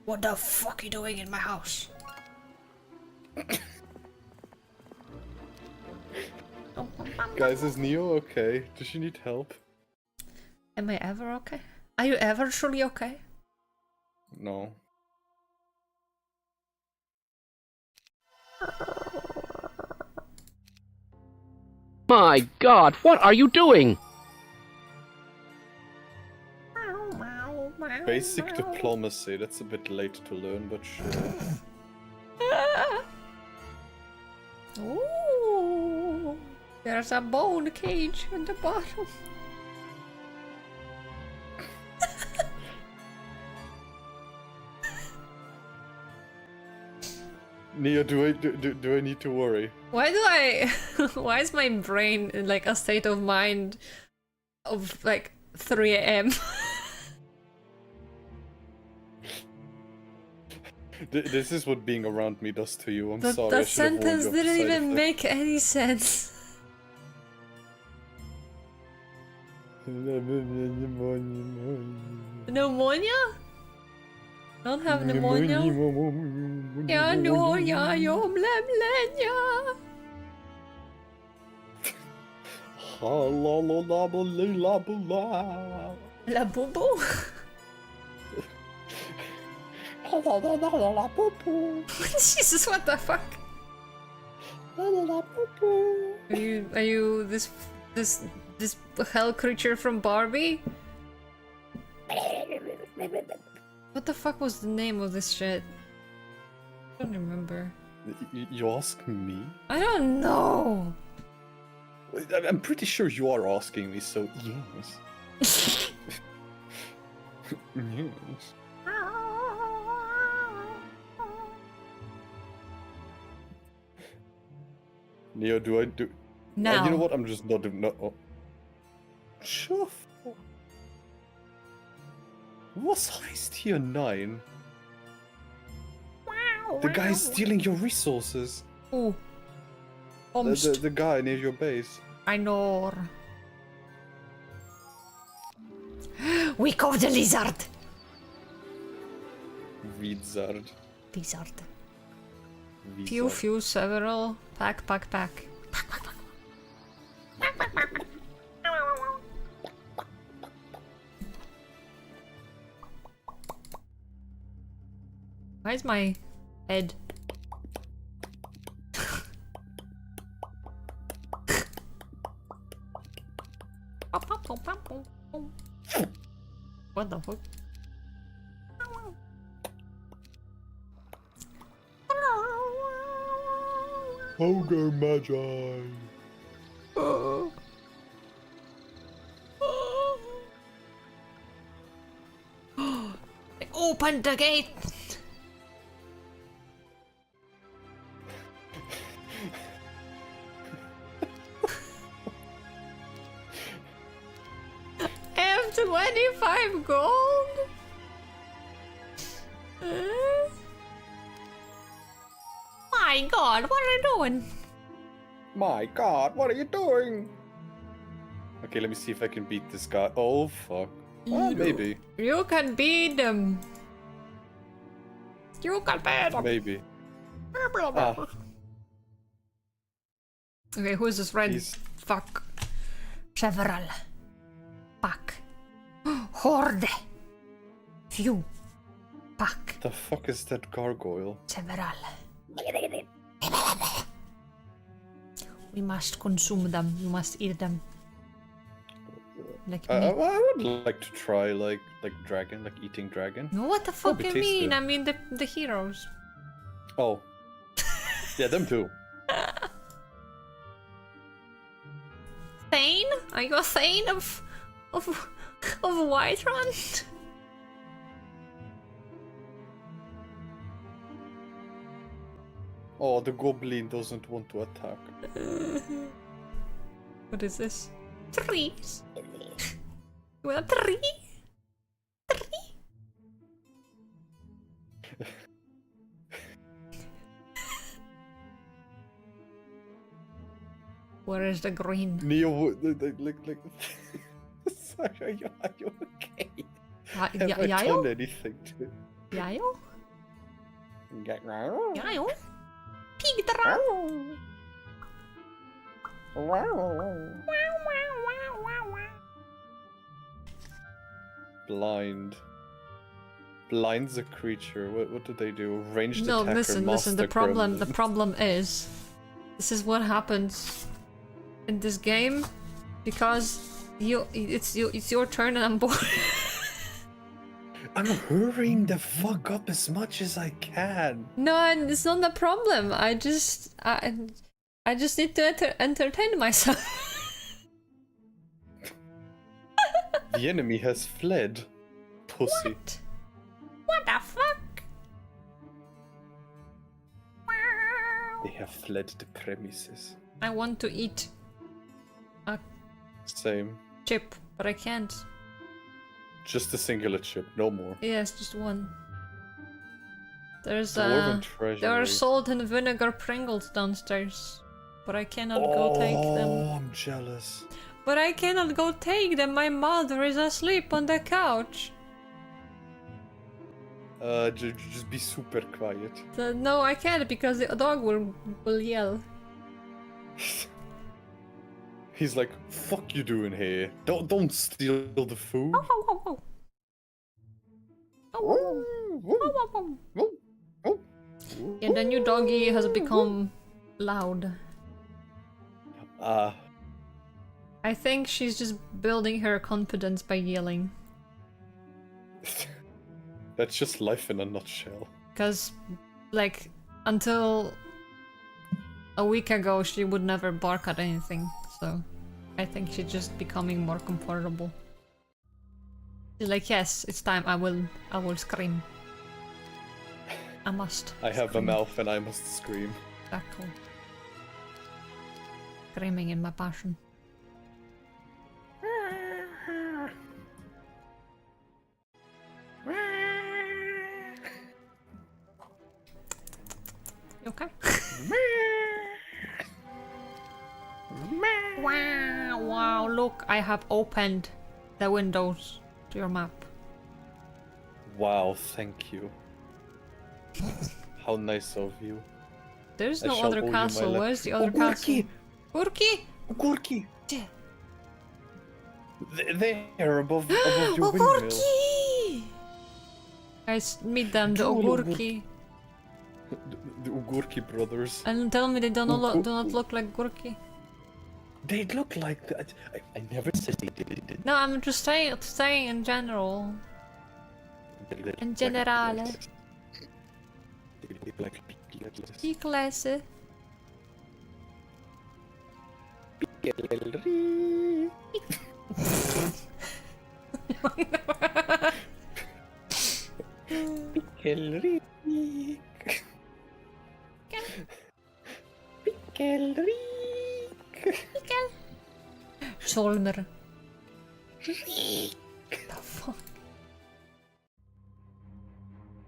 What the fuck are you doing in my house? Guys, is Neo okay? Does she need help? Am I ever okay? Are you ever truly okay? No. My God, what are you doing? Basic diplomacy, that's a bit late to learn, but sure. Ooh, there's a bone cage at the bottom. Neo, do I need to worry? Why do I... Why is my brain in like a state of mind of like 3 AM? This is what being around me does to you. I'm sorry. I The should have warned sentence you of the didn't side even effect. make any sense. Pneumonia? Don't have pneumonia? Ja, no, ja, jo, mlemlenia. La bobo? Jesus, what the fuck? Are you this hell creature from Barbie? What the fuck was the name of this shit? I don't remember. You ask me? I don't know! I'm pretty sure you are asking me, so yes. Yes. Neo, do I do? Now. You know what? I'm just not. Oh. Shut up. What's heist tier 9? The guy's stealing your resources. Ooh. The guy near your base. I know. We caught the lizard! Wizard. Lizard. Few, several. Pack. Where's my head? What the fuck? Ogre Magi. Open the gate! I have 25 gold? My god, what are you doing? My god, what are you doing? Okay, let me see if I can beat this guy. Oh, fuck. Maybe. You can beat them. You can beat them. Maybe. Ah, Okay, who is this red? He's- Fuck. Several. Pack. Horde. Few. Pack. the fuck is that gargoyle? Several. We must consume them. You must eat them. Like me. I would like to try like dragon, like eating dragon. No, what the fuck be you tasty. mean? I mean the heroes. Oh. Yeah, them too. Thane? Are you a Thane of Whiterun? Oh, the goblin doesn't want to attack. What is this? Trees. You want a tree? Tree? Where is the green? Neo, like. Sorry, are you okay? Have I done Yayo? anything to? Yayo? Get Yayo? Pig drum! Blind. Blind's a creature. What do they do? Ranged No, attacker, listen. master The problem gremlin. is, this is what happens in this game, because it's your turn and I'm bored. I'm hurrying the fuck up as much as I can. No, it's not the problem. I just need to entertain myself. The enemy has fled. Pussy. What the fuck? They have fled the premises. I want to eat a Same. chip, but I can't. Just a singular chip, no more. Yes, just one. There's Dwarven there are treasury. salt and vinegar Pringles downstairs, but I cannot go take them. Oh, I'm jealous. But I cannot go take them. My mother is asleep on the couch. Just be super quiet. So, no, I can't because the dog will yell. He's like, "Fuck you doing here? Don't steal the food." Oh, oh, oh, oh. Oh, oh, oh, oh, oh. Yeah, the new doggy has become loud. I think she's just building her confidence by yelling. That's just life in a nutshell. Because, like, until a week ago, she would never bark at anything. So, I think she's just becoming more comfortable. She's like, yes, it's time. I will scream. I must. I have a scream. mouth and I must scream. Exactly. Screaming in my passion. You okay? Wow, wow, look, I have opened the windows to your map. Wow, thank you. How nice of you. There's I no shall other owe you my castle. life. Where's the Oh, other castle? Gorky! Gorky! Gorky! Yeah. There, above your windmill. Ogurki! Guys, meet them, the Cool, Ogurki. The Ugurki brothers. And tell me they do Ogurki. not look like Gorky. They look like that. I never said they did. No, I'm just saying in general. In generale. They look like pickles. Piklese. Picklery. Picklery. Picklery. Solmer. The fuck?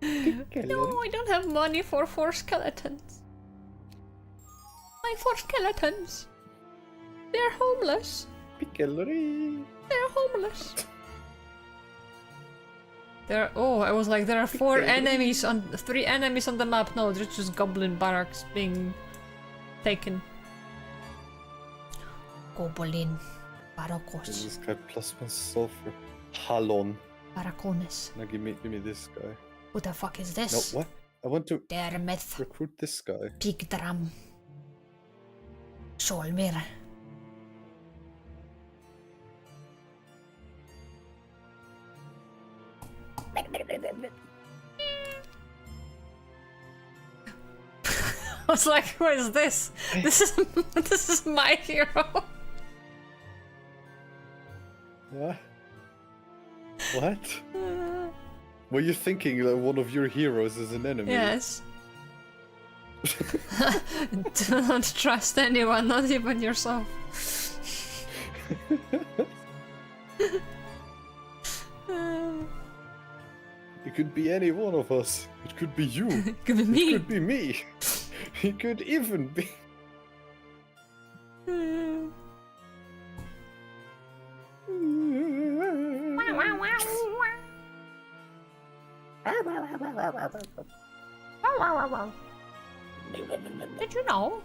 No, I don't have money for 4 skeletons. My 4 skeletons. They're homeless. Picklery. They're homeless. I was like, there are 3 enemies on the map. No, there's just goblin barracks being taken. Goblin barracos. This guy +1 sulfur. Halon. Barracones. Now give me this guy. Who the fuck is No, this? what? I want to Dermeth. recruit this guy. Pigdram. Solmir. I was like, who is this? This is my hero. What? What? Were you thinking that one of your heroes is an enemy? Yes. Do not trust anyone, not even yourself. It could be any one of us. It could be you. It could be me. It could be me. It could even be. Did you know?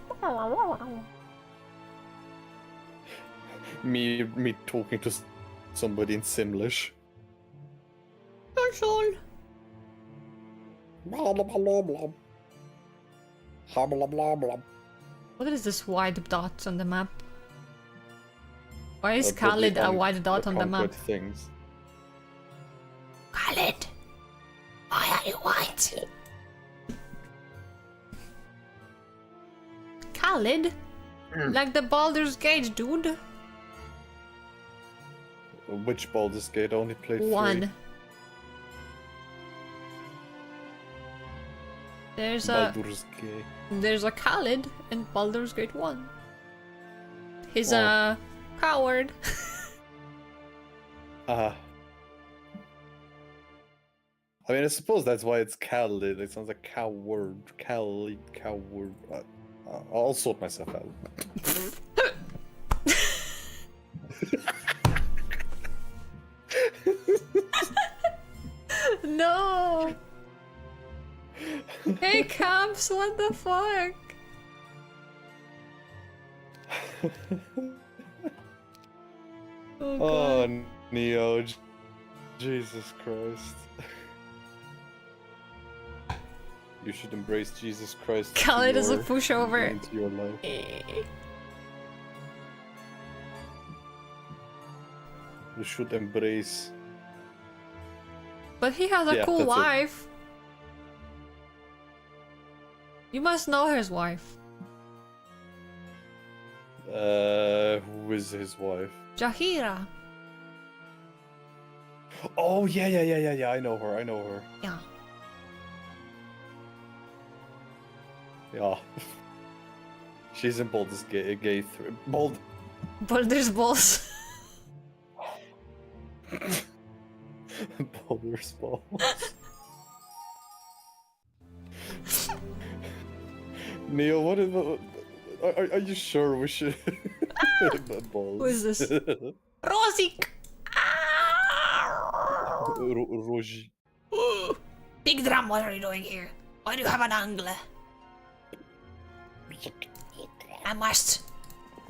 Me talking to somebody in Simlish. Soul. What is this white dot on the map? Why is Khalid a white dot on the map? Things. Khalid! Why are you white? Khalid? Like the Baldur's Gate, dude? Which Baldur's Gate? I only played 1. 3. There's a Baldur's Gate. there's a Khalid in Baldur's Gate 1. He's a coward. I mean, I suppose that's why it's Khalid. It sounds like coward. Khalid, coward. I'll sort myself out. No! Hey Camps, what the fuck? Oh, God. Oh, Neo. Jesus Christ. You should embrace Jesus Christ. Khalid is a pushover. Into your life. Oh, You should embrace But he has a Yeah, cool that's it. wife. You must know his wife. Who is his wife? Jahira. Oh yeah. I know her. Yeah. Yeah. She's in Baldur's Gate 3. Baldur's balls. Baldur's balls. Neil, are you sure we should? Balls. Who is this? Rosik. Roji. Big drum, what are you doing here? Why do you have an angle? I must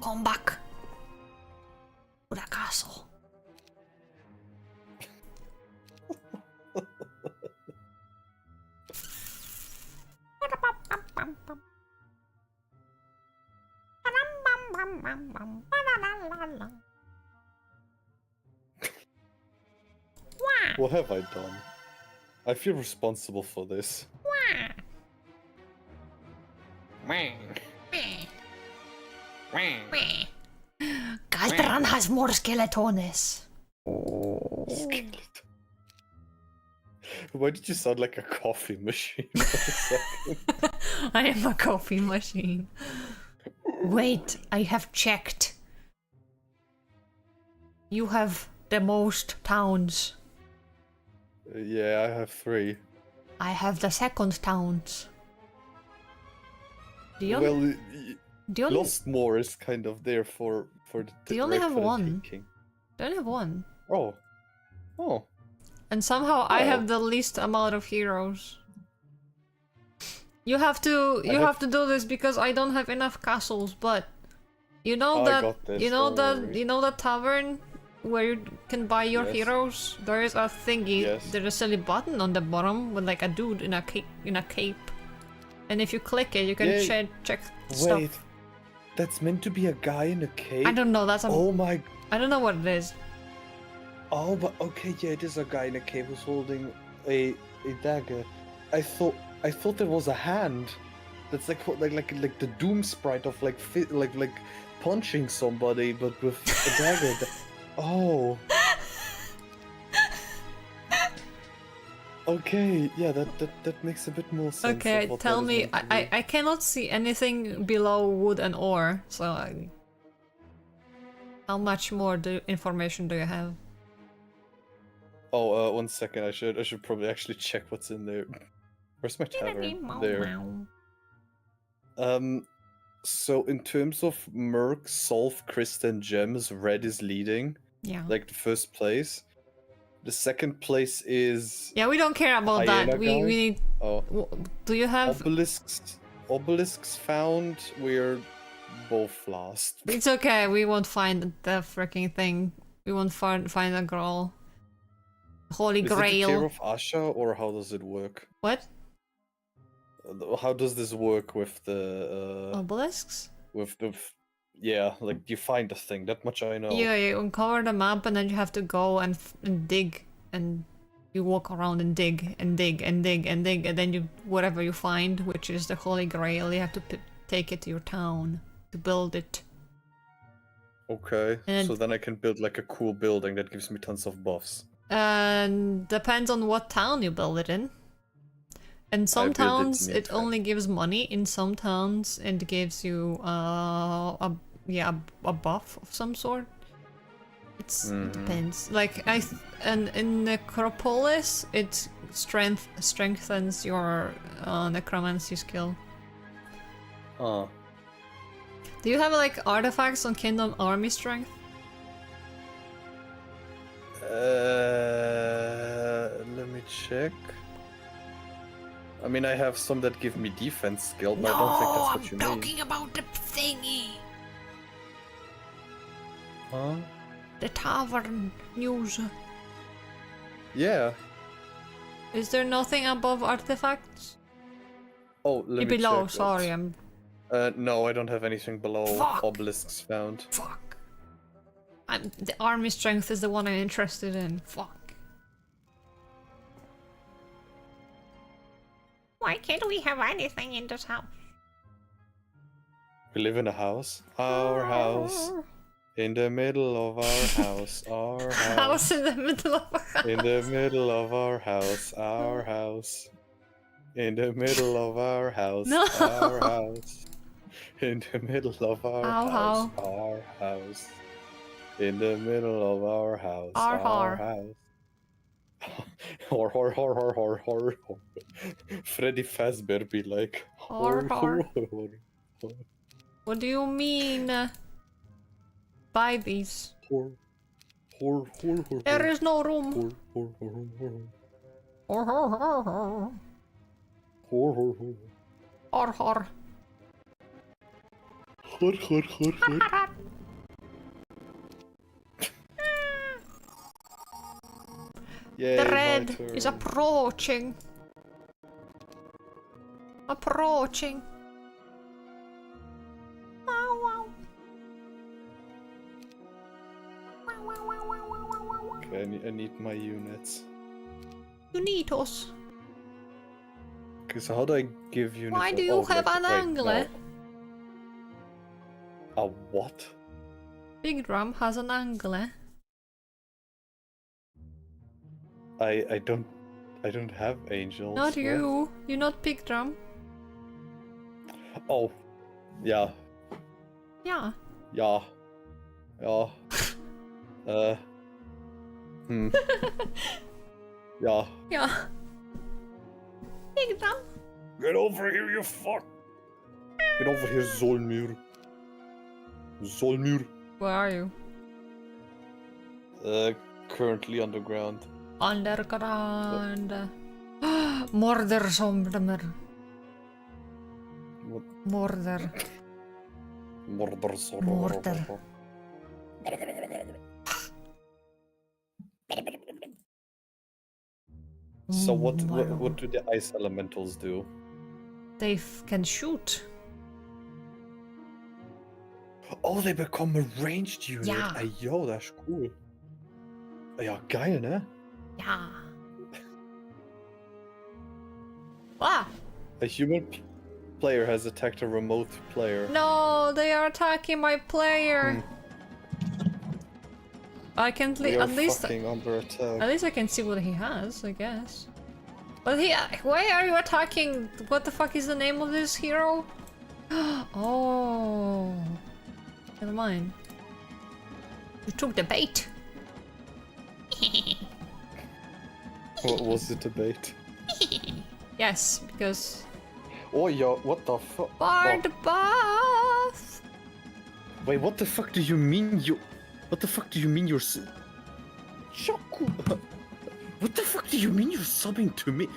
come back to the castle. What have I done? I feel responsible for this. Galtran has more skeletones. Skeleton. Why did you sound like a coffee machine for a second? I am a coffee machine. Wait, I have checked. You have the most towns. Yeah, I have 3. I have the second towns. The only, Well, the only, Lost Moor is kind of there for the. They only right have for the one. taking. they only have one. Oh. And somehow I Oh. have the least amount of heroes. You have to do this because I don't have enough castles, but you know I that got this, you know don't that worry. you know that tavern where you can buy your Yes. heroes? There is a thingy, Yes. there's a silly button on the bottom with like a dude in a cape. And if you click it, you can Yeah. check Wait, stuff. that's meant to be a guy in a cape. I don't know, that's a Oh my. I don't know what it is. Oh, but okay, yeah, it is a guy in a cape who's holding a dagger. I thought there was a hand. That's like the Doom sprite of like like punching somebody, but with a dagger. Oh. Okay, yeah, that makes a bit more sense. Okay, of what tell that is me, meant to be. I cannot see anything below wood and ore, so how much more information do you have? Oh, 1 second. I should probably actually check what's in there. Where's my tavern? There. So in terms of Merc, Solve, Kristen, Gems, Red is leading, Yeah. like the first place. The second place is Yeah, we don't care about Hyena that. We guy? need. oh Do you have? obelisks found. We're both last. It's okay. We won't find the freaking thing. We won't find a girl. Holy Is it the Tear Grail. of Asha, or how does it work? What? How does this work with the Obelisks? with the yeah, like you find the thing, that much I know. Yeah, you uncover the map and then you have to go and dig, and you walk around and dig and dig and dig and dig, and then you whatever you find, which is the Holy Grail, you have to take it to your town to build it. Okay, And- so then I can build like a cool building that gives me tons of buffs. And depends on what town you build it in. In some built it towns in it Utrecht. only gives money. In some towns it gives you a buff of some sort. It Mhm. depends. Like and in Necropolis it strengthens your necromancy skill. Ah, Do you have like artifacts on Kingdom Army strength? let me check. I mean, I have some that give me defense skill, but I don't think that's what you mean. About the thingy. Huh? The tavern news. Yeah. Is there nothing above artifacts? Oh, let me Below, check sorry, that. I'm No, I don't have anything below Fuck. obelisks found. fuck. The army strength is the one I'm interested in. Fuck. Why can't we have anything in this house? We live in a house. Our house. In the middle of our house. Our House house. in the middle of a house. In the middle of our house. Our house. In the middle of our house. No. Our house. In the middle of our Ow, house. how? Our house. In the middle of our house. Our Our har. house. Hor. Freddy Fazbear be like. Har, har. What do you mean? Buy these. There is no room. Har, har, har, har. Har, har. Yay, The my red is turn. approaching. Approaching. Wow, wow. Okay, I need my units. You need us. Okay, so how do I give units? Why do you have an angle? no. A what? Big drum has an angle. I don't have angels. Not what? you. You're not big drum. Oh, yeah, Yeah. yeah, yeah. Yeah. Yeah. Big drum. Get over here, you fuck! Get over here, Zolmur. Zolmur. Where are you? Currently underground. Underground. Murder sommer. What? Murder. Murder. Murder. So what do the ice elementals do? They can shoot. Oh, they become a ranged unit. Ja. Yo, that's cool. Ja, geil, ne? Yeah. Ah! A human player has attacked a remote player. No, they are attacking my player. I can't We are at least fucking under attack. at least I can see what he has, I guess. But why are you attacking? What the fuck is the name of this hero? Oh, never mind. You took the bait. What was the debate? Yes, because Oh, yo, what the fuck? Bard Bath. Wait, what the fuck do you mean you... What the fuck do you mean you're... Choco... What the fuck do you mean you're subbing to me?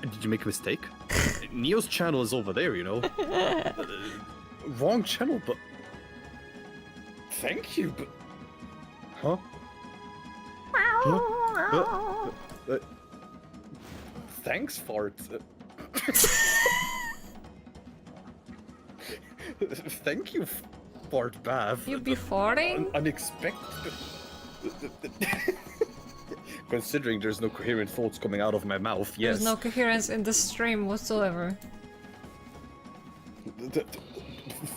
Did you make a mistake? Neo's channel is over there, you know? Wrong channel, but... Thank you, but... Huh? Thanks, Fart. Thank you, Fart Bath. You be farting? Unexpected. Considering there's no coherent thoughts coming out of my mouth, yes. There's no coherence in the stream whatsoever.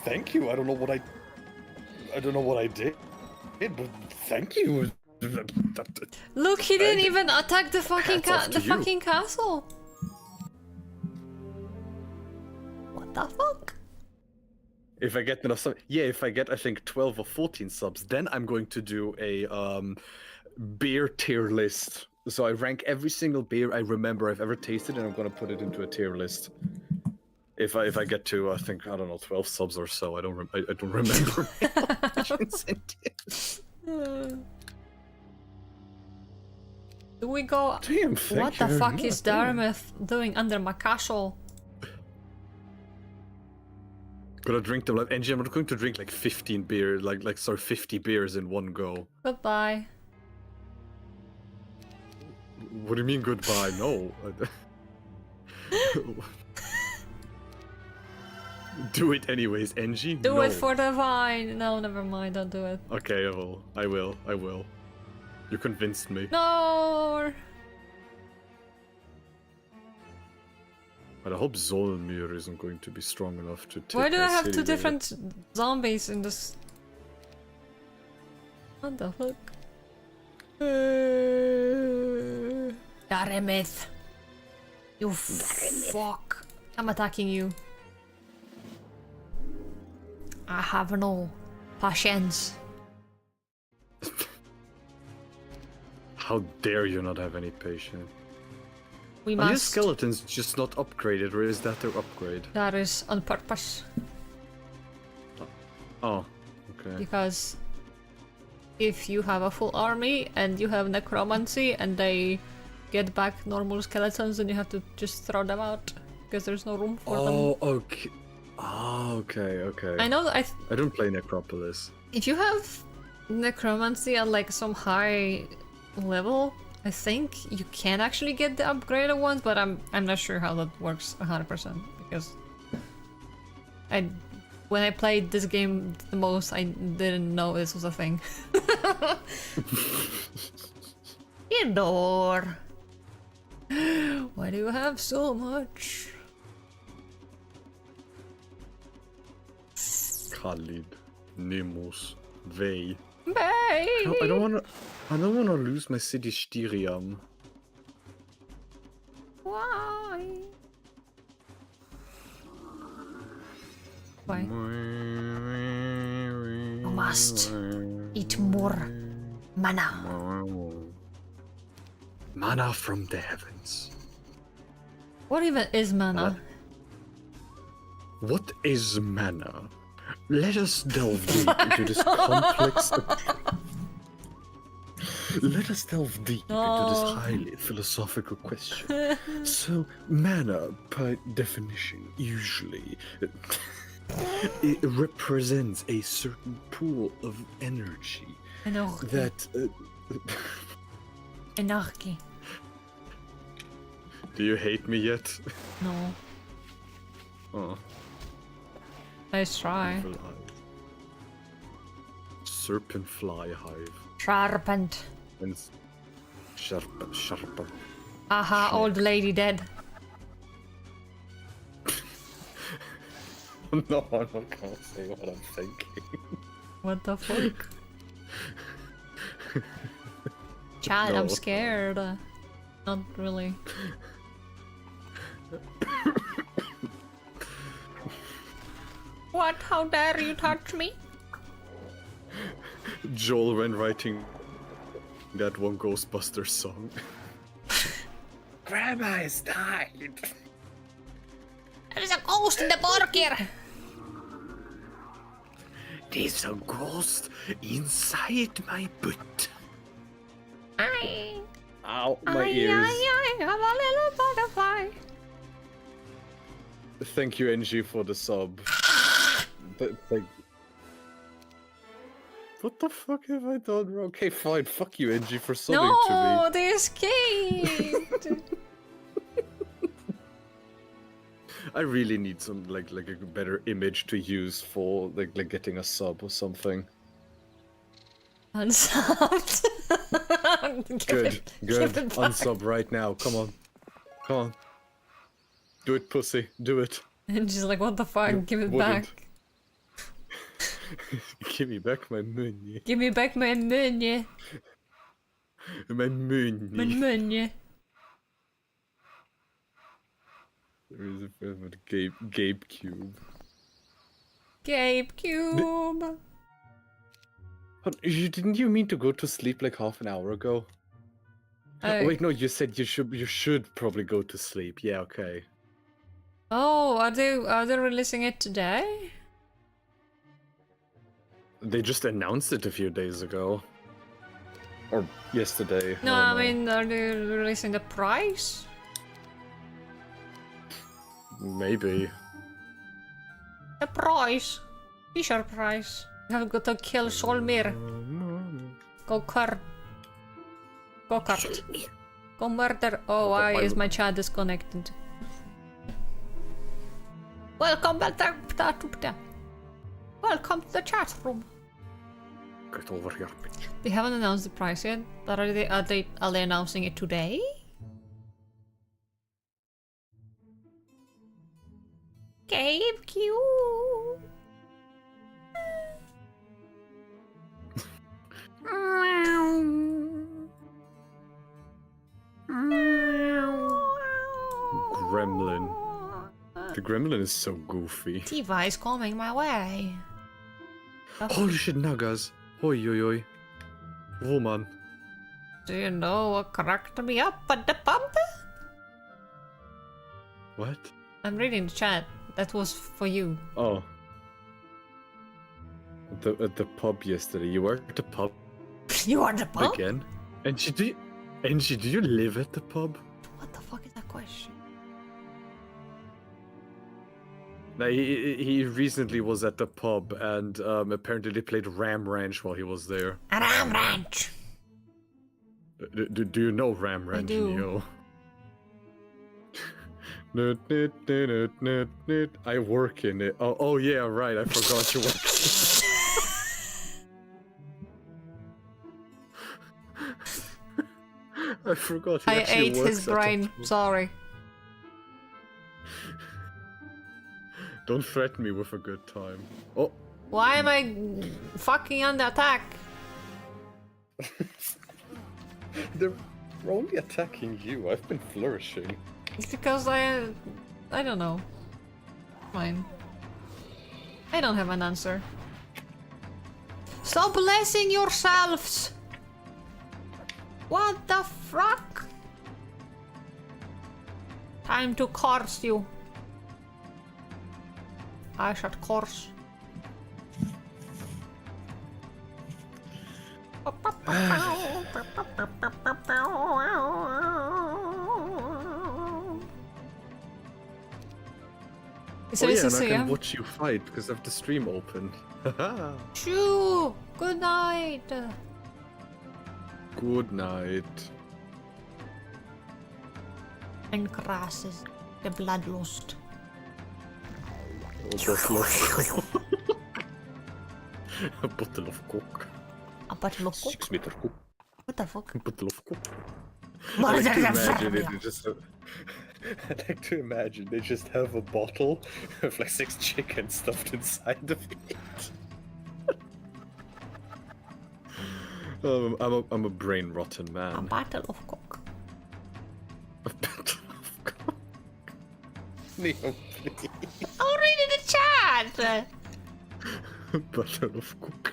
Thank you. I don't know what I did, but thank you. Look, he didn't even attack the fucking Hats off to you. fucking castle. What the fuck? If I get enough subs, yeah, if I get, I think 12 or 14 subs, then I'm going to do a beer tier list. So I rank every single beer I remember I've ever tasted, and I'm going to put it into a tier list. If I get to, I think, I don't know, 12 subs or so, I don't remember. Do we go? Damn, What thank the you very fuck is much. Dartmouth doing under my castle? Gonna drink them like NG. I'm not going to drink like 15 beer, like 50 beers in one go. Goodbye. What do you mean goodbye? No. Do it anyways, NG. Do no. it for the vine. No, never mind. Don't do it. Okay, I will. You convinced me. No. But I hope Zolmir isn't going to be strong enough to take. Why do I my have city two with different zombies in this? What the fuck? Daремeth. You fuck. I'm attacking you. I have no patience. How dare you not have any patience? We Are your must. skeletons just not upgraded, or is that their upgrade? That is on purpose. Oh, okay. Because if you have a full army and you have necromancy and they get back normal skeletons, then you have to just throw them out because there's no room for them. Oh, okay. Oh, okay, okay. I know that I don't play Necropolis. if you have necromancy at like some high level, I think you can actually get the upgraded ones, but I'm not sure how that works 100% because when I played this game the most, I didn't know this was a thing. Indoor. Why do you have so much? Khalid, Nemus, Vey. Bye. No, I don't wanna lose my city Styriam. Why? Why? You must eat more mana. Mana from the heavens. What even is mana? What is mana? Let us delve deep into this complex. Let us delve deep into this highly philosophical question. So, mana, by definition, usually, it represents a certain pool of energy Anarchy. that. Anarchy. Do you hate me yet? No. Oh. Nice try. Serpent fly hive. Sharpened. And sharp. Aha, old lady dead. No, I'm not gonna say what I'm thinking. What the fuck? Chad, I'm No. scared. Not really. What? How dare you touch me? Joel when writing that one Ghostbusters song. Grandma has died. There's a ghost in the burger! There's a ghost inside my butt. Aye. Ow, my Aye, ears. aye, aye, I'm a little butterfly. Thank you, NG, for the sub. What the fuck have I done wrong? Okay, fine. Fuck you, NG, for subbing to No, me. they escaped! I really need some like a better image to use for like getting a sub or something. Unsubbed. Good. Unsub right now. Come on. Do it, pussy. Do it. And she's like, what the fuck? You Give it wouldn't. back. Give me back my money. Give me back my money. My money. My money. There is a bit of a Gabe cube. Gabe Cube. Didn't you mean to go to sleep like half an hour ago? Oh, wait, no. You said you should probably go to sleep. Yeah, okay. Oh, are they releasing it today? They just announced it a few days ago. Or yesterday. No, I I don't know. mean, are they releasing the price? Maybe. The price. Fisher price. You have got to kill Solmir. Go cart. Go cart. Go murder. Oh, why is my chat disconnected? Welcome back to Welcome to the chat room. Get over here, bitch. They haven't announced the price yet, but are they announcing it today? Game cute. Gremlin. The gremlin is so goofy. Tiva is coming my way. Holy shit, Nagas. Oi, oi, oi. Woman. Do you know what cracked me up at the pump? What? I'm reading the chat. That was for you. Oh. At the pub yesterday. You were at the pub You are the pump? again? Angie, do you live at the pub? What the fuck is that question? No, he recently was at the pub and apparently they played Ram Ranch while he was there. Ram Ranch. Do you know Ram Ranch? do. Neo? I work in it. Oh yeah, right. I forgot you work. I forgot. He I actually ate works his at the brain. pub. Sorry. Don't threaten me with a good time. Oh. Why am I fucking under attack? They're only attacking you. I've been flourishing. It's because I don't know. Fine. I don't have an answer. Stop blessing yourselves! What the fuck? Time to curse you. I should curse. Is Oh it yeah, and 6 I can a.m.? watch you fight because I have the stream open. Shoo! Good night! Good night. And grasses the bloodlust. A bottle of a bottle of coke. A bottle of coke? 6 meter coke. What the fuck? A bottle of coke. What I is like to that? imagine it just. I like to imagine they just have a bottle with like 6 chickens stuffed inside of it. I'm a brain rotten A man. bottle of coke. A bottle of coke. Neo, please. I'll read in the chat! A bottle of coke.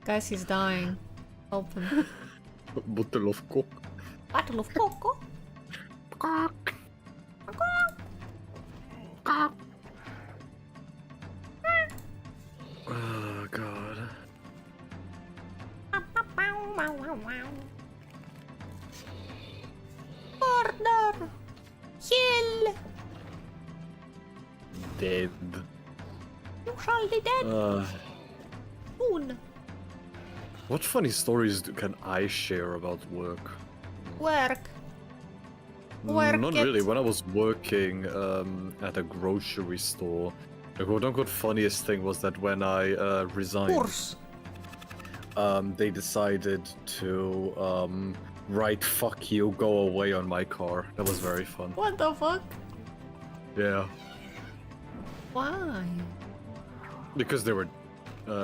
Guys, he's dying. Help him. A bottle of coke. Bottle of coke? Cock. Cock. Oh god. Murder! Kill! Dead. You shall be dead soon. What funny stories can I share about work? Work. Work Not it. really. When I was working at a grocery store, the quote-unquote funniest thing was that when I resigned, Course. they decided to write "fuck you, go away" on my car. That was very fun. What the fuck? Yeah, Why? because they were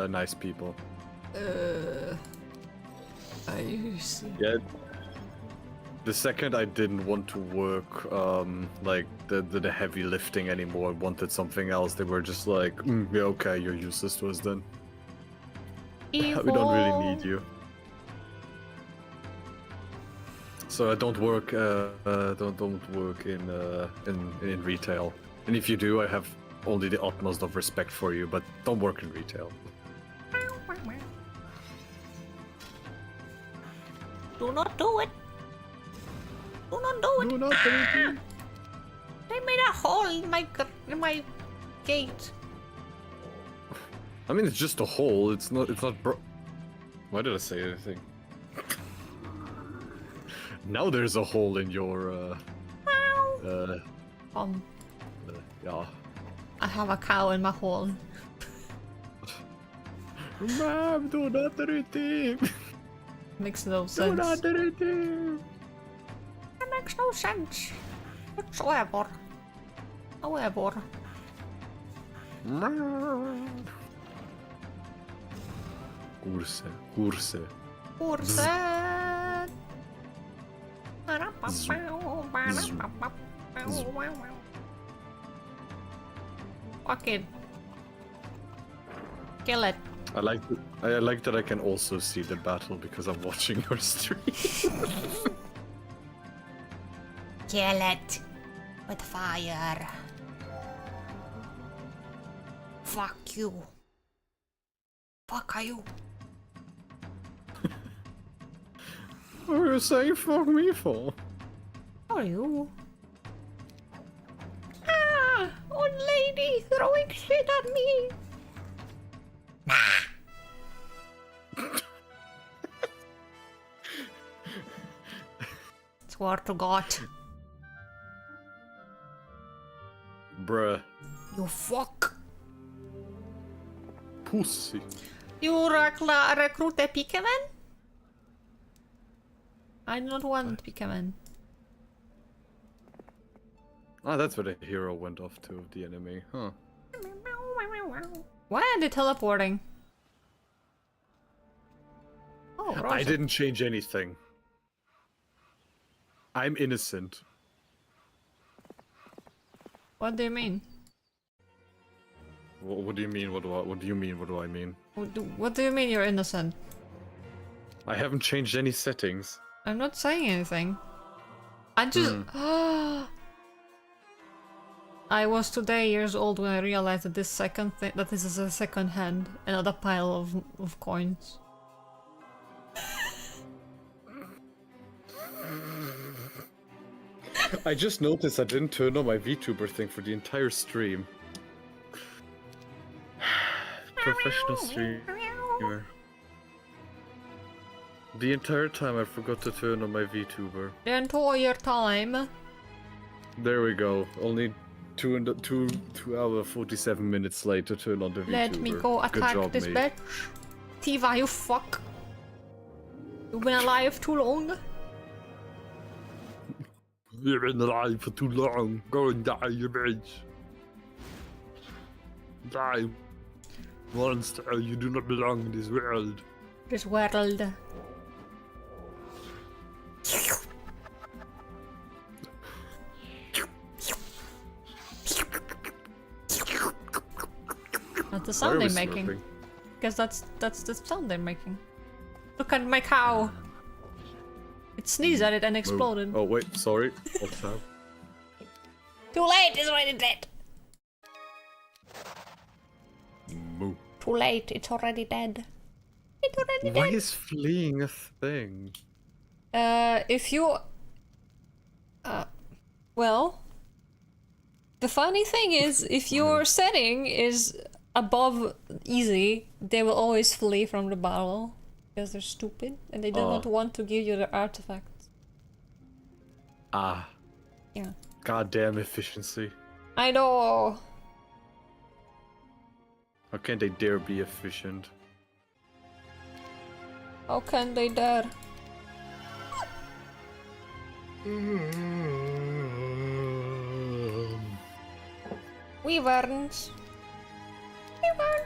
nice people. I see. Yeah. The second I didn't want to work, like the heavy lifting anymore, wanted something else, they were just like, yeah, okay, you're useless to us then. Evil. We don't really need you. So I don't work, don't work in retail. And if you do, I have only the utmost of respect for you, but don't work in retail. Do not do it. Do not do it. No, not anything. They made a hole in my gate. I mean, it's just a hole. It's not Why did I say anything? Now there's a hole in your, yeah. I have a cow in my hole. Mom, do not do it. Makes no Do sense. not do it. makes no sense whatsoever. However, Kurse. Urset. Fuck it. Kill it. I like that I can also see the battle because I'm watching your stream. Kill it. With fire. Fuck you. Fuck are you? What are you saying fuck me for? How are you? Ah! Old lady throwing shit at me! Swear to God. Bruh. You fuck. Pussy. You recruit a Pikaman? I do not want Pikaman. Ah, that's where the hero went off to of the enemy, huh? Why are they teleporting? Oh, Rosa. I didn't change anything. I'm innocent. What do you mean? What do you mean? What do you mean? What do I mean? What do you mean you're innocent? I haven't changed any settings. I'm not saying anything. I just... I was today years old when I realized that this is a second hand, another pile of coins. I just noticed I didn't turn on my VTuber thing for the entire stream. Professional streamer. The entire time I forgot to turn on my VTuber. The entire time. There we go. Only 2 hour 47 minutes late to turn on the VTuber. Let me go attack job, this mate. bitch. Tiva, you fuck. You've been alive too long. You've been alive for too long. Go and die, you bitch. Die. Monster, you do not belong in this world. This world. That's the sound they're making. Guess that's the sound they're making. Look at my cow. It sneezed at it and exploded. Oh wait, sorry. What's up? Too late, it's already dead. Moo. Too late, it's already dead. It's already Why dead. is fleeing a thing? If you... well... The funny thing is, if your setting is above easy, they will always flee from the battle. Because they're stupid, and they do not want to give you the artifacts. Ah. Yeah. Goddamn efficiency. I know! How can they dare be efficient? How can they dare? Wyverns. Wyvern.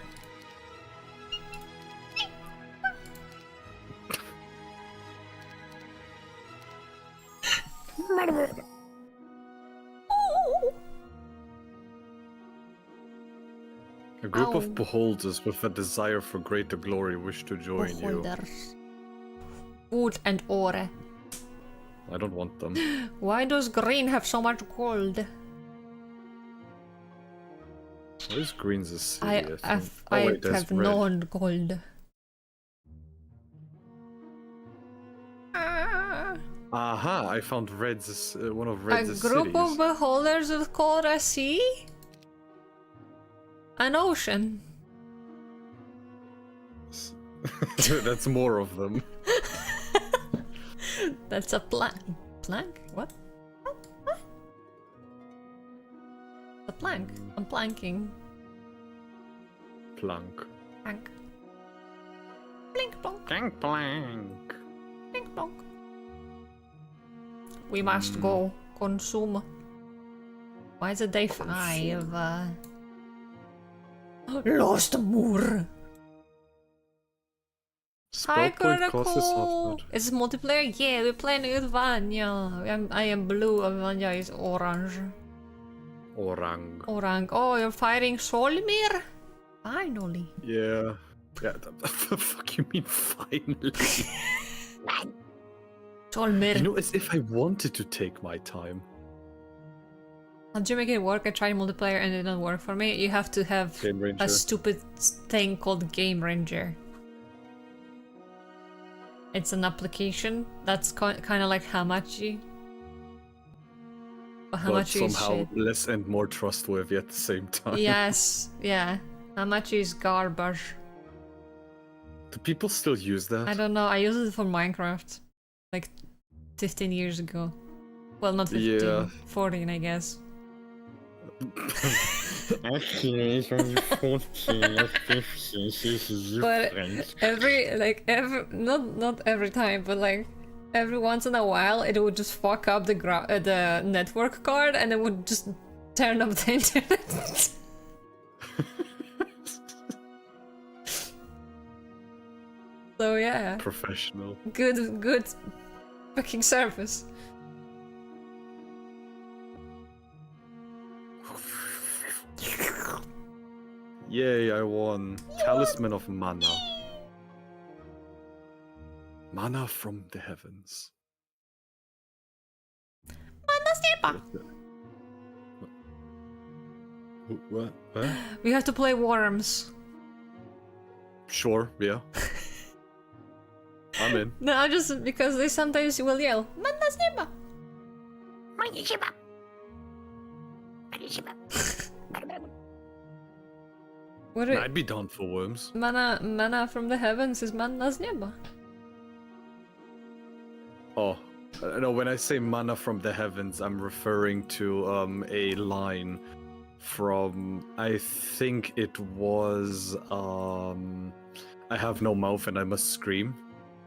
A group Ow. of beholders with a desire for greater glory wish to join you. Beholders. Wood and ore. I don't want them. Why does green have so much gold? What is green's a city? I think? have, Oh, I wait, there's have red. known gold. Aha! I found red's one of A red's group of cities. beholders is called a sea? An ocean. That's more of them. That's a plank. Plank? What? What? A plank. I'm planking. Plank. Plank. Blink plonk. Plank plank. Blink plonk. We must go. Consume. Why is it day 5? Lost Moor. Hi, Spell point cost is half Critical. that. Is it multiplayer? Yeah, we're playing with Vanya. I am blue and Vanya is orange. Orang. Orang. Oh, you're fighting Solmir? Finally. Yeah. Yeah. The fuck you mean finally? Solmir. You know, as if I wanted to take my time. How did you make it work? I tried multiplayer and it didn't work for me. You have to have Game Ranger. a stupid thing called Game Ranger. It's an application that's kind of like Hamachi. But But Hamachi is somehow shit. less and more trustworthy at the same time. Yes, yeah. Hamachi is garbage. Do people still use that? I don't know. I used it for Minecraft. Like 15 years ago. Well, not 15. Yeah. 14, I guess. Actually, it's only 14 or 15. But not every time, but like every once in a while, it would just fuck up the network card, and it would just turn up the internet. So yeah, Professional. good fucking service. Yay, I won. Talisman of Mana. Mana from the heavens. What? What? We have to play Worms. Sure, yeah. I'm in. No, just because they sometimes will yell, Mana Snippa! What I'd be down for worms. Mana from the heavens is Mana Snippa. Oh, no, when I say mana from the heavens, I'm referring to a line from, I think it was I have no mouth and I must scream.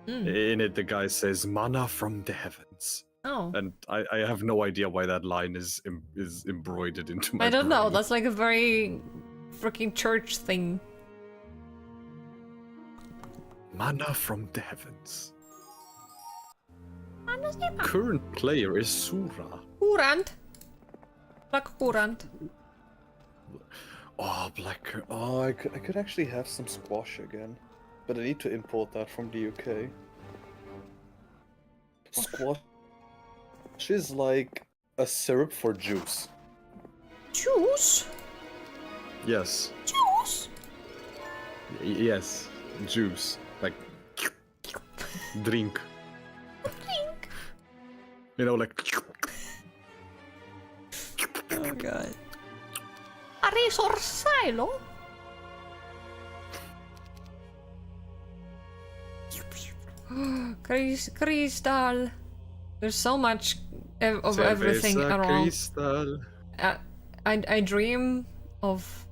In it, the guy says mana from the heavens. Oh. And I have no idea why that line is embroidered into my I don't know, brain. that's like a very freaking church thing. Mana from the heavens. Mana Snippa. Current player is Sura. Courant. Like courant. Oh, black. Oh, I could actually have some squash again, but I need to import that from the UK. Squash is like a syrup for juice. Juice? Yes. Juice? Yes. Juice. Like drink. Drink. You know, like. Oh god. A resource silo? Crystal. There's so much of everything Cerveza around. Cristal. I dream of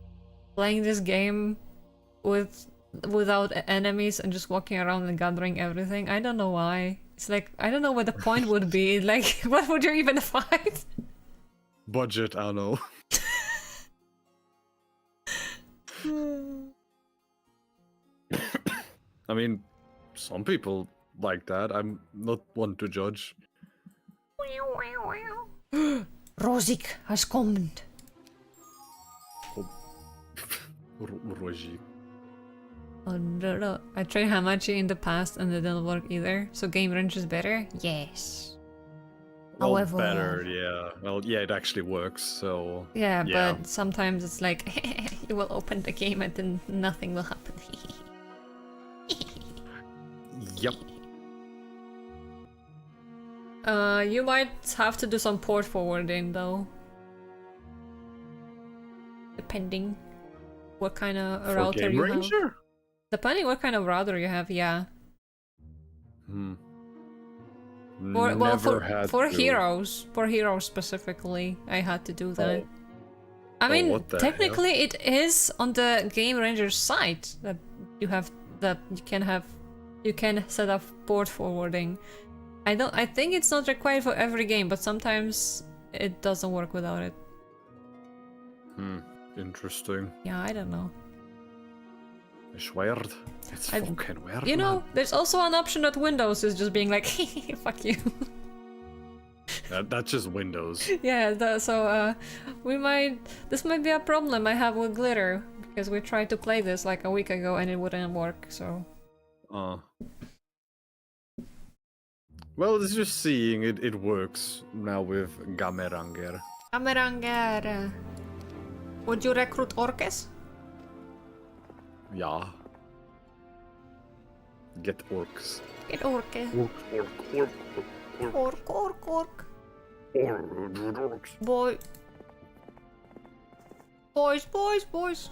playing this game without enemies and just walking around and gathering everything. I don't know why. It's like I don't know what the point would be. Like, what would you even fight? Budget, I don't know. I mean, some people like that. I'm not one to judge. Rosik has come. Roji. Oh, no. I tried Hamachi in the past and it didn't work either. So Game Range is better? Yes. Well, However- better, yeah. Well, yeah, it actually works, so... Yeah, Yeah. but sometimes it's like you will open the game and then nothing will happen. Yep. You might have to do some port forwarding though. Depending what kind of For router Game you Ranger? have. Depending what kind of router you have, yeah. Never had for to. heroes specifically, I had to do that. Oh. I Oh, mean, what the technically, it is on the Game Ranger site that you can set up port forwarding. I think it's not required for every game, but sometimes it doesn't work without it. Interesting. Yeah, I don't know. It's weird. It's I- fucking weird. You know, man. there's also an option that Windows is just being like, fuck you. That's just Windows. Yeah, this might be a problem I have with Glitter, because we tried to play this like a week ago and it wouldn't work, so... Well, it's just seeing it works now with Gameranger. Ameranger, would you recruit orques? Yeah. Get orcs. Get orque. Orc. Boy. Boys. Boys. Boys.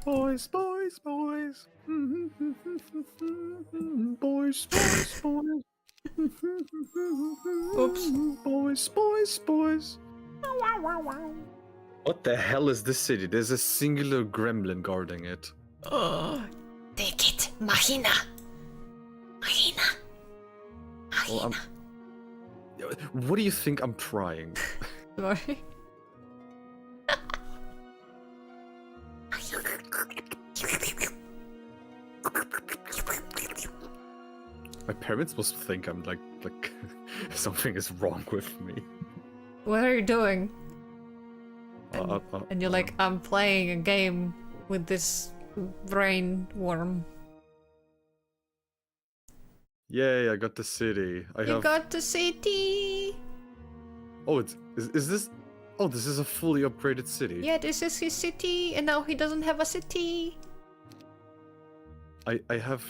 Oops. Boys. What the hell is this city? There's a singular gremlin guarding it. Take it, Machina. Well, what do you think I'm trying? Sorry. My parents must think I'm like something is wrong with me. What are you doing? And you're like, I'm playing a game with this brain worm. Yay, I got the city. You got the city! Oh, is this... Oh, this is a fully upgraded city. Yeah, this is his city, and now he doesn't have a city. I have...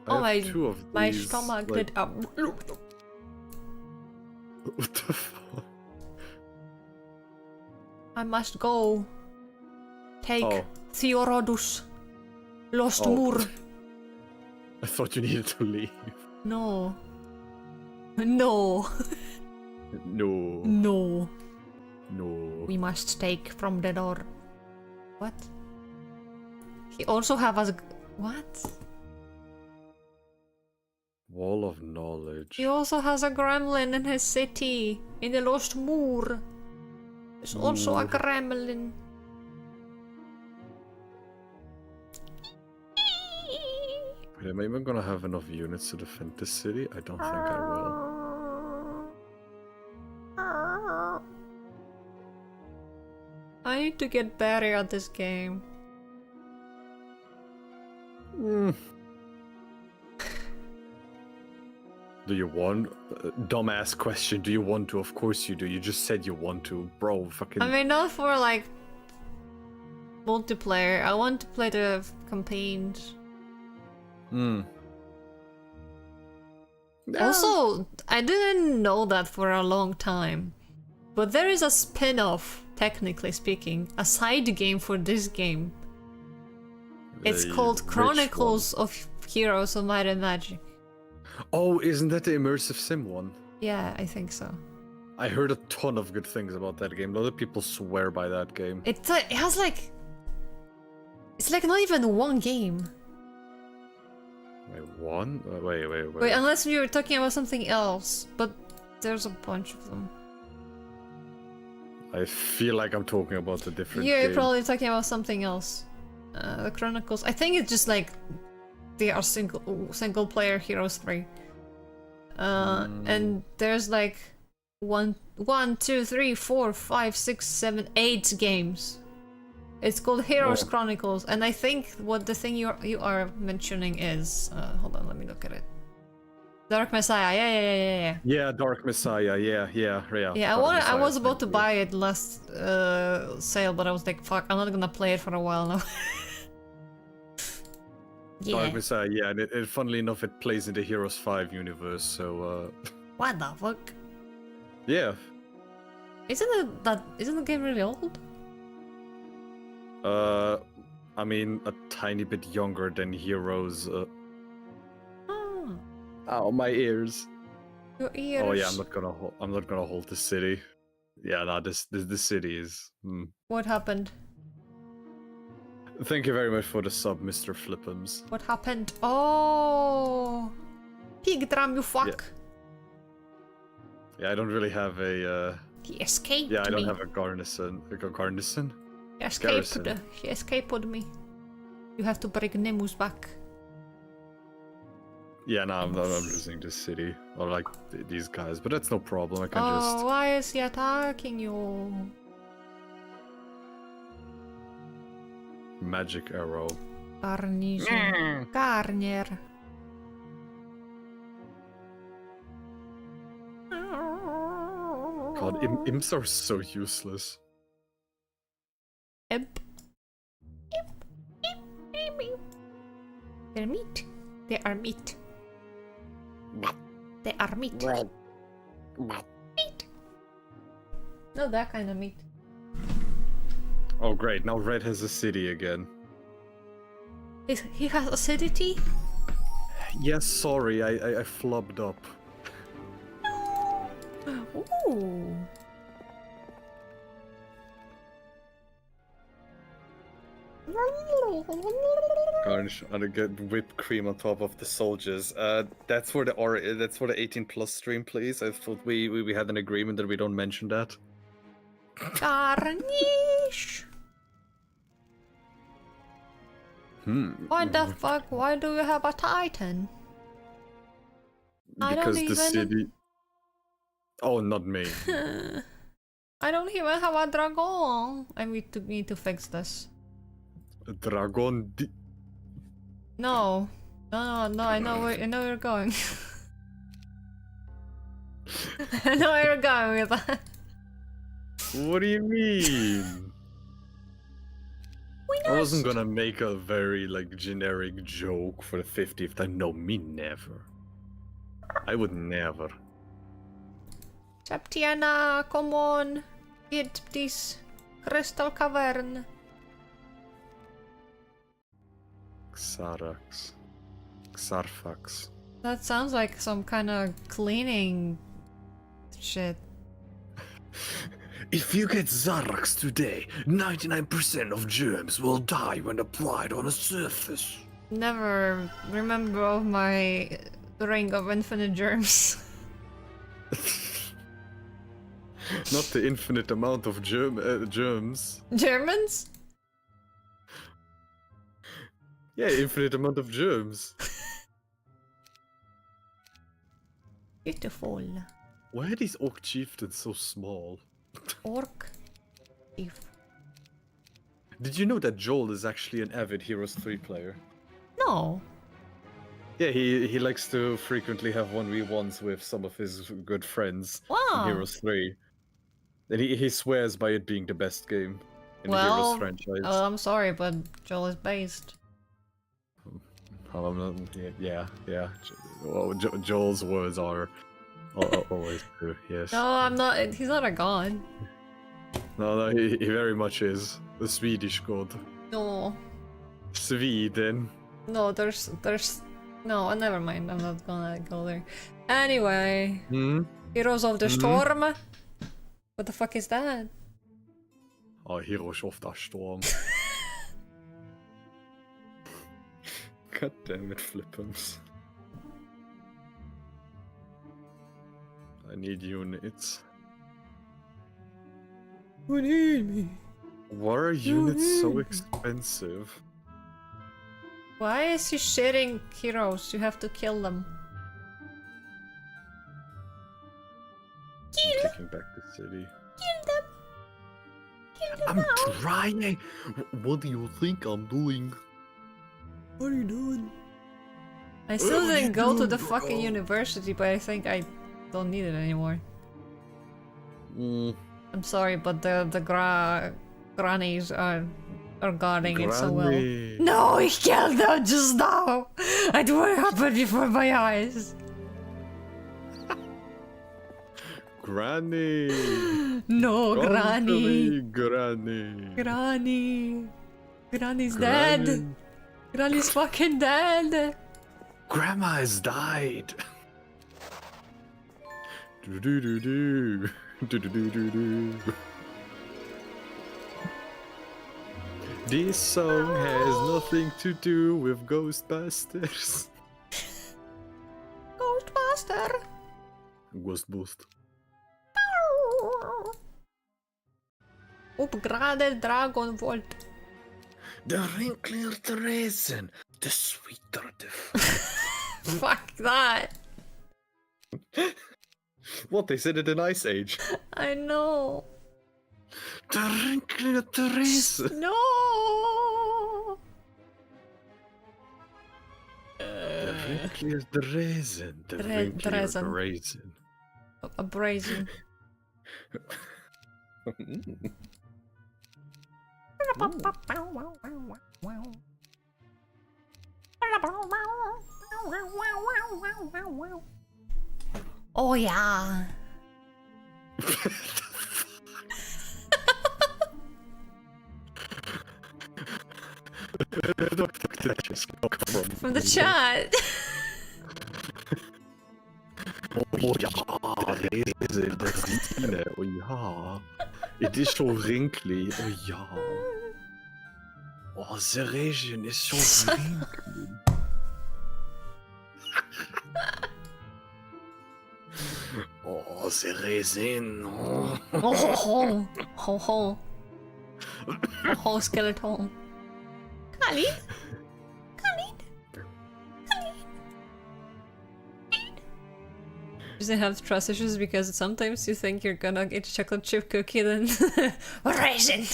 Oh, I have two of these. My stomach like... did up. What the fuck? I must go. Take Oh. Theorodus. Lost Oh. Moor. I thought you needed to leave. No. No. No. No. We must take from the door. What? He also have us. What? Wall of knowledge. He also has a gremlin in his city. In the Lost Moor. There's also a Moor. gremlin. Wait, am I even gonna have enough units to defend this city? I don't think I will. I need to get better at this game. Do you want? Dumbass question. Do you want to? Of course you do. You just said you want to, bro. Fucking. I mean, not for like multiplayer. I want to play the campaigns. Also, I didn't know that for a long time, but there is a spin-off, technically speaking, a side game for this game. It's called Which Chronicles of Heroes of Might and Magic. one? Oh, isn't that the immersive sim one? Yeah, I think so. I heard a ton of good things about that game. A lot of people swear by that game. It has like... It's like not even one game. Wait, one? Wait. Wait, unless we were talking about something else, but there's a bunch of them. I feel like I'm talking about a different You're game. probably talking about something else. The Chronicles. I think it's just like they are single player Heroes 3. And there's like 1, 2, 3, 4, 5, 6, 7, 8 games. It's called Heroes Chronicles, and I think what the thing you are mentioning is hold on, let me look at it. Dark Messiah, yeah. Yeah, Dark Messiah, yeah. Yeah, I was about to buy it last sale, but I was like, fuck, I'm not gonna play it for a while now. Yeah. Dark Messiah, yeah, and it, funnily enough, it plays in the Heroes 5 universe, so What the fuck? yeah. Isn't the game really old? I mean, a tiny bit younger than Heroes. Oh, Ow, my ears. your ears. Oh yeah, I'm not gonna hold the city. Yeah, no, this city is. What happened? Thank you very much for the sub, Mr. Flippums. What happened? Oh, Pig drum, you fuck. Yeah, I don't really have a. He escaped Yeah, I don't me. have a garrison. A garrison? He escaped. garrison. He escaped me. You have to bring Nemus back. Yeah, no, I'm losing this city. Or like these guys, but that's no problem. I can just. Why is he attacking you? Magic arrow. Garnison. Garnier. God, imps are so useless. Imp. They're meat. They are meat. They are meat. Meat. No, that kind of meat. Oh great, now Red has a city again. He has acidity? Yes, sorry, I flubbed up. Ooh. Garnish and get whipped cream on top of the soldiers. That's for the that's for the 18+ stream, please. I thought we had an agreement that we don't mention that. Garnish. Why the fuck? Why do you have a titan? I don't Because the even- city. Oh, not me. I don't even have a dragon. I need to fix this. Dragon. No. No, I know where you're going. I know where you're going with that. What do you mean? I wasn't gonna make a very like generic joke for the 50th time. No, me never. I would never. Septiana, come on. Hit this crystal cavern. Xarax. Xarfax. That sounds like some kind of cleaning shit. If you get Xarax today, 99% of germs will die when applied on a surface. Never remember of my ring of infinite germs. Not the infinite amount of germs. Germans? Yeah, infinite amount of germs. Beautiful. Why are these orc chieftains so small? Orc. Thief. Did you know that Joel is actually an avid Heroes 3 player? No. Yeah, he likes to frequently have 1v1s with some of his good friends in Wow. Heroes 3. And he swears by it being the best game in the Well, Heroes franchise. I'm sorry, but Joel is based. Yeah. Well, Joel's words are always true, yes. No, I'm not. He's not a god. No, he very much is. The Swedish god. No. Sweden. No, there's. No, never mind. I'm not gonna go there. Anyway. Heroes of the Storm? What the fuck is that? Oh, Heroes of the Storm. God damn it, Flippums. I need units. You need me. Why are units so expensive? Why is he shitting heroes? You have to kill them. I'm taking back the city. Kill them! Kill them I'm now! trying! What do you think I'm doing? What are you doing? I still didn't go to the fucking university, but I think I don't need it anymore. I'm sorry, but the grannies are guarding it so well. Granny. No, he killed them just now! It would happen before my eyes. Granny! No, Come to Granny! me, Granny! Granny! Granny's Granny. dead! Granny's fucking dead! Grandma has died! Do do do do do do do do do. This song has nothing to do with Ghostbusters. Ghost boost. Uppgraded Dragon Volt. The wrinklier the resin, the sweeter the Fuck that. What, they said it in Ice Age. I know. The wrinklier the resin. No. The wrinklier the resin. The wrinklier the raisin. A brazen. Oh yeah. From the chat. Oh ja, Resin, der Rine, oh ja. It is so wrinkly, oh ja. Oh, the resin is so wrinkly. Oh, the resin. Oh. Oh ho ho. Ho ho. Ho ho skeleton. Khalid? Khalid? Khalid? Doesn't have trust issues because sometimes you think you're gonna get a chocolate chip cookie, then raisin.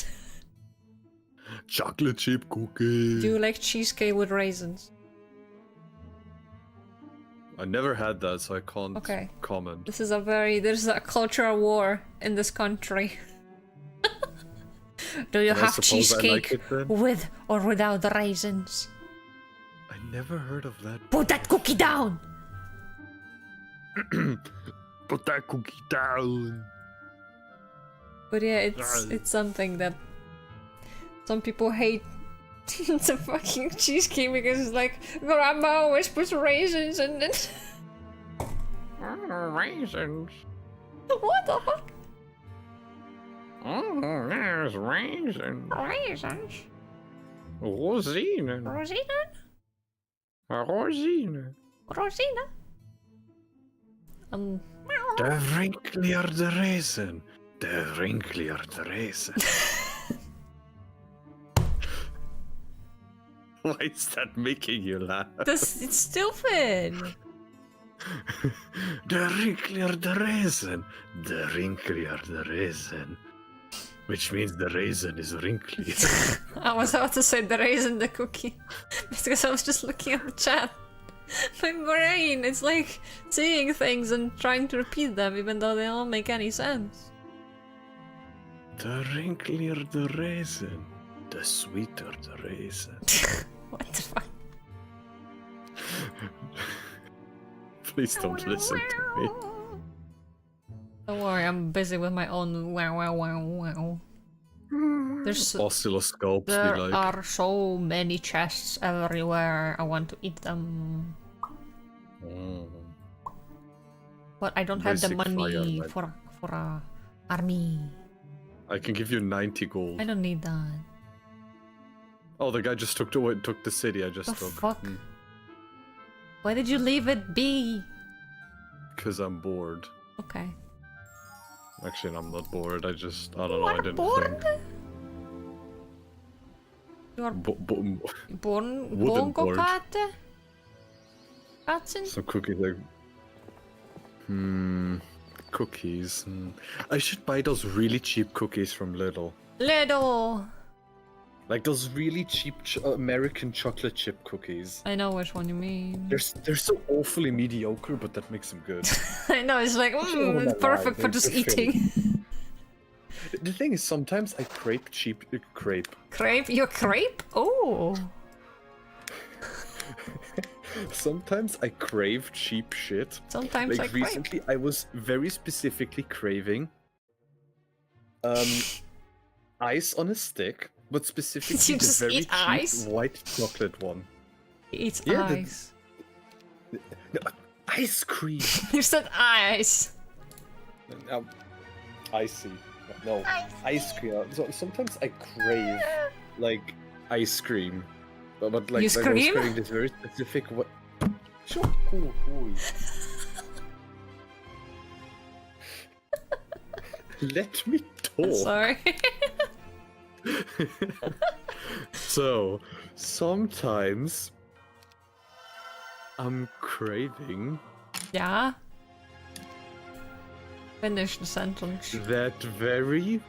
Chocolate chip cookie. Do you like cheesecake with raisins? I never had that, so I can't comment. This is there's a cultural war in this country. Do you have cheesecake with or without the raisins? I never heard of that. Put that cookie down! Put that cookie down! But yeah, it's something that some people hate. It's a fucking cheesecake because it's like, Grandma always puts raisins in it. Raisins. What the fuck? Oh, there's raisins. Raisins? Rosinen. Rosina? Rosinen. Rosina? The wrinklier the raisin, the wrinklier the raisin. Why is that making you laugh? It's stupid. The wrinklier the raisin, the wrinklier the raisin. Which means the raisin is wrinkly. I was about to say the raisin, the cookie. Because I was just looking at the chat. My brain, it's like seeing things and trying to repeat them even though they don't make any sense. The wrinklier the raisin, the sweeter the raisin. What the fuck? Please don't listen to me. Don't worry, I'm busy with my own wow wow wow wow. There's Oscilloscopes there be like. are so many chests everywhere. I want to eat them. But I don't have the Basic money fire, for a army. I can give you 90 gold. I don't need that. Oh, the guy just took the city I just The took. fuck? Why did you leave it be? Because I'm bored. Okay. Actually, I'm not bored. I don't know. I didn't Bored? think. You are Wooden bongo board. katte? Katzen? Some cookies like. Cookies. I should buy those really cheap cookies from Lidl. Little. Like those really cheap American chocolate chip cookies. I know which one you mean. They're so awfully mediocre, but that makes them good. I know, it's like, it's perfect for just eating. The thing is, sometimes I crave cheap crepe. Crepe? Your crepe? Oh. Sometimes I crave cheap shit. Sometimes like I crave. recently, I was very specifically craving ice on a stick, but specifically You the just very eat cheap ice? white chocolate one. It's Yeah, ice. No, ice cream. You said ice. Icy. No, ice cream. So sometimes I crave like ice cream, but like, You I was scream? craving this very specific. What? Let me talk. Sorry. So, sometimes I'm craving Yeah. Finish the sentence. that very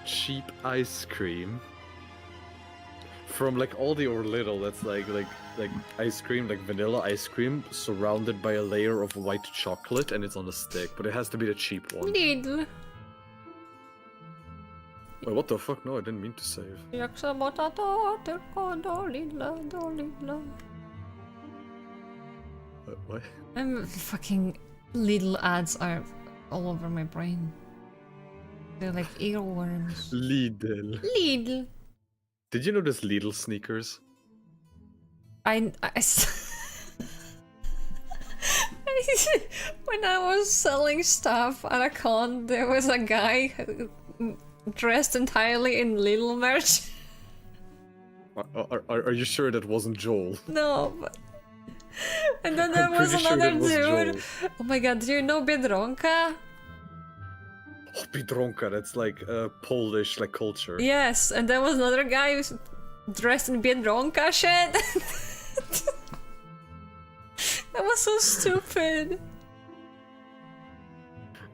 cheap ice cream from like Aldi or Lidl. That's like ice cream, like vanilla ice cream, surrounded by a layer of white chocolate, and it's on a stick. But it has to be the cheap one. Lidl. Wait, what the fuck? No, I didn't mean to save. What? I'm fucking Lidl ads are all over my brain. They're like earworms. Lidl. Lidl. Did you know there's Lidl sneakers? When I was selling stuff at a con, there was a guy dressed entirely in Lidl merch. Are you sure that wasn't Joel? No, but... And then there I'm was pretty sure another that was dude. Joel. Oh my god, do you know Biedronka? Oh, Biedronka, that's like Polish like culture. Yes, and there was another guy who's dressed in Biedronka shit. That was so stupid.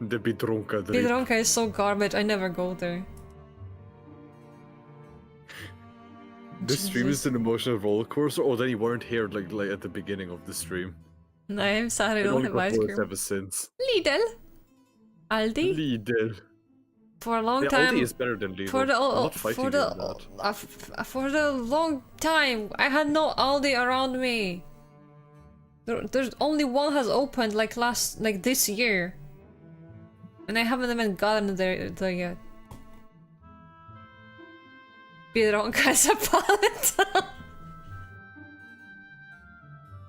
The Biedronka drink. Biedronka is so garbage, I never go there. This stream is an emotional roller coaster. Oh, then you weren't here like at the beginning of the stream. I'm sorry, I It don't only have got ice worse cream. ever since. Lidl? Aldi? Lidl. For a long Yeah, time. Aldi is better than Lidl. For the I'm not fighting for you on the that. for the long time, I had no Aldi around me. There's only one has opened like this year, and I haven't even gotten there yet. Biedronka is a pallet.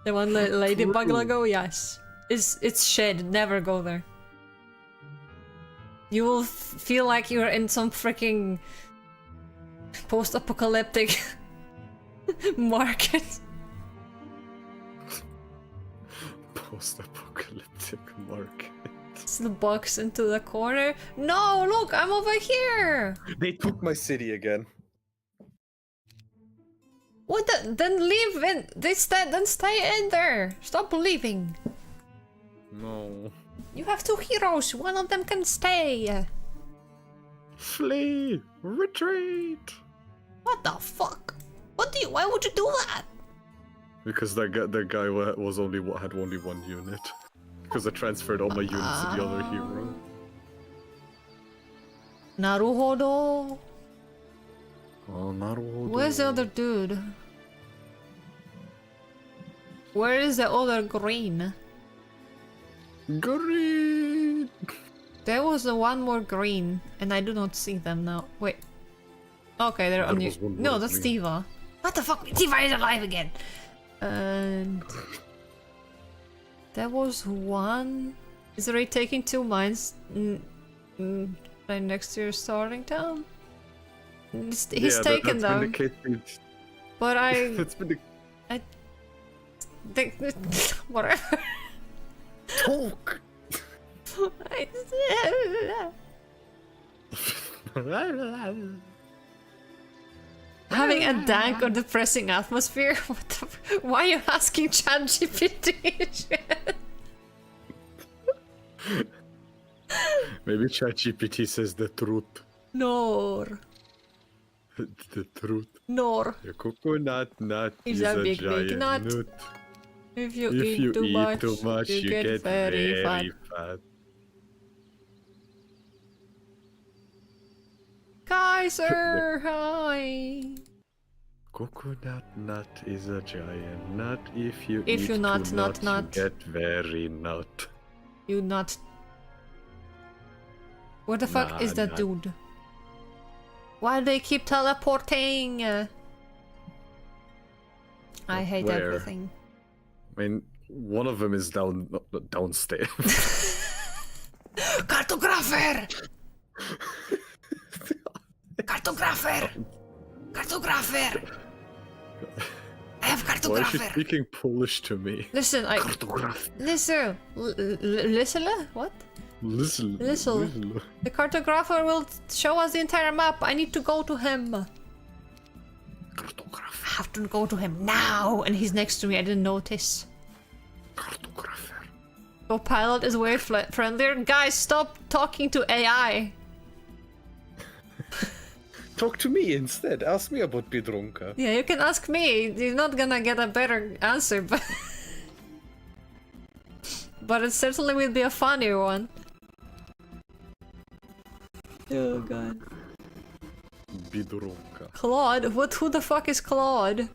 The one ladybug True. logo, yes. It's shit. Never go there. You will feel like you're in some freaking post-apocalyptic market. Post-apocalyptic market. It's the box into the corner. No, look, I'm over here. They took my city again. What? Then leave in. Then stay in there. Stop leaving. No. You have two heroes. One of them can stay. Flee! Retreat! What the fuck? Why would you do that? Because that guy was had only one unit. Because I transferred all my units to the other hero. Naruhodo. Oh, Naruhodo. Where's the other dude? Where is the other green? Green! There was one more green, and I do not see them now. Wait. Okay, they're on There you. was one No, more that's green. Tiva. What the fuck? Tiva is alive again! And... There was one... Is already taking 2 mines right next to your starting town? He's taken that's them. been the case with- But I... That's been the... Whatever. Talk! Having a dank or depressing atmosphere? What the why are you asking ChatGPT shit? Maybe ChatGPT says the truth. Nor. The truth. Nor. The coconut nut Is is a a big, giant big nut. nut. If you If eat you too eat much, too much, you get very fat. fat. Kaiser, hi. Coconut nut is a giant nut. If you If eat you too nut, much, nut. you get very nut. You not. Where the fuck Nah, is that nut. dude? Why do they keep teleporting? I hate Where? everything. I mean, one of them is downstairs. Cartographer! Cartographer! Cartographer! I have Why is she cartographer! speaking Polish to me? Listen, Cartograph. Listen! Listen? What? Listen. Listen. The cartographer will show us the entire map. I need to go to him. I Cartographer. have to go to him now. And he's next to me. I didn't notice. Cartographer. Your pilot is way friendlier. Guys, stop talking to AI. Talk to me instead. Ask me about Biedronka. Yeah, you can ask me. You're not gonna get a better answer, but but it certainly will be a funnier one. Oh god. Biedronka. Claude? Who the fuck is Claude?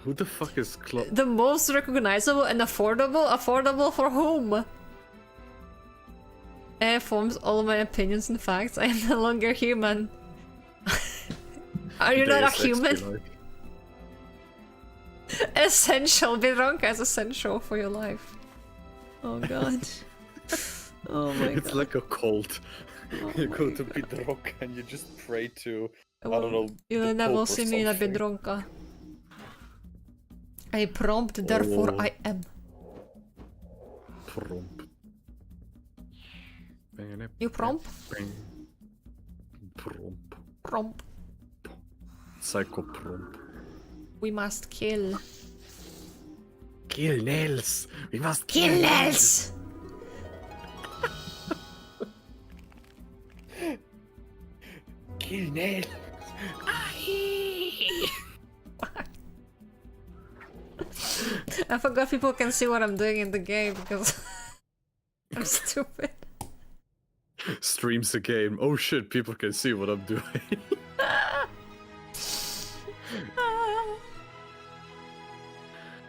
Who the fuck is Claude? The most recognizable and affordable? Affordable for whom? AI forms all my opinions and facts. I am no longer human. Are you not a human? Essential. Biedronka is essential for your life. Oh god. Oh my god. It's like a cult. Oh You go my to God. Biedronka and you just pray to, I Well, don't know, you'll the never Pope or see me in a something. Biedronka. I prompt, therefore Oh. I am. Prompt. You prompt? Prompt. Prompt. Psycho prompt. We must kill. Kill Nels! We must Kill Nels! Kill Nels! I forgot people can see what I'm doing in the game because I'm stupid. Streams the game. Oh shit, people can see what I'm doing.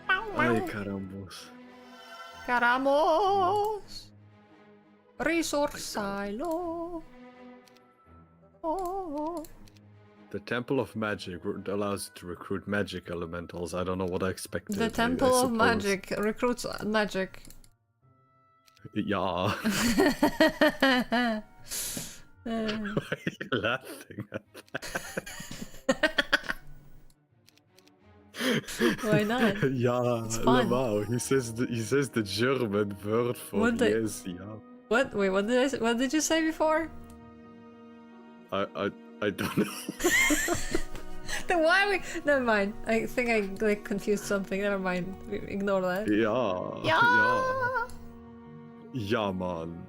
Ay, carambos. Caramos! Resource silo. Oh. The Temple of Magic allows you to recruit magic elementals. I don't know what I expected. The Temple of Magic recruits magic. Yeah. Why are you laughing at that? Why not? Yeah, It's fun. wow. He says the German word for What the- yes, yeah. What? Wait, what did you say before? I don't know. Then why we? Never mind. I think I like confused something. Never mind. Ignore that. Yeah. Yeah. Yeah, man.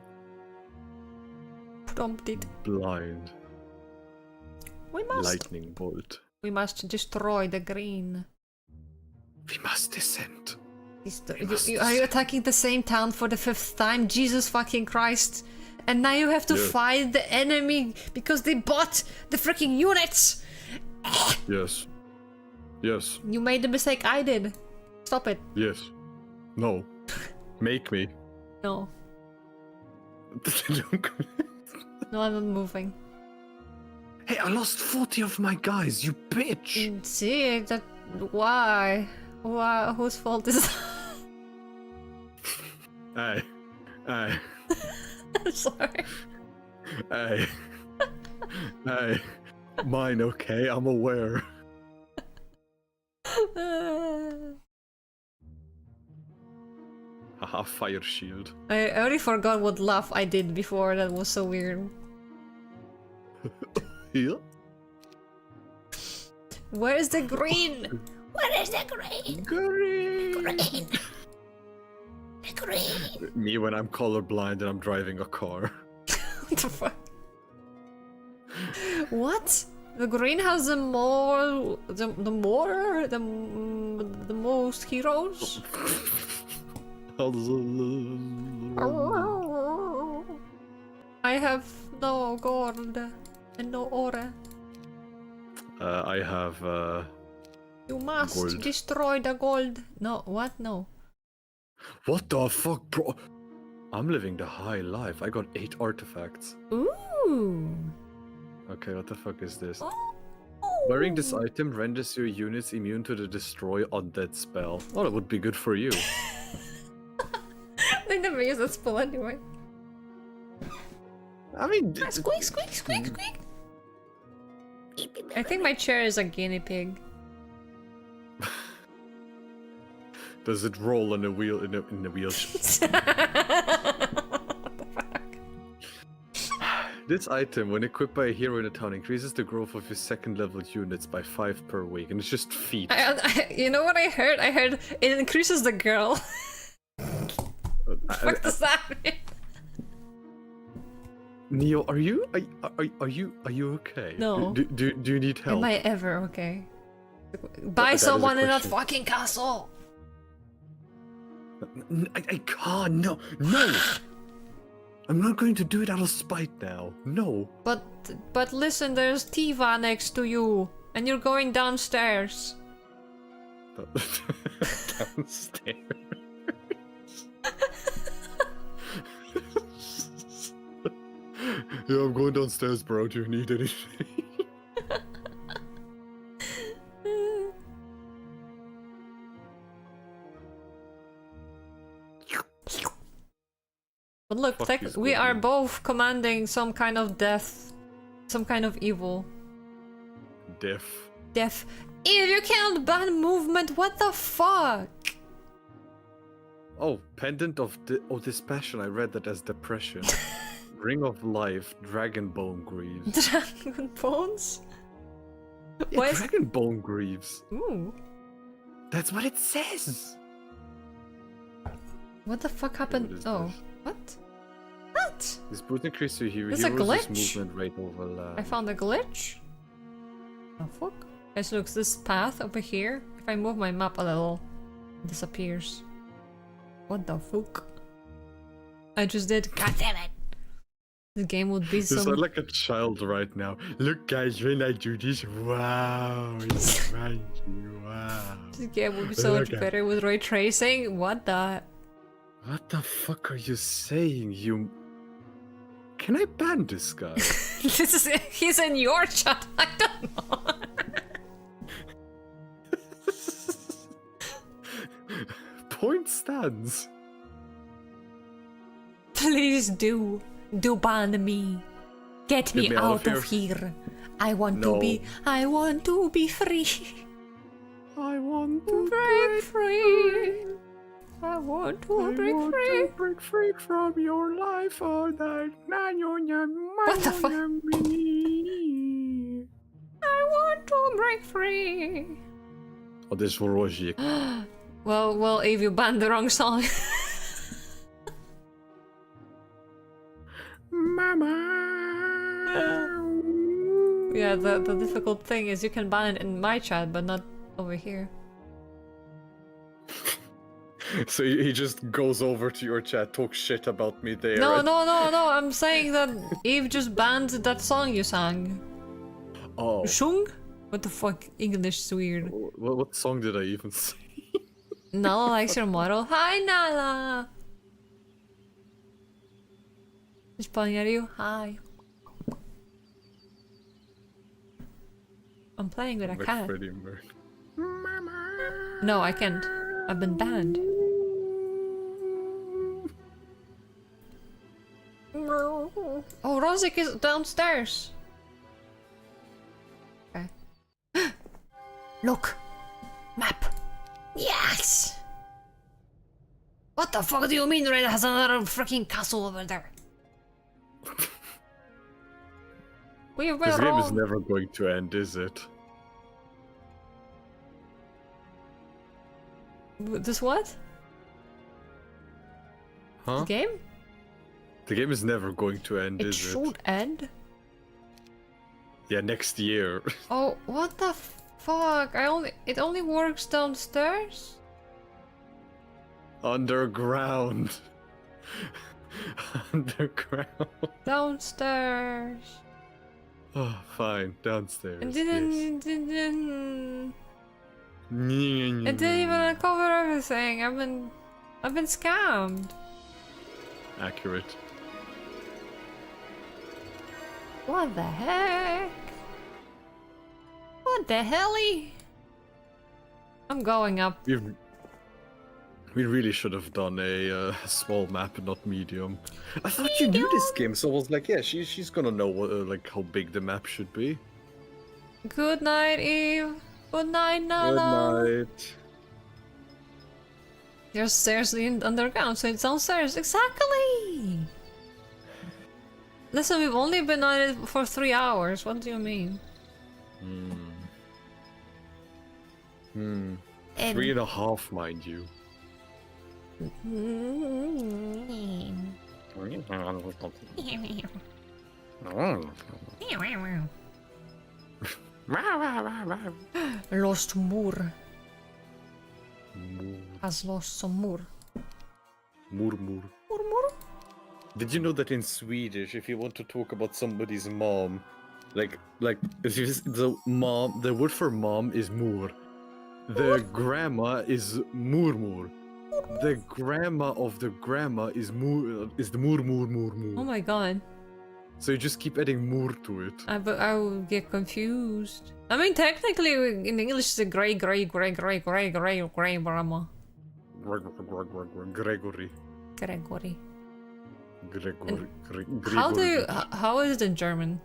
Prompted. Blind. We must. Lightning bolt. We must destroy the green. We must descend. Are you attacking the same town for the 5th time? Jesus fucking Christ! And now you have to Yeah. fight the enemy because they bought the freaking units. Yes. Yes. You made the mistake I did. Stop it. Yes. No. Make me. No. No, I'm not moving. Hey, I lost 40 of my guys, you bitch! See that? Why? Why? Whose fault is that? Hey. Hey. I'm sorry. Hey. Hey. Mine, okay? I'm aware. Haha, fire shield. I already forgot what laugh I did before. That was so weird. Yeah? Where is the green? Where is the green? Green! Green. The green. Me when I'm colorblind and I'm driving a car. What the fuck? What? The green has the more, the most heroes. I have no gold and no ore. I have You must gold. destroy the gold. No, what? No. What the fuck, bro? I'm living the high life. I got 8 artifacts. Ooh. Okay, what the fuck is this? Oh. Wearing this item renders your units immune to the destroy undead spell. Oh, that would be good for you. They never use that spell anyway. I mean, Squeak, squeak, squeak, squeak. I think my chair is a guinea pig. does it roll in a wheel in a wheelchair? This item, when equipped by a hero in a town, increases the growth of your second level units by 5 per week, and it's just feet. You know what I heard? I heard it increases the girl. What does that mean? Neo, are you okay? No. Do you need help? Am I ever okay? Buy that is a someone in that question. fucking castle. I can't. No. I'm not going to do it out of spite now. No. But listen, there's Tiva next to you, and you're going downstairs. Downstairs. Yeah, I'm going downstairs, bro. Do you need anything? But look, Fuck you, we are Scorpion. both commanding some kind of death, some kind of evil. Deaf. Death. If you can't ban movement, what the fuck? Oh, pendant of dispassion. I read that as depression. Ring of life. Dragon bone greaves. Dragon bones? Yeah, Why is- dragon bone greaves. Ooh. That's what it says. What the fuck happened? What is Oh. this? What? What? This boost increases your hero It's a hero's glitch. movement rate over land. I found a glitch. Oh fuck. Guys, look, this path over here, if I move my map a little, it disappears. What the fuck? I just did. God damn it! The game would be You so. sound like a child right now. Look, guys, when I do this, wow, it's magic, wow. This game would be so much Okay. better with ray tracing. What the? What the fuck are you saying? You. Can I ban this guy? This is. He's in your chat. I don't know. Point stands. Please do. Do ban me. Get me, me out of here. I want to No. be. I want to be free. I want to Break free. I want to break free. break free from your life. Oh, that What the fuck? I want to break free. Oh, this is Rojic. Well, Eve, you banned the wrong song. Mama. Yeah, the difficult thing is you can ban it in my chat, but not over here. So he just goes over to your chat, talks shit about me there. No, and- no, no, no. I'm saying that Eve just banned that song you sang. Oh. Shung? What the fuck? English is weird. What song did I even sing? Nala likes your model. Hi, Nala! She's pulling at you. Hi. I'm playing with a Like cat. Freddie Mercury. No, I can't. I've been banned. Oh, Rosic is downstairs. Okay. Look! Map! Yes! What the fuck do you mean Red has another freaking castle over there? We were This game is wrong. never going to end, is it? This what? Huh? The game? The game is never going to end, It is should end. Yeah, next year. Oh, what the fuck? It only works downstairs? Underground. Underground. Downstairs. Oh, fine. Downstairs. It yes. didn't it didn't even uncover everything. I've been scammed. Accurate. What the heck? What the helly? I'm going up. We really should have done a small map, not medium. I thought you knew this game, so I was like, yeah, she's gonna know what, like how big the map should be. Good night, Eve. Good night, Nala. Good night. There's stairs in underground, so it's downstairs. Exactly. Listen, we've only been on it for 3 hours. What do you mean? And 3.5, mind you. Lost Moor has lost some more. Murmur. Murmur? Did you know that in Swedish, if you want to talk about somebody's mom, like if you, the word for mom is mor. The grandma is murmur. The grandma of the grandma is the mur. Oh my god. So you just keep adding mur to it. I will get confused. I mean, technically, in English, it's a great grandma. Gregory. How is it in German?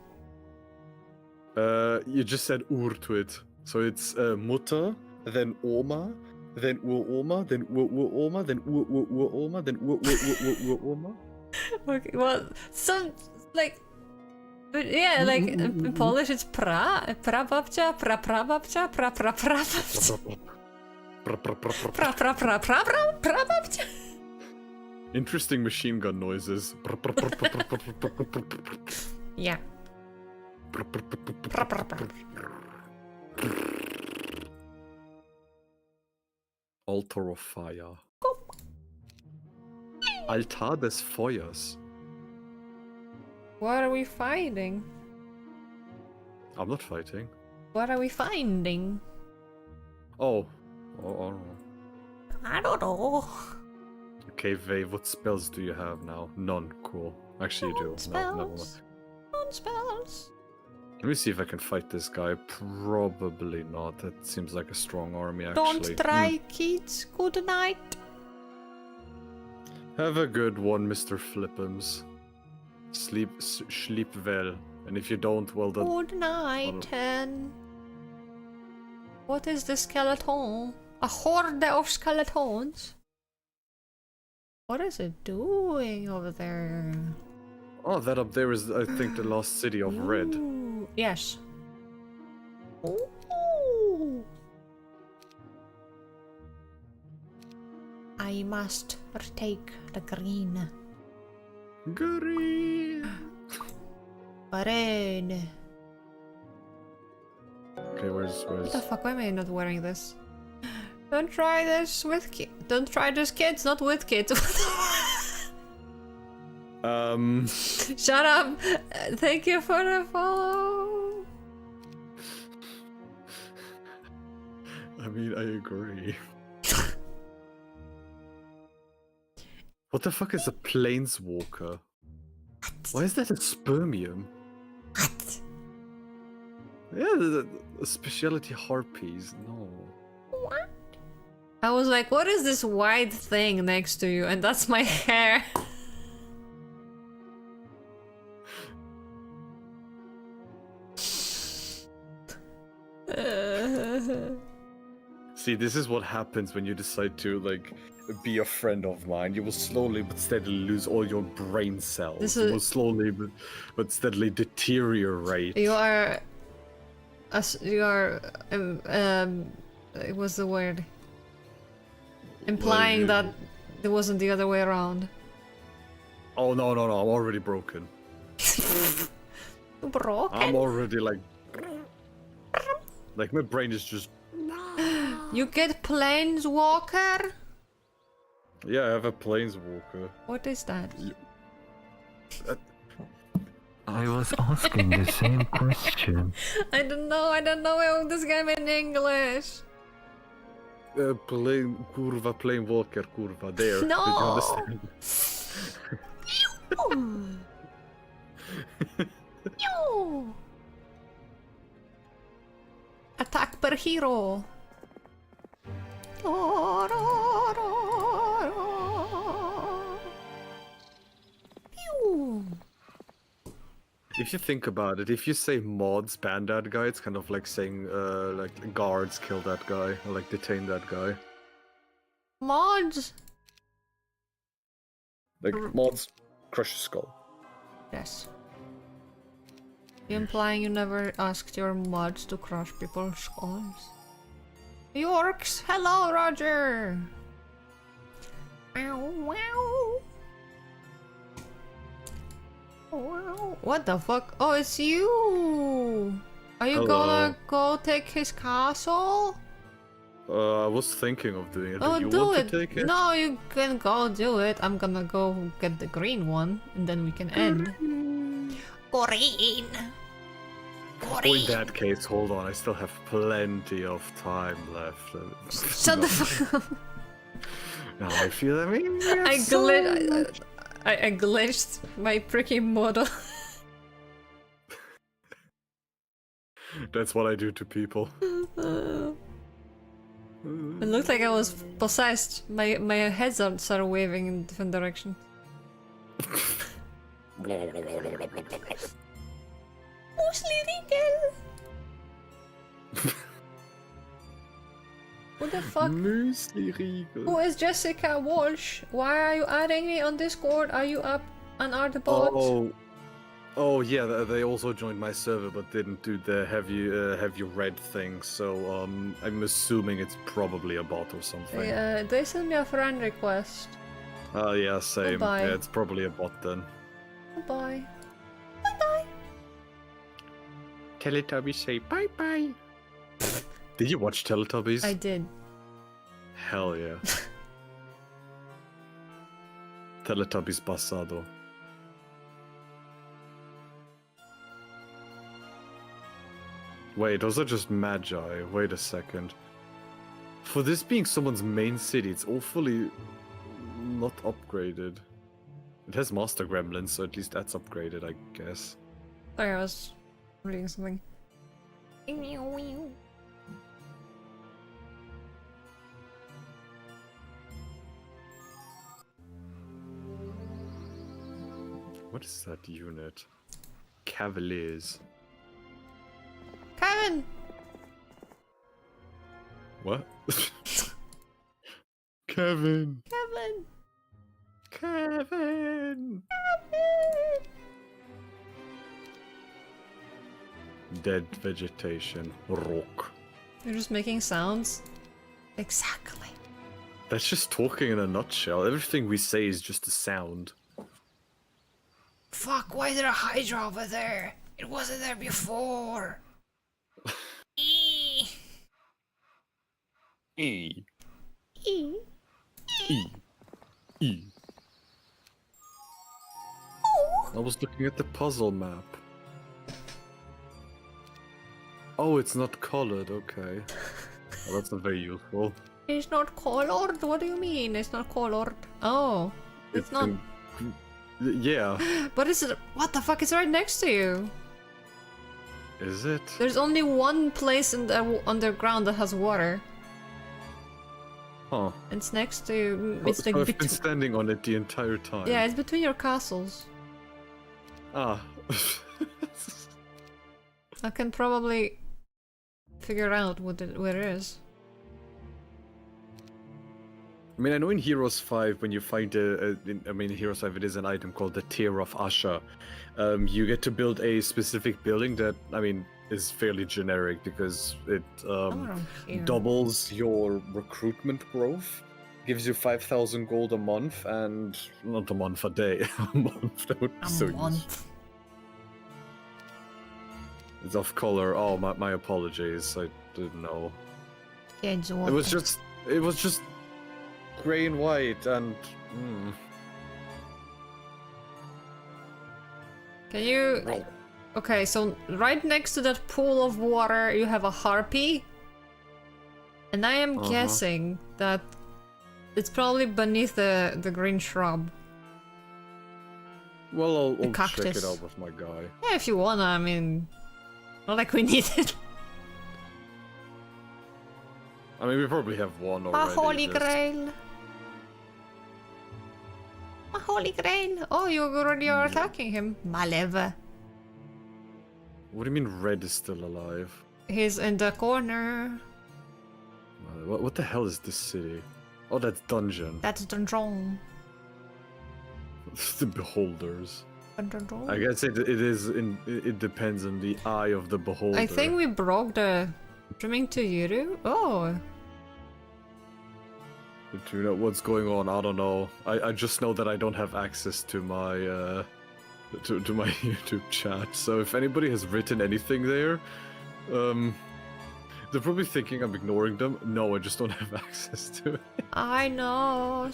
You just said to it. So it's Mutter, then Oma, then Uroma, then Uroma, then Uroma, then Uroma. Okay, well, but yeah, like in Polish it's prababcia, praprababcia, praprababcia, prababcia. Interesting machine gun noises. Yeah. Altar of fire. Altar des Feuers. What are we fighting? I'm not fighting. What are we finding? Oh, I don't know. I don't know. Okay, Vey, what spells do you have now? None. Cool. Actually, you do. No, never mind. Non spells. Let me see if I can fight this guy. Probably not. That seems like a strong army, actually. Don't try, kids. Good night. Have a good one, Mr. Flippums. Sleep well. And if you don't, well then... Good night, Ten. What is the skeleton? A horde of skeletons? What is it doing over there? Oh, that up there is, I think, the lost city of Red. Ooh, yes. Ooh. I must retake the green. Green! Green. Okay, where's... What the fuck? Why am I not wearing this? Don't try this with kids. Don't try this, kids. Not with kids. Shut up. Thank you for the follow. I mean, I agree. What the fuck is a planeswalker? Why is that a spermium? What? Yeah, the specialty harpies. No. What? I was like, what is this white thing next to you? And that's my hair. See, this is what happens when you decide to, like, be a friend of mine. You will slowly but steadily lose all your brain cells. You will slowly but steadily deteriorate. You are... what's the word? Implying that it wasn't the other way around. Oh, no, I'm already broken. Broken? I'm already, like my brain is just... You get planeswalker? Yeah, I have a planeswalker. What is that? I was asking the same question. I don't know this game in English. Planeswalker, kurva, there. No! Did you understand? Yo! Attack per hero. Pew. If you think about it, if you say mods ban that guy, it's kind of like saying like guards kill that guy or like detain that guy. Mods. Like mods crush his skull. Yes. You implying you never asked your mods to crush people's skulls? Yorks! Hello, Roger! Ow, wow. Wow. What the fuck? Oh, it's you! Are you Hello. gonna go take his castle? I was thinking of doing it. Oh, Do you do want it! to take it? No, you can go do it. I'm gonna go get the green one, and then we can end. Green! Oh, in that case, hold on. I still have plenty of time left. Shut the fuck up! Now I feel. I mean, I glitched my freaking model. That's what I do to people. It looked like I was possessed. My heads started waving in different directions. Mostly legal. Who the fuck? Muesli Riegel. Who is Jessica Walsh? Why are you adding me on Discord? Are you up on our bot? Oh yeah. They also joined my server, but didn't do the have you read thing. So I'm assuming it's probably a bot or something. Yeah, they sent me a friend request. Yeah, same. Goodbye. Yeah, it's probably a bot then. Bye. Bye. Teletubbies say bye bye. Did you watch Teletubbies? I did. Hell yeah. Teletubbies Passado. Wait, those are just magi. Wait a second. For this being someone's main city, it's awfully not upgraded. It has Master Gremlins, so at least that's upgraded, I guess. Sorry, I was reading something. What is that unit? Cavaliers. Kevin! What? Kevin! Kevin! Kevin! Dead vegetation. Rock. You're just making sounds? Exactly. That's just talking in a nutshell. Everything we say is just a sound. Fuck, why is there a Hydra over there? It wasn't there before. E. E. E. E. E. I was looking at the puzzle map. Oh, it's not colored, okay. Well, that's not very useful. It's not colored? What do you mean? It's not colored. Oh. It's not. Yeah. But it's. What the fuck? It's right next to you. Is it? There's only one place in the underground that has water. Huh. It's next to. It's So like I've been between. standing on it the entire time. Yeah, it's between your castles. Ah. I can probably figure out where it is. I mean, I know in Heroes 5, when you find in Heroes 5 it is an item called the Tear of Asha. You get to build a specific building that, I mean, is fairly generic because it Around here. doubles your recruitment growth, gives you 5,000 gold a month, and not a month, a day. A month, that would be so useful. month. It's off color. Oh, my apologies. I didn't know. Yeah, it's It was just gray and white, and Can you? Okay, so right next to that pool of water, you have a harpy, and I am guessing that it's probably beneath the green shrub. well, I'll check cactus. it out with my guy. Yeah, if you wanna. I mean, not like we need it. I mean, we probably have one A already. holy just- grail. A holy grail. Oh, you already are attacking him. Malev. What do you mean Red is still alive? He's in the corner. What the hell is this city? Oh, that's dungeon. That's dungeon. The Beholders. I guess it depends on the eye of the beholder. I think we broke the streaming to YouTube. Oh, Do you know what's going on? I don't know. I just know that I don't have access to my to my YouTube chat. So if anybody has written anything there, they're probably thinking I'm ignoring them. No, I just don't have access to it. I know.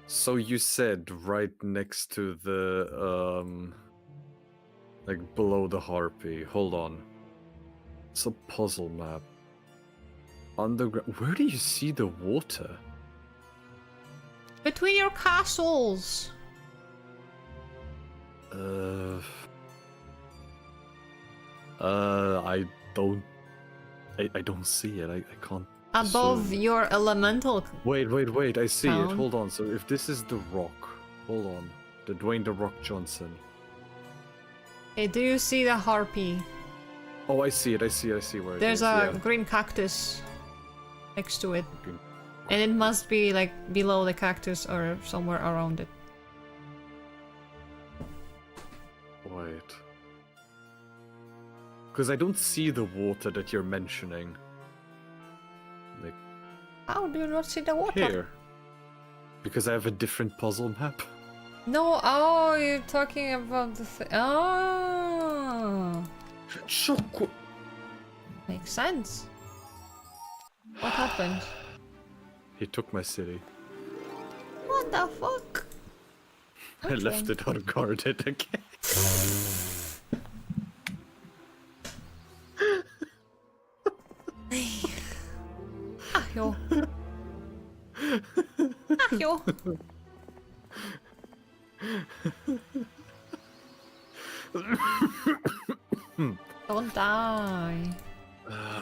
So you said right next to the like below the harpy. Hold on. It's a puzzle map. Underground. Where do you see the water? Between your castles. I don't see it. I can't. Above discern. your elemental. Wait. I see it. Town. Hold on. So if this is the rock, hold on. The Dwayne the Rock Johnson. Hey, do you see the harpy? Oh, I see it. I see where it There's is. a Yeah. green cactus next to it. Green- And it must be like below the cactus or somewhere around it. Wait. Because I don't see the water that you're mentioning. Like How do you not see the water? here. Because I have a different puzzle map. No, oh, you're talking about the oh, Choco. makes sense. What happened? He took my city. What the fuck? I left it unguarded again. Ah, yo. Ah, yo. Don't die.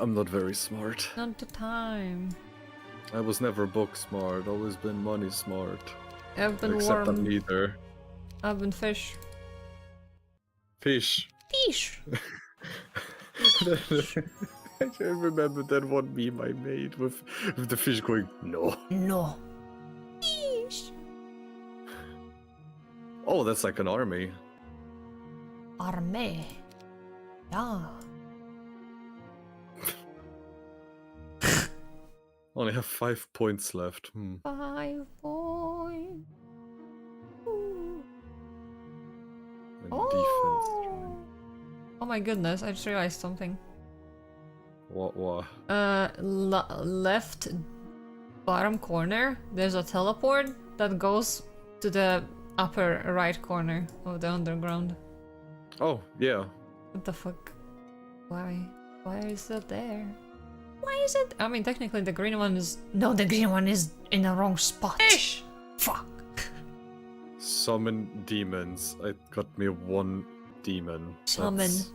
I'm not very smart. Not the time. I was never book smart, always been money smart. I've been Except I'm worm. neither. I've been fish. Fish. Fish. I remember that one meme I made with the fish going, no. No. Fish. Oh, that's like an army. Arme. Yeah. Only have 5 points left. 5 points. Ooh. And Oh. Oh my goodness, I just realized something. defense. What? Left bottom corner, there's a teleport that goes to the upper right corner of the underground. Oh, yeah. What the fuck? Why? Why is that there? Why is it? I mean, technically the green one is... No, the green one is in the wrong spot. Fish! Fuck. Summon demons. It got me 1 demon. Summon. That's-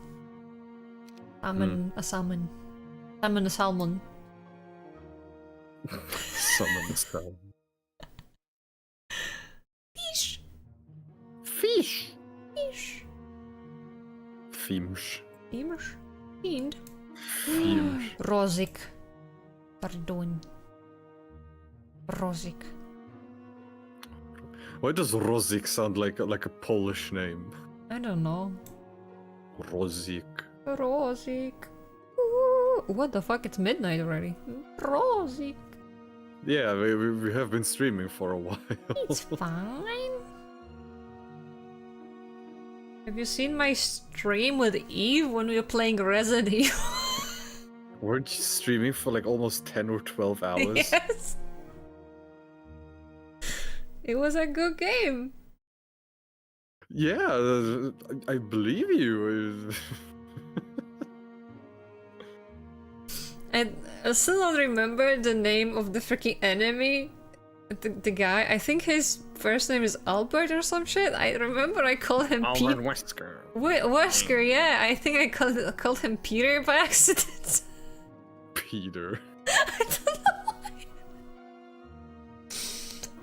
Salmon. A salmon. Salmon a salmon. Summon the spell. Fish! Fish! Fish! Fish. Fiend? Fiend? Fish. Rozik. Pardon. Rozik. Why does Rozik sound like a Polish name? I don't know. Rozik. Rozik. Ooh, what the fuck? It's midnight already. Rozik. Yeah, we have been streaming for a while. It's fine. Have you seen my stream with Eve when we were playing Resident Evil? Weren't you streaming for like almost 10 or 12 hours? Yes. It was a good game. Yeah, I believe you. And I still don't remember the name of the freaking enemy. The guy, I think his first name is Albert or some shit. I remember I called him Albert Wesker. Wesker, yeah. I think I called him Peter by accident. Peter. I don't know why.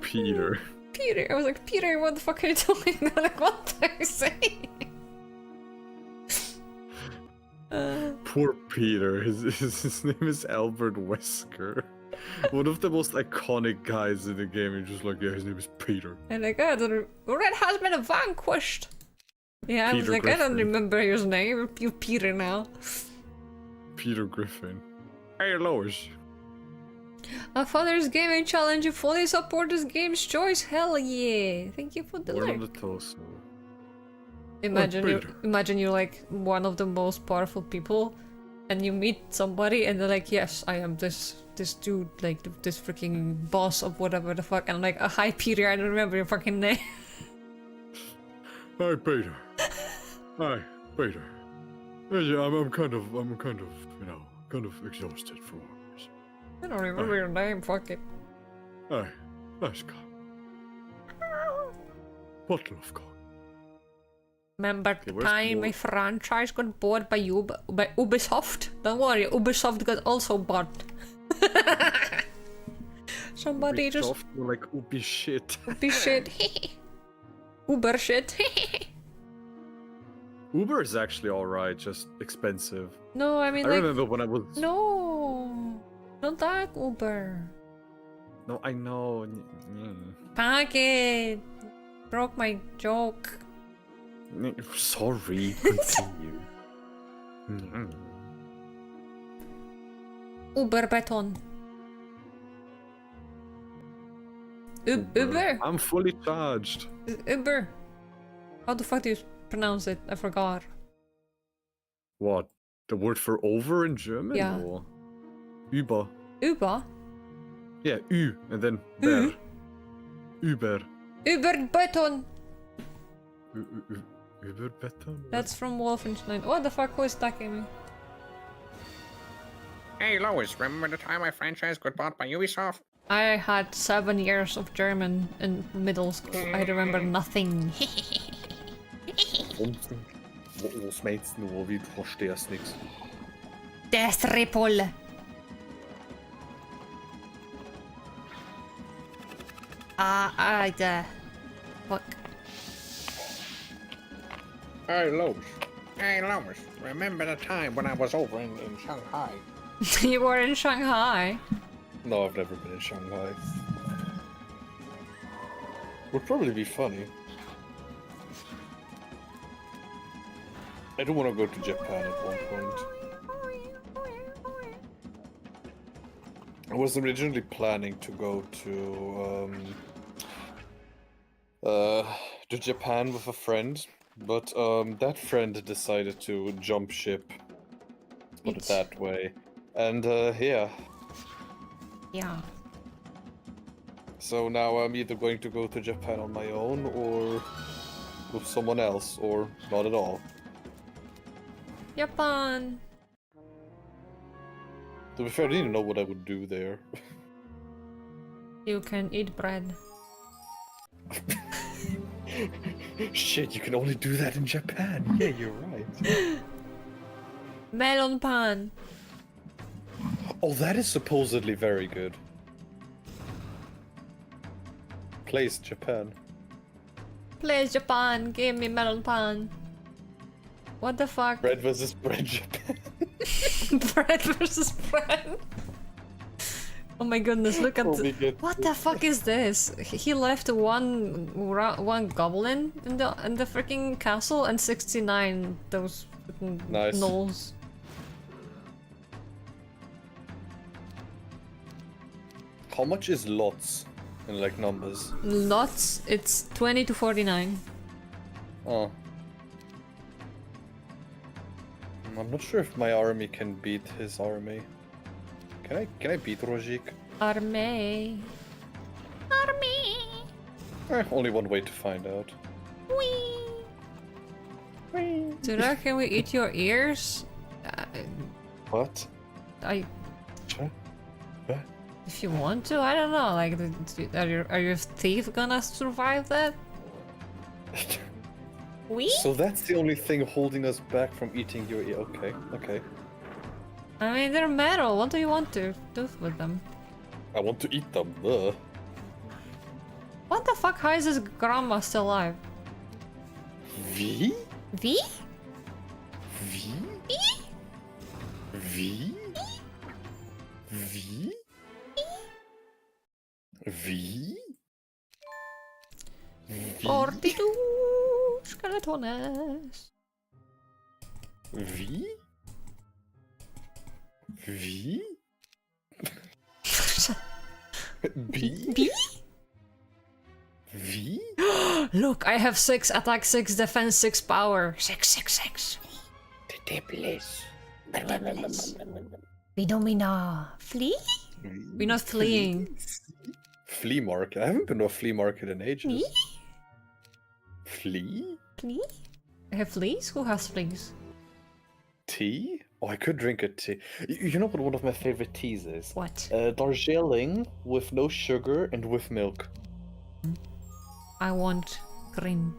Peter. Peter. I was like, Peter, what the fuck are you doing? I'm like, what are you saying? Poor Peter. His name is Albert Wesker. One of the most iconic guys in the game. You're just like, yeah, his name is Peter. And like, oh, the red has been vanquished. Yeah, I was Peter like, I don't Griffin. remember his name. You Peter now. Peter Griffin. Hey, Lois. A Father's Gaming Challenge. You fully support this game's choice. Hell yeah! Thank you for the Born on lurk. the torso. Imagine Peter. imagine you're like one of the most powerful people, and you meet somebody, and they're like, "Yes, I am this dude, like this freaking boss of whatever the fuck." And I'm like, "Hi, Peter. I don't remember your fucking name." Hi, Peter. Hi, Peter. Yeah, I'm kind of, kind of exhausted for this. I don't remember your name. Fuck it. Hi, nice guy. Bottle of coke. Remember the where's time the- my franchise got bought by Ubisoft? Don't worry, Ubisoft got also bought. Somebody just Soft, like Ubi shit. Ubi shit. Uber shit. Uber is actually alright, just expensive. No, I mean I like remember when I was. no, not that Uber. No, I know. Packet broke my joke. Sorry, continue. Uber beton. Uber. I'm fully charged. Uber. How the fuck do you pronounce it? I forgot. What? The word for over in German? Yeah. Or? Über. Uber. Yeah, Ü, and then ber. Über. Uber beton. Überbeton? That's from Wolfenstein. What the fuck? Who is attacking me? Hey, Lois, remember the time my franchise got bought by Ubisoft? I had 7 years of German in middle school. I remember nothing. Was meinst du nur, wie du verstehst nichts? Death Ripple. Fuck. Hey, Lois. Hey, Lois, remember the time when I was over in Shanghai? You were in Shanghai. No, I've never been in Shanghai. Would probably be funny. I do want to go to Japan at one point. I was originally planning to go to Japan with a friend, but that friend decided to jump ship. Let's put it Eesh. that way. And yeah. Yeah. So now I'm either going to go to Japan on my own or with someone else, or not at all. Japan. To be fair, I didn't know what I would do there. You can eat bread. Shit, you can only do that in Japan. Yeah, you're right. Melon pan. Oh, that is supposedly very good. Place Japan. Please, Japan. Give me melon pan. What the fuck? Bread versus bread Japan. Bread versus bread. Oh my goodness! Look at Oh, we get what the fuck is this? He left one goblin in the freaking castle and 69 those freaking Nice. gnolls. How much is lots in like numbers? Lots. It's 20 to 49. Oh. I'm not sure if my army can beat his army. Can I beat Rojik? Arme. Only one way to find out. Tuna, can we eat your ears? What? Sure. What? If you want to, I don't know. Like, are your teeth gonna survive that? We? So that's the only thing holding us back from eating your ear. Okay, okay. I mean, they're metal. What do you want to do with them? I want to eat them. Ugh. What the fuck? How is his grandma still alive? V? V? V? V? V? V? 42 skeletones. V? V? B? B? V? Look, I have 6 attack, 6 defense, 6 power. 6. Vidomina. Flee? We're not fleeing. Flea market? I haven't been to a flea market in ages. Me? Flea? Flea? I have fleas? Who has fleas? Tea? Oh, I could drink a tea. You know what one of my favorite teas is? What? Darjeeling with no sugar and with milk. I want green.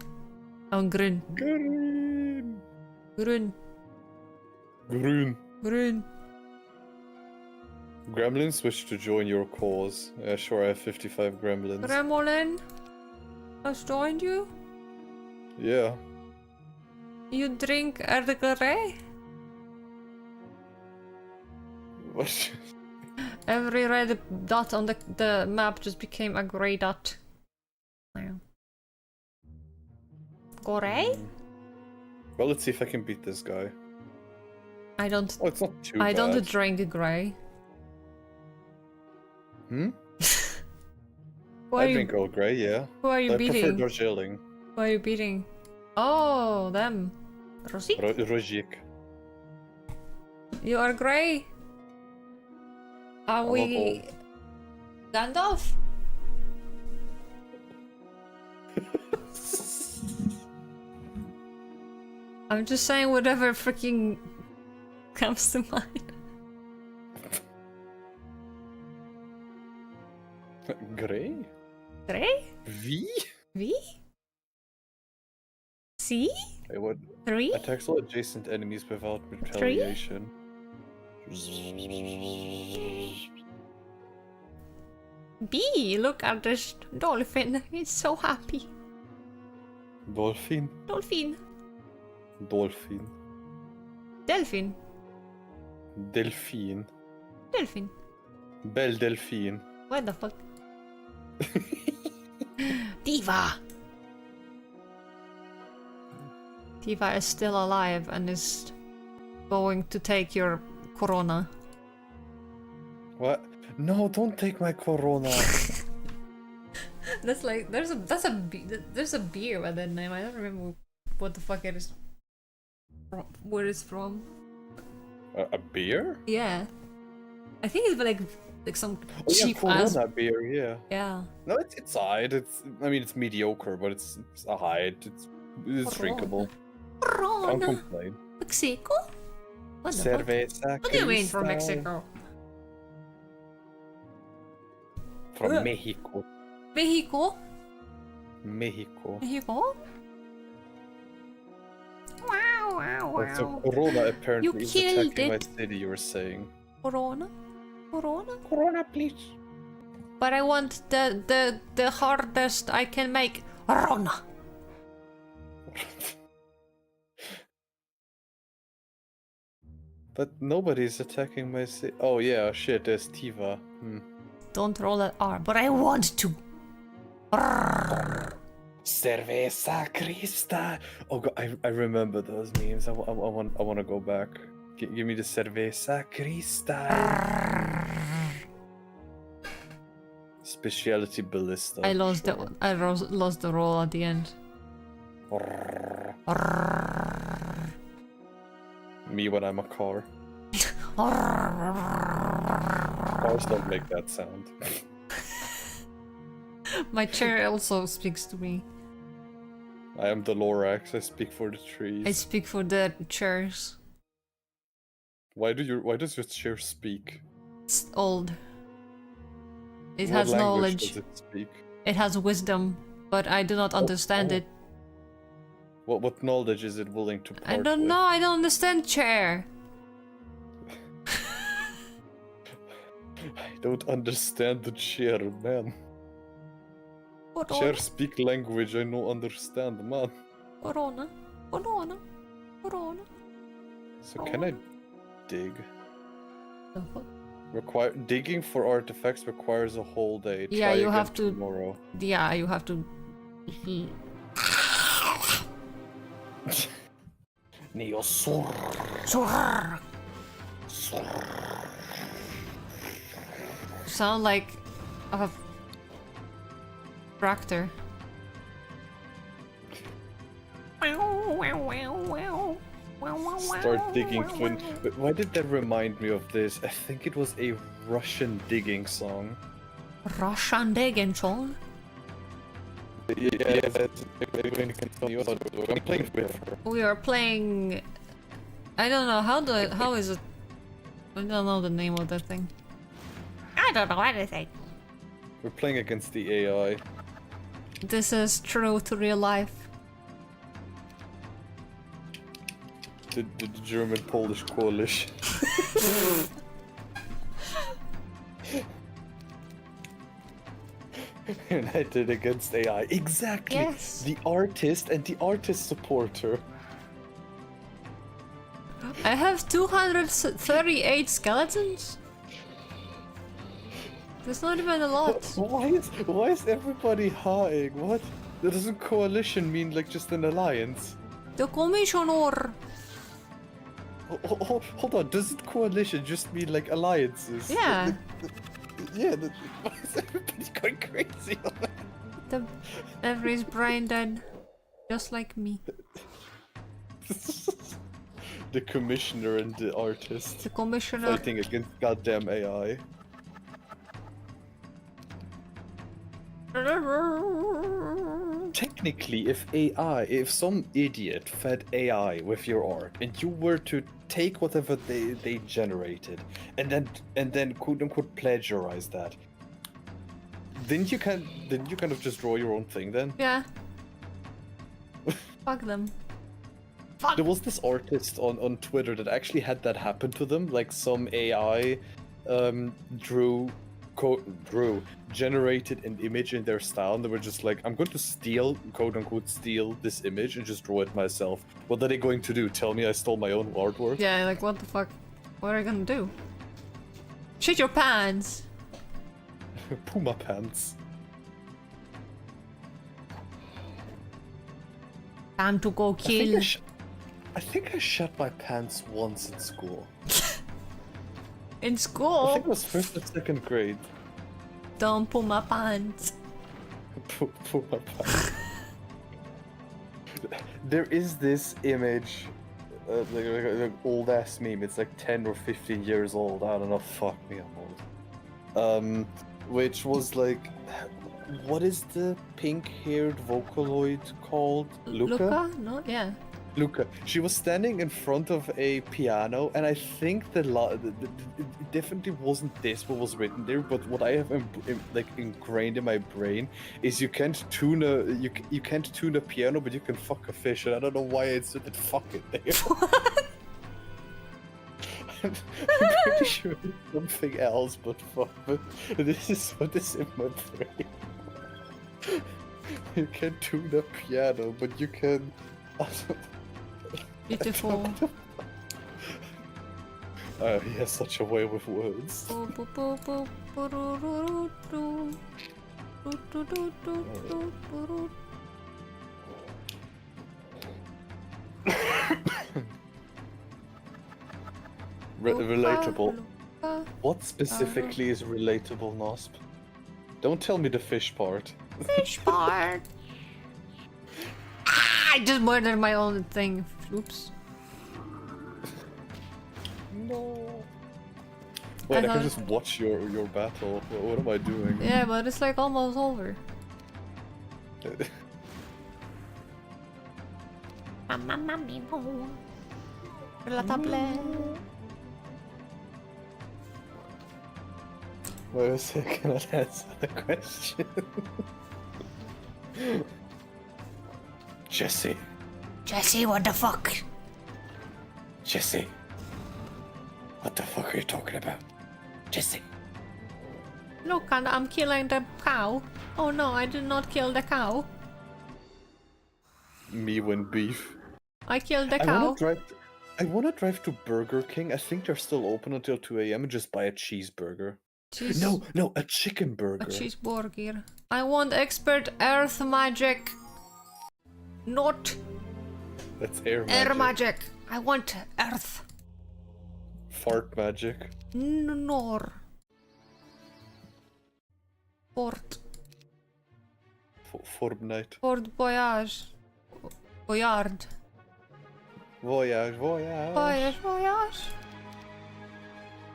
Oh, green. Green. Green. Green. Green. Gremlins wish to join your cause. Sure, I have 55 gremlins. Gremlin has joined you? Yeah. You drink Earl Grey? What? Every red dot on the map just became a grey dot. Wow. Grey? Well, let's see if I can beat this guy. I don't. Oh, it's not too I bad. don't drink grey. Hmm? Who are I you? drink Earl Grey, yeah. Who are you I prefer beating? Darjeeling. Who are you beating? Oh, them. Rosik? Rojik. You are grey. Are I'm we Gandalf? I'm just saying whatever freaking comes to mind. Grey? Grey? V? V? C? Wait, what? 3? Attacks all adjacent enemies without retaliation. B! Look at this dolphin. He's so happy. Dolphin? Dolphin. Dolphin. Delphin. Delphine. Delphin. Belle Delphine. What the fuck? Diva! Diva is still alive and is going to take your corona. What? No, don't take my corona. That's like there's a beer by that name. I don't remember what the fuck it is. Where it's from. A beer? Yeah, I think it's like some Oh, yeah, cheap Corona ass. beer, yeah. Yeah. No, it's alright. I mean, it's mediocre, but it's alright. It's Corona. drinkable. Can't Corona. complain. Mexico? What the fuck? Cerveza What do you mean from Cristal. Mexico? From Mexico. Mexico? Mexico. Mexico? Wow, wow, wow. So Corona apparently is killed attacking my it. city, you were saying. Corona? Corona? Corona, please. But I want the hardest I can make. Corona. But nobody's attacking my city. Oh yeah, shit, there's Tiva. Don't roll that R, but I want to. Cerveza Cristal. Oh god, I remember those memes. I want to go back. Give me the Cerveza Cristal. Specialty Ballista. I lost sure. lost the roll at the end. Me when I'm a car. Cars don't make that sound. My chair also speaks to me. I am the Lorax. I speak for the trees. I speak for the chairs. Why does your chair speak? It's old. It What has language knowledge. does it speak? It has wisdom, but I do not understand it. What knowledge is it willing to part I don't with? know. I don't understand chair. I don't understand the chair, man. Corona. Chair speak language I no understand, man. Corona. Corona. Corona. So can I dig? The fuck? Digging for artifacts requires a whole day. Yeah, Try you again have to- tomorrow. Yeah, you have to. Neosur. Sound like a tractor. Start digging twin. But why did that remind me of this? I think it was a Russian digging song. Russian digging song. Yeah, that's I'm playing with her. We are playing. I don't know how is it. I don't know the name of that thing. I don't know anything. We're playing against the AI. This is true to real life. The German-Polish coalition. United against AI. Exactly. Yes. The artist and the artist supporter. I have 238 skeletons. That's not even a lot. Why is everybody hawing? What? Doesn't coalition mean like just an alliance? The commissioner. Hold on, doesn't coalition just mean like alliances? Yeah. Yeah, why is everybody going crazy on that? Everybody's brain dead, just like me. The commissioner and the artist The commissioner. fighting against goddamn AI. Technically, if some idiot fed AI with your art, and you were to take whatever they generated, and then quote unquote plagiarize that, didn't you kind of just draw your own thing then? Yeah. Fuck them. Fuck. There was this artist on Twitter that actually had that happen to them. Like some AI generated an image in their style, and they were just like, I'm going to steal, quote unquote, steal this image and just draw it myself. What are they going to do? Tell me I stole my own artwork? Yeah, like what the fuck? What are you gonna do? Shit your pants. Puma pants. Time to go kill. I think I shut my pants once in school. In I school. think it was first or second grade. Don't pull my pants. Puma pants. There is this image, like an old ass meme. It's like 10 or 15 years old. I don't know. Fuck me, I'm old. Which was like, what is the pink-haired Vocaloid called? Luca? No, yeah. Luca. She was standing in front of a piano, and I think it definitely wasn't this what was written there. But what I have ingrained in my brain is you can't tune a piano, but you can fuck a fish, and I don't know why I inserted fuck it there. I'm pretty sure it's something else, but fuck. But this is what is in my brain. You can tune a piano, but you can. Beautiful. He has such a way with words. Relatable. What specifically is relatable, Nosp? Don't tell me the fish part. Fish part. I just murdered my own thing. Oops. No. Wait, I thought- can just watch your battle. What am I doing? Yeah, but it's like almost over. La table. Wait a second, I'll answer the question. Jesse. Jesse, what the fuck? Jesse. What the fuck are you talking about? Jesse. Look, and I'm killing the cow. Oh no, I did not kill the cow. Me win beef. I killed the I cow. wanna drive. I want to drive to Burger King. I think they're still open until 2 a.m. and just buy a cheeseburger. No, a chicken burger. A cheeseburger. I want expert earth magic. Not That's air air magic. magic. I want earth. Fart magic. Nor. Fort. Fortnite. Fort Voyage. Voyard. Voyage. Voyage.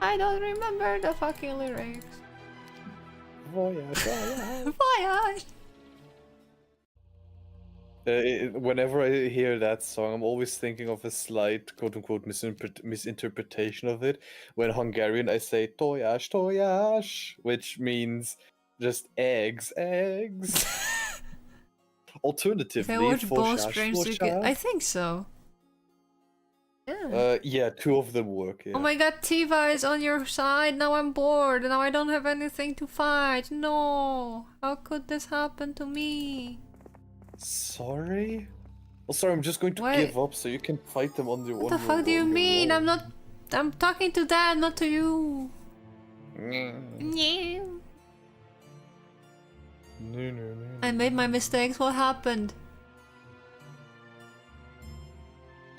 I don't remember the fucking lyrics. Voyage. Voyage. Whenever I hear that song, I'm always thinking of a slight quote-unquote misinterpretation of it. When Hungarian, I say tojás, which means just eggs. Alternatively, If I watch both fosás, streams, you get... I think so. Yeah. yeah, two of them work. Yeah. Oh my god, Tiva is on your side. Now I'm bored. Now I don't have anything to fight. No. How could this happen to me? Sorry? Oh, sorry, I'm just going to What? give up so you can fight them on your own. What the fuck do you mean? I'm not... I'm talking to Dad, not to you. Mm. No. I made my mistakes. What happened?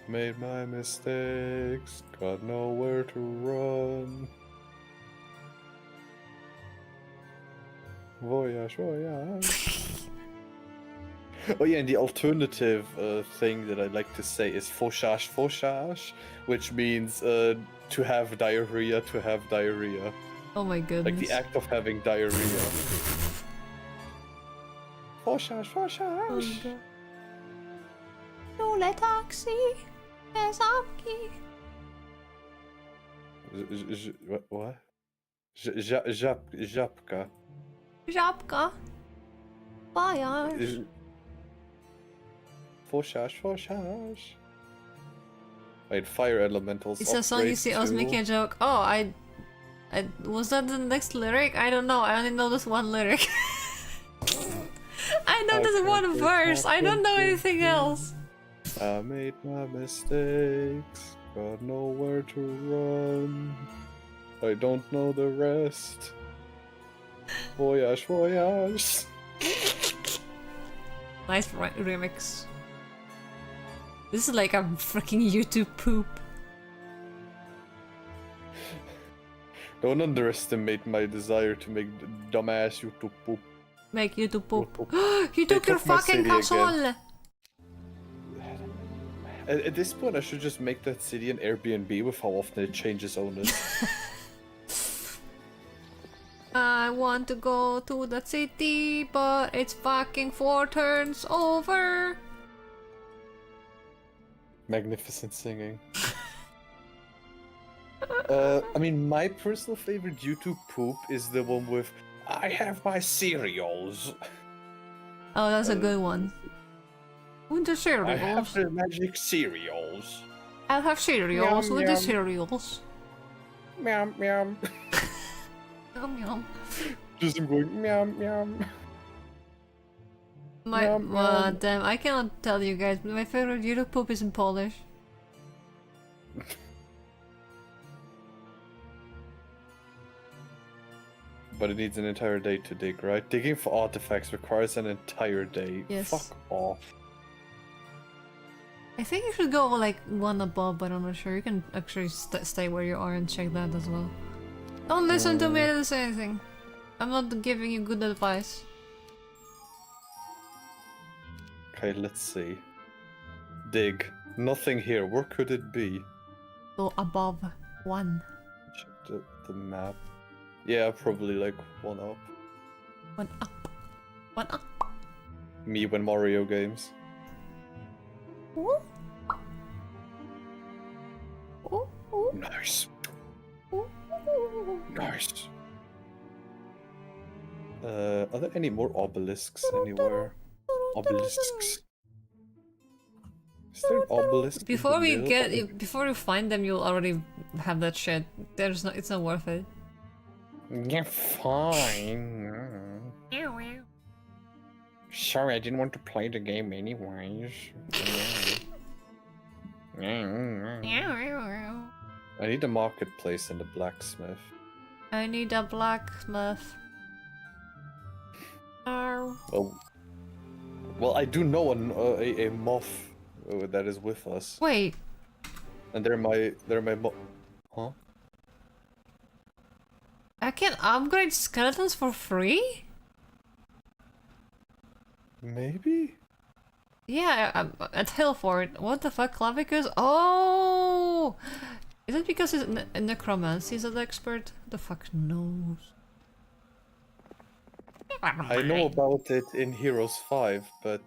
Made my mistakes, got nowhere to run. Voyage. Oh yeah, and the alternative thing that I like to say is fosás, which means to have diarrhea. Oh my goodness. Like the act of having diarrhea. Fosás. Oh my god. No letaxi. Zamki. What? Żabka. Żabka. Voyage. Fosás. Wait, fire elementals. It's a song you see. I was making a joke. Oh, I was that the next lyric? I don't know. I only know this one lyric. I know this one verse. I don't know anything else. I made my mistakes, got nowhere to run. I don't know the rest. Voyage. Nice remix. This is like a freaking YouTube poop. Don't underestimate my desire to make dumbass YouTube poop. Make YouTube poop. Poop. You took your took my fucking city console! At this point, I should just make that city an Airbnb with how often it changes owners. I want to go to that city, but it's fucking 4 turns over. Magnificent singing. I mean, my personal favorite YouTube poop is the one with I have my cereals. Oh, that's a good one. With the I cereals. have the magic cereals. I'll have cereals Yum, with the yum. cereals. Meow. Yum yum. Just him going meow. Yum, yum. Damn, I cannot tell you guys, but my favorite YouTube poop is in Polish. But it needs an entire day to dig, right? Digging for artifacts requires an entire day. Yes. Fuck off. I think you should go like one above, but I'm not sure. You can actually stay where you are and check that as well. Don't listen to me, I didn't say anything. I'm not giving you good advice. Okay, let's see. Dig. Nothing here. Where could it be? Go above 1. Check the map. Yeah, probably like 1 up. 1 up. 1 up. Me when Mario games. Ooh. Ooh, ooh, Nice. ooh, ooh. Nice. Are there any more obelisks anywhere? Obelisks. Is there an obelisk? in Before the we middle? get, before you find them, you'll already have that shit. There's no, it's not worth it. Yeah, fine. Sorry, I didn't want to play the game anyways. I need a marketplace and a blacksmith. I need a blacksmith. Oh. Well, I do know a moth that is with us, Wait, and they're my Huh? I can upgrade skeletons for free? Maybe. Yeah, at Hillfort. What the fuck, Clavicus? Oh! Is it because he's necromancy is an expert? The fuck knows? I know about it in Heroes 5, but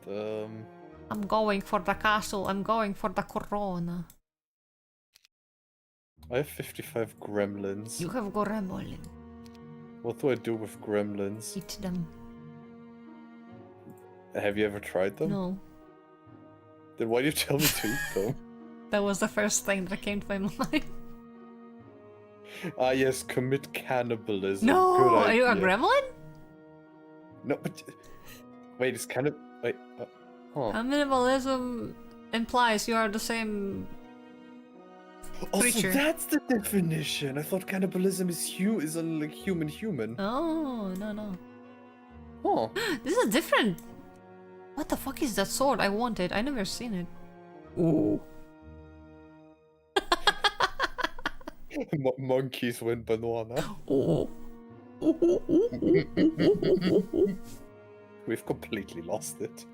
I'm going for the castle. I'm going for the corona. I have 55 gremlins. You have gremlin. What do I do with gremlins? Eat them. Have you ever tried them? No. Then why do you tell me to eat them? That was the first thing that came to my mind. Ah yes, commit cannibalism. No! Good Are you a idea. gremlin? No, but wait, it's kind of wait. Huh. Cannibalism implies you are the same Also, creature. that's the definition. I thought cannibalism is a like human. Oh, no. Huh. This is different. What the fuck is that sword? I want it. I never seen it. Ooh. Monkeys went banana. Oh. We've completely lost it.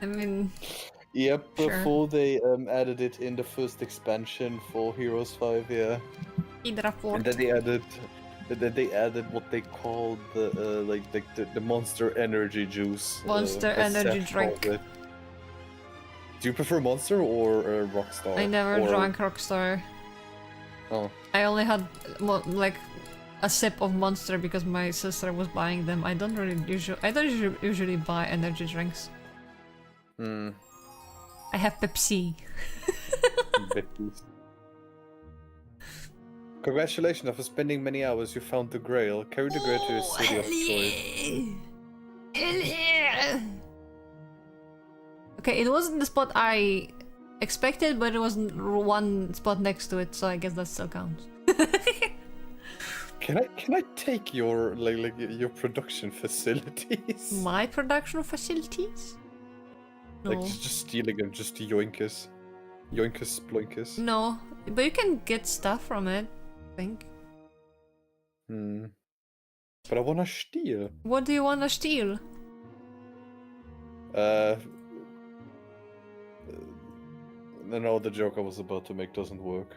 I mean, Yep, Sure. before they added it in the first expansion for Heroes 5, yeah. Hydra And Fort. then they added what they called the Monster Energy Juice. Monster as Energy Seth drink. called it. Do you prefer Monster or Rockstar? I never or... drank Rockstar. Oh. I only had like a sip of Monster because my sister was buying them. I don't usually buy energy drinks. Hmm. I have Pepsi. Bitches. Congratulations, after spending many hours, you found the Grail. Carry the Grail to your city of choice. Hell yeah! Okay, it wasn't the spot I expected, but it was one spot next to it, so I guess that still counts. Can I take your your production facilities? My production facilities? No. Like just stealing them, just yoinkus. Yoinkus sploinkus. No, but you can get stuff from it, I think. Hmm. But I wanna steal. What do you wanna steal? No, the joke I was about to make doesn't work.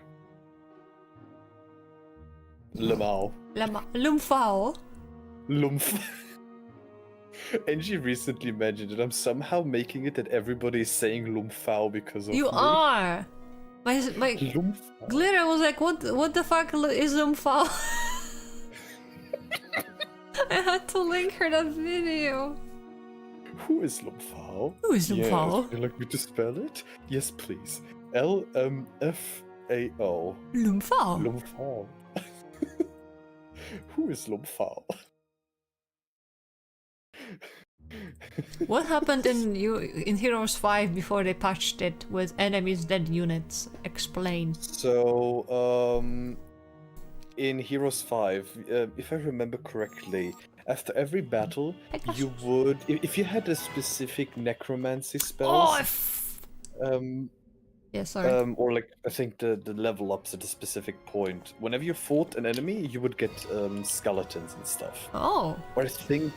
Lemao. Lumfao? Lumph. And she recently mentioned it. I'm somehow making it that everybody is saying Lumphao because of You me. are! My Lumphao. Glitter was like, what the fuck is Lumfao? I had to link her that video. Who is Lumphao? Who is Yes, Lumfao? would you like me to spell it? Yes, please. L-M-F-A-O. Lumfao? Lumphao. Who is Lumphao? What happened in Heroes 5 before they patched it with enemies dead units? Explain. So, in Heroes 5, if I remember correctly, after every battle, you would, if you had a specific necromancy spells, Yeah, sorry. or like I think the level ups at a specific point, whenever you fought an enemy, you would get skeletons and stuff. Oh. Or I think,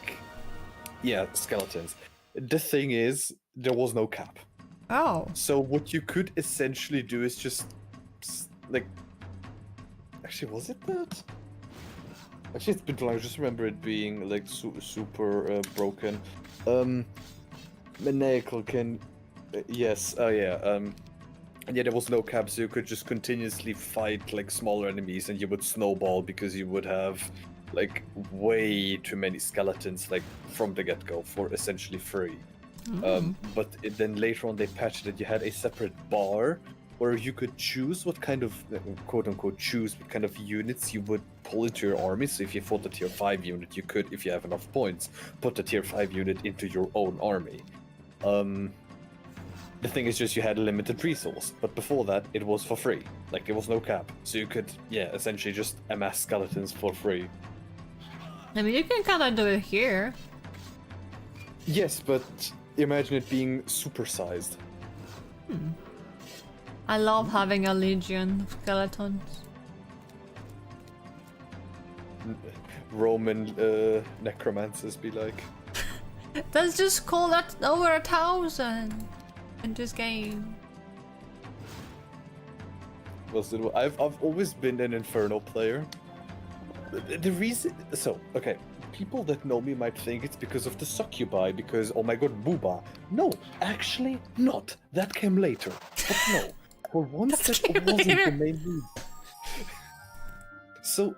yeah, skeletons. The thing is, there was no cap. Oh. So what you could essentially do is just like, actually, was it that? Actually, it's been too long. I just remember it being like super broken. Maniacal can, yes. Oh yeah. And yeah, there was no cap, so you could just continuously fight like smaller enemies, and you would snowball because you would have like way too many skeletons like from the get-go for essentially free. But then later on they patched it. You had a separate bar where you could choose what kind of quote unquote choose what kind of units you would pull into your army. So if you fought a tier 5 unit, you could, if you have enough points, put a tier 5 unit into your own army. The thing is just you had a limited resource, but before that it was for free. Like there was no cap. So you could, yeah, essentially just amass skeletons for free. I mean, you can kind of do it here. Yes, but imagine it being supersized. I love having a legion of skeletons. Roman necromancers be like. Let's just call that over 1,000 in this game. I've always been an Inferno player. The reason, so okay, people that know me might think it's because of the succubi, because oh my god, booba. No, actually not. That came later. But no, for once that wasn't the main reason. So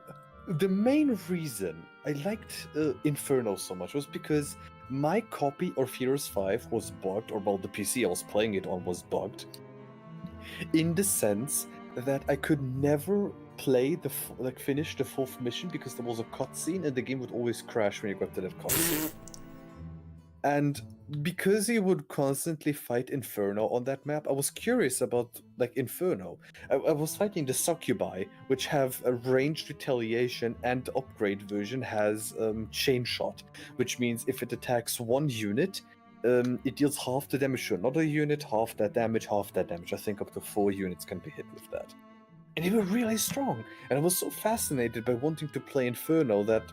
the main reason I liked Inferno so much was because my copy of Heroes 5 was bugged, or well, the PC I was playing it on was bugged, in the sense that I could never play finish the 4th mission because there was a cutscene and the game would always crash when you got to that cutscene. And because you would constantly fight Inferno on that map, I was curious about like Inferno. I was fighting the Succubi, which have a ranged retaliation, and the upgrade version has chain shot, which means if it attacks one unit, it deals half the damage to another unit, half that damage. I think up to 4 units can be hit with that. And they were really strong. And I was so fascinated by wanting to play Inferno that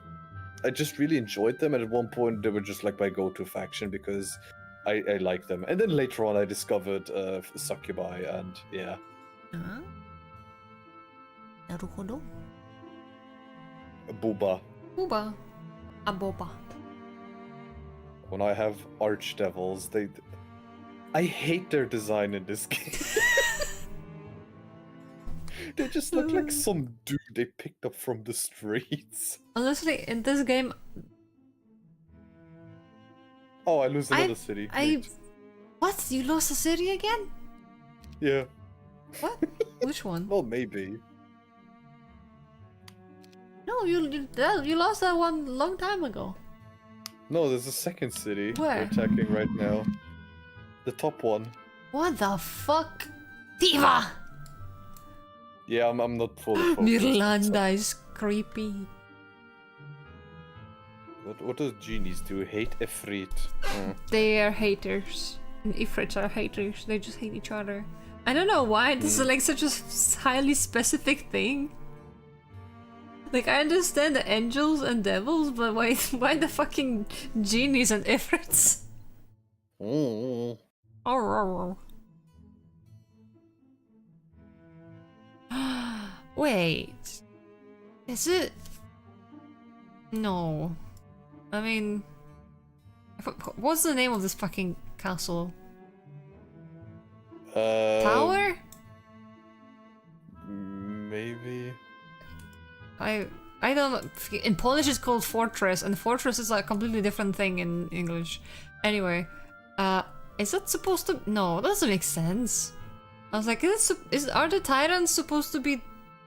I just really enjoyed them. And at one point, they were just like my go-to faction because I liked them. And then later on, I discovered Succubi, and yeah. Naruhodo? Booba. Booba. A boba. When I have archdevils, I hate their design in this game. They just look like some dude they picked up from the streets. Honestly, in this game, Oh, I lose another city. Great. What? You lost a city again? Yeah. What? Which one? Well, maybe. No, you lost that one long time ago. No, there's a second city Where? we're attacking right now. The top one. What the fuck? Diva! Yeah, I'm not fully focused. Mirlanda is creepy. What does genies do? Hate Ifrit. They are haters. And Ifrits are haters. They just hate each other. I don't know why. This is like such a highly specific thing. Like, I understand the angels and devils, but why the fucking genies and Ifrits? Mm. Oh. Wait. Is it? No. I mean, what's the name of this fucking castle? Tower? Maybe. I don't know. In Polish it's called fortress, and fortress is like a completely different thing in English. Anyway, is that supposed to? No, that doesn't make sense. I was like, are the tyrants supposed to be?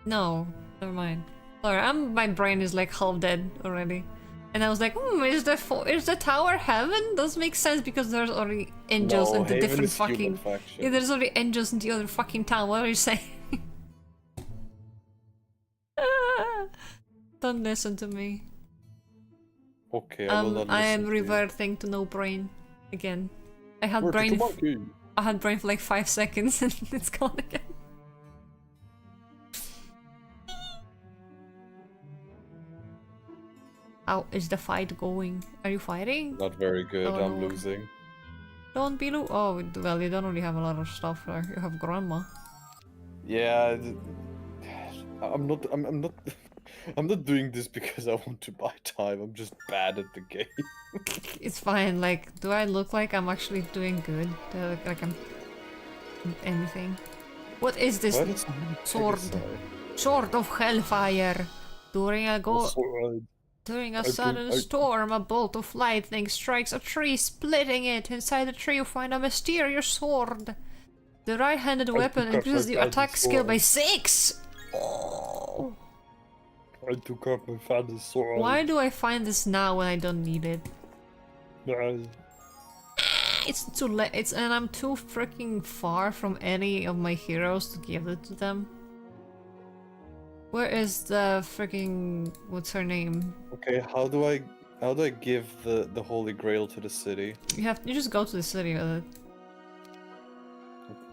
No, never mind. Sorry, my brain is like half dead already. And I was like, is the tower heaven? Does make sense because there's already angels in the different fucking. Yeah, there's already angels in the other fucking town. What are you saying? Don't listen to me. Okay, I will not listen. I am to reverting to no brain again. I had you. brain for like 5 seconds and it's gone again. How is the fight going? Are you fighting? Not very good. Oh, I'm no. losing. Don't be oh, well, you don't really have a lot of stuff there. You have grandma. Yeah, I'm not. I'm not doing this because I want to buy time. I'm just bad at the game. It's fine. Like, do I look like I'm actually doing good? Do I look like I'm anything? What is this sword? Sword of hellfire. During a sudden storm, a bolt of lightning strikes a tree, splitting it. Inside the tree, you find a mysterious sword. The right-handed weapon took up increases my your attack father's skill by sword. 6! Oh! I took up my father's sword. Why do I find this now when I don't need it? No. It's too late. And I'm too freaking far from any of my heroes to give it to them. Where is the freaking what's her name? Okay, how do I give the Holy Grail to the city? You just go to the city with it.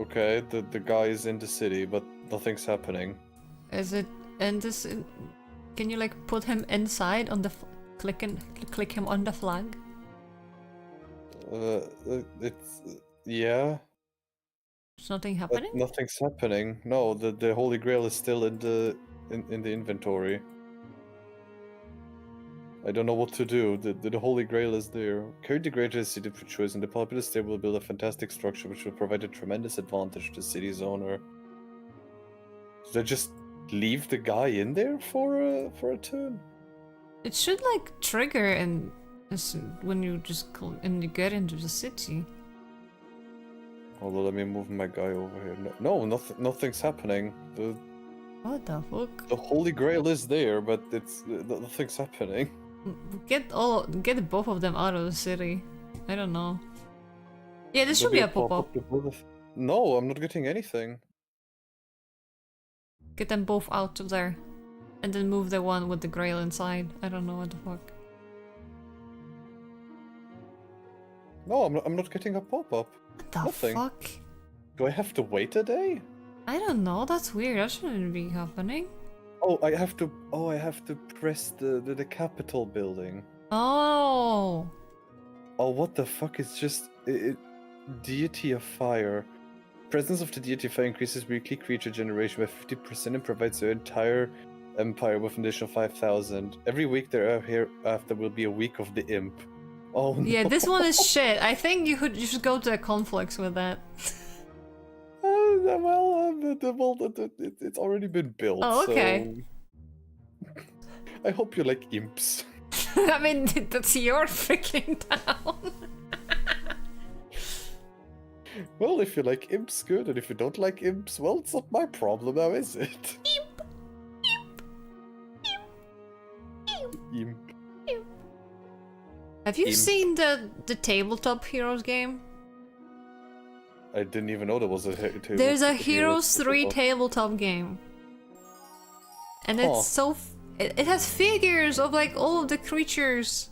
Okay, the guy is in the city, but nothing's happening. Is it in this? Can you like put him inside on the click him on the flag? It's yeah. There's nothing But happening. nothing's happening. No, the Holy Grail is still in the inventory. I don't know what to do. The Holy Grail is there. Carry the Grail to the city for choice, and the populace there will build a fantastic structure which will provide a tremendous advantage to the city's owner. Should I just leave the guy in there for a turn? It should like trigger and when you just and you get into the city. Although let me move my guy over here. No, nothing's happening. What the fuck? The Holy Grail is there, but nothing's happening. Get both of them out of the city. I don't know. Yeah, this should Maybe be a I'll pop pop-up. up the bonus. No, I'm not getting anything. Get them both out of there. And then move the one with the grail inside. I don't know what the fuck. No, I'm not getting a pop-up. What the Nothing. fuck? Do I have to wait a day? I don't know, that's weird. That shouldn't be happening. Oh, I have to press the Capitol building. Oh! Oh, what the fuck? It's just Deity of Fire. Presence of the Deity of Fire increases weekly creature generation by 50% and provides the entire empire with an additional 5,000. Every week thereafter will be a week of the Imp. Oh no. Yeah, this one is shit. I think you should go to a conflicts with that. It's already been built. Oh, okay. So... I hope you like imps. I mean, that's your freaking town. Well, if you like imps, good, and if you don't like imps, well, it's not my problem now, is it? Imp. Have you Imp. seen the tabletop heroes game? I didn't even know there was a table. There's a Heroes 3 tabletop game. And it's so... It has figures of like all of the creatures.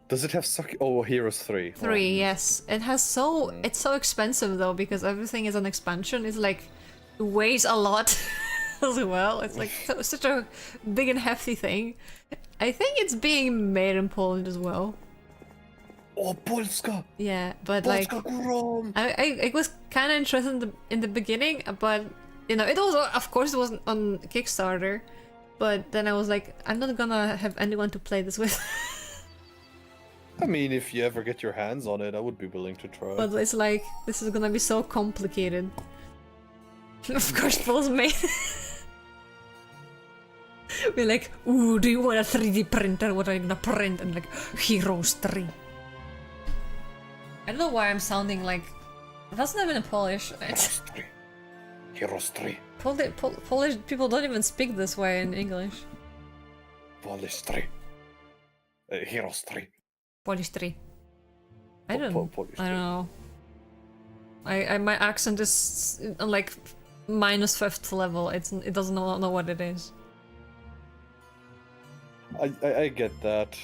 Does it have Oh, Heroes 3. 3, yes. It has so... It's so expensive though, because everything is an expansion. It's like... It weighs a lot as well. It's like such a big and hefty thing. I think it's being made in Poland as well. Oh, Polska! Yeah, but Polska like... Górą! I was kind of interested in the beginning, but... You know, it was... Of course it wasn't on Kickstarter. But then I was like, I'm not gonna have anyone to play this with. I mean, if you ever get your hands on it, I would be willing to try. But it's like, this is gonna be so complicated. Of course, Paul's made. We're like, ooh, do you want a 3D printer? What are you gonna print? And like, Heroes 3. I don't know why I'm sounding like... That's not even in Polish. Heroes 3. Heroes 3. Polish people don't even speak this way in English. Polish 3. Heroes 3. Polish 3. I don't Polish I don't know. I my accent is on like minus 5th level. It doesn't know what it is. I get that.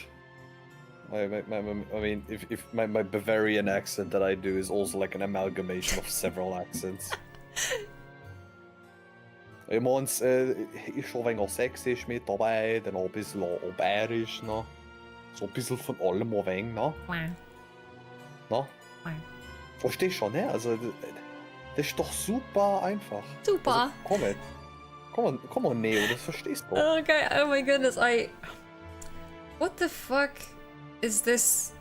I mean, if my Bavarian accent that I do is also like an amalgamation of several accents. Mons ist schon wenig sächsisch mit dabei, dann auch ein bisschen bayerisch, ne? So ein bisschen von allem ein wenig, ne? Ne? Verstehst schon, ne? Also, das ist doch super einfach. Super. Also, komm on, Neo, das verstehst du. Okay, oh my goodness, what the fuck is this?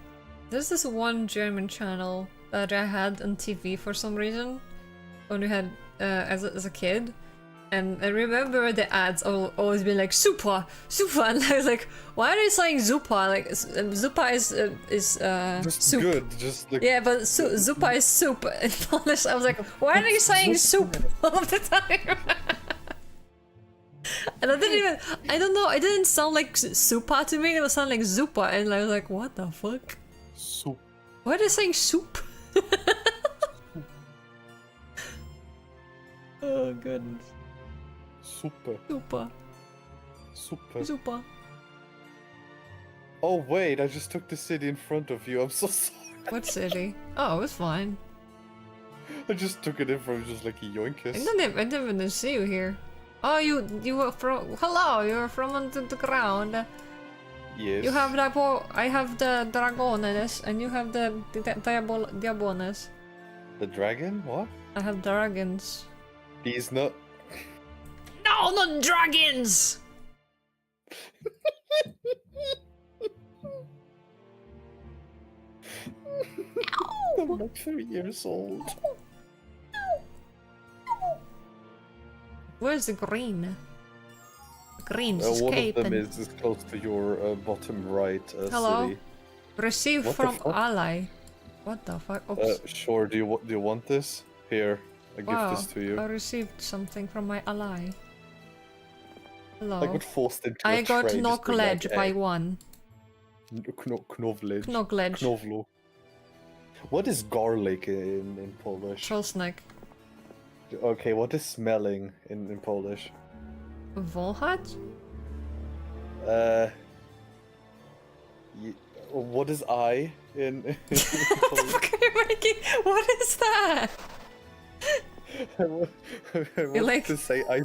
There's this one German channel that I had on TV for some reason when we had as a kid, And I remember the ads always being like super, super, and I was like, why are they saying zupa? Like zupa is Just soup. good. Just like Yeah, but zupa is soup in Polish. I was like, why are they saying soup all the time? And I don't know, it didn't sound like supa to me, it was sound like zupa, and I was like, what the fuck? soup. Why are they saying soup? Oh goodness. Super. Zupa. Super. Zupa. Oh wait, I just took the city in front of you. I'm so sorry. What city? Oh, it's fine. I just took it in from just like a I yoinkers. didn't even see you here. Oh, you were from. Hello, you're from under the ground. Yes. You have the I have the dragones, and you have the diabones. the dragon? What? I have dragons. He's not. No, not dragons! I'm like 3 years old. Where's the green? Green's One of escaping. them is close to your bottom right Hello? city. Receive What the from fuck? ally. What the fuck? Oops. Sure. Do you want this? Here, I Wow, give this to you. I received something from my ally. Hello. I got forced into I a got trade just being knowledge like, by "Hey, one. Knowledge. Knowledge. Knowledge. What is garlic in Polish? Trollsnack. Okay, what is smelling in Polish? Volhat? What is I in What the Polish? fuck are you making? What is that? I wanted like- to say I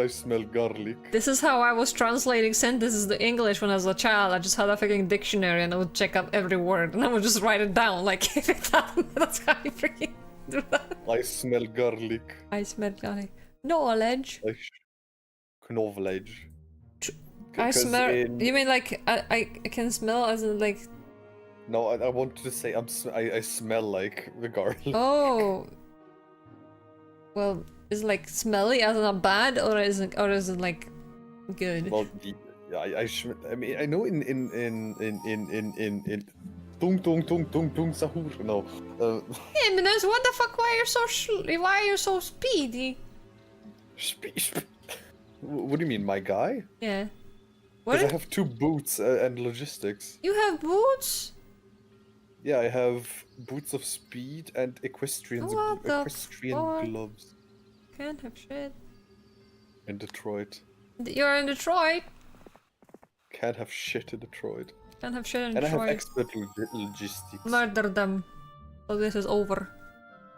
smell garlic. This is how I was translating sentences to English when I was a child. I just had a fucking dictionary and I would check out every word and I would just write it down. Like, that's how I freaking do that. I smell garlic. I smell garlic. Knowledge. Knowledge. I 'Cause smell. in- You mean like I can smell as in like? No, I wanted to say I smell like the garlic. Oh. Well, is it like smelly as in a bad, or is it like good? Well, I mean, I know in tung sahur. No. Hey, Minas, what the fuck? Why are you so speedy? What do you mean, my guy? Yeah. Because I What? have 2 boots and logistics. You have boots? Yeah, I have boots of speed and equestrian What the equestrian fuck? gloves Can't have shit. in Detroit. You're in Detroit. Can't have shit in Detroit. Can't have shit in And I have Detroit. expert logistics. Murder them. So this is over.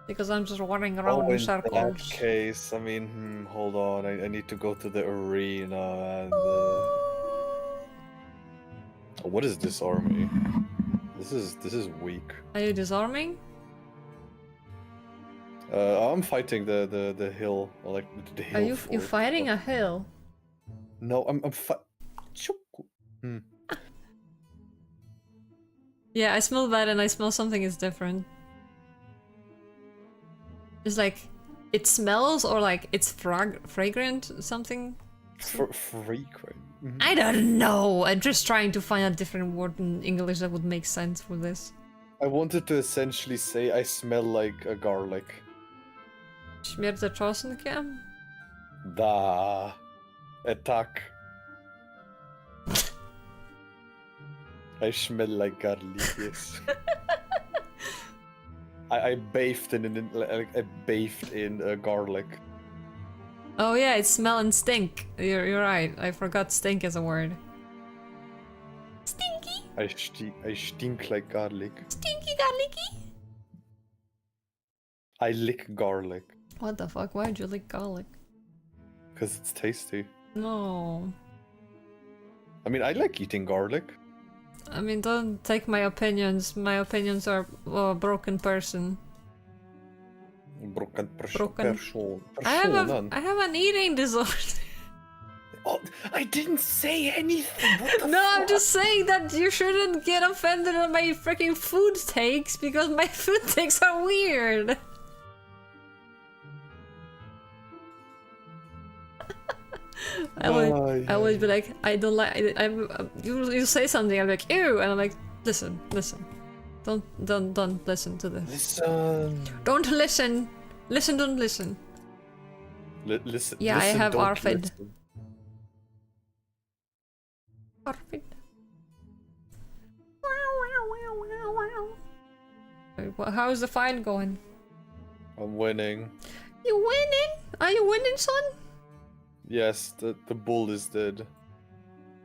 Because I'm just running around Oh, in in that circles. case, I mean, hold on. I need to go to the arena and. What is this army? This is weak. Are you disarming? I'm fighting the hill, or like the hill. Are you fort. fighting a hill? No, I'm Yeah, I smell that and I smell something is different. It's like it smells or like it's fragrant something. frequent. I don't know. I'm just trying to find a different word in English that would make sense for this. I wanted to essentially say I smell like a garlic. Śmierdzę czosnkiem? Da. Attack. I smell like garlic, yes. I bathed in garlic. Oh yeah, it's smell and stink. You're right. I forgot stink as a word. Stinky, I stink like garlic. stinky garlicky. I lick garlic What the fuck? Why'd you lick garlic? because it's tasty. No. I mean, I like eating garlic. I mean, don't take my opinions. My opinions are a broken person. Broken Broken. person. I have an eating disorder. Oh, I didn't say anything. What the No, I'm fuck? just saying that you shouldn't get offended at my freaking food takes because my food takes are weird. I would be like, I don't like. You say something, I'm like, ew, and I'm like, listen. Don't listen to this. Listen. Don't listen. Don't listen. Listen. Yeah, I listen, have don't Arfid. listen. Arfid. How's the fight going? I'm winning. You winning? Are you winning, son? Yes, the bull is dead.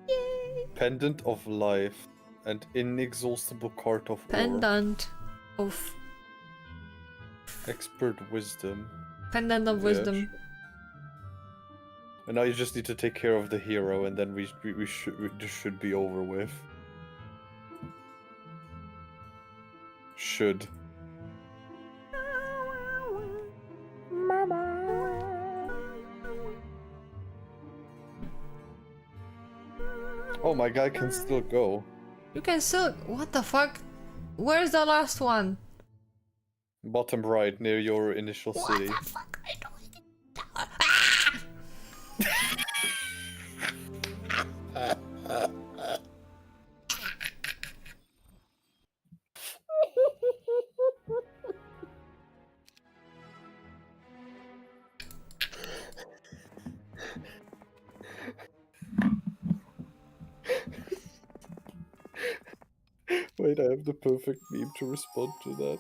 Yay! Pendant of life and inexhaustible cart of ore. Pendant of Expert wisdom. pendant of wisdom. Sure. And now you just need to take care of the hero, and then this should be over with. Should. Oh, my guy can still go. You can still. What the fuck? Where's the last one? Bottom right, near your initial city. What the fuck? I don't. Wait, I have the perfect meme to respond to that.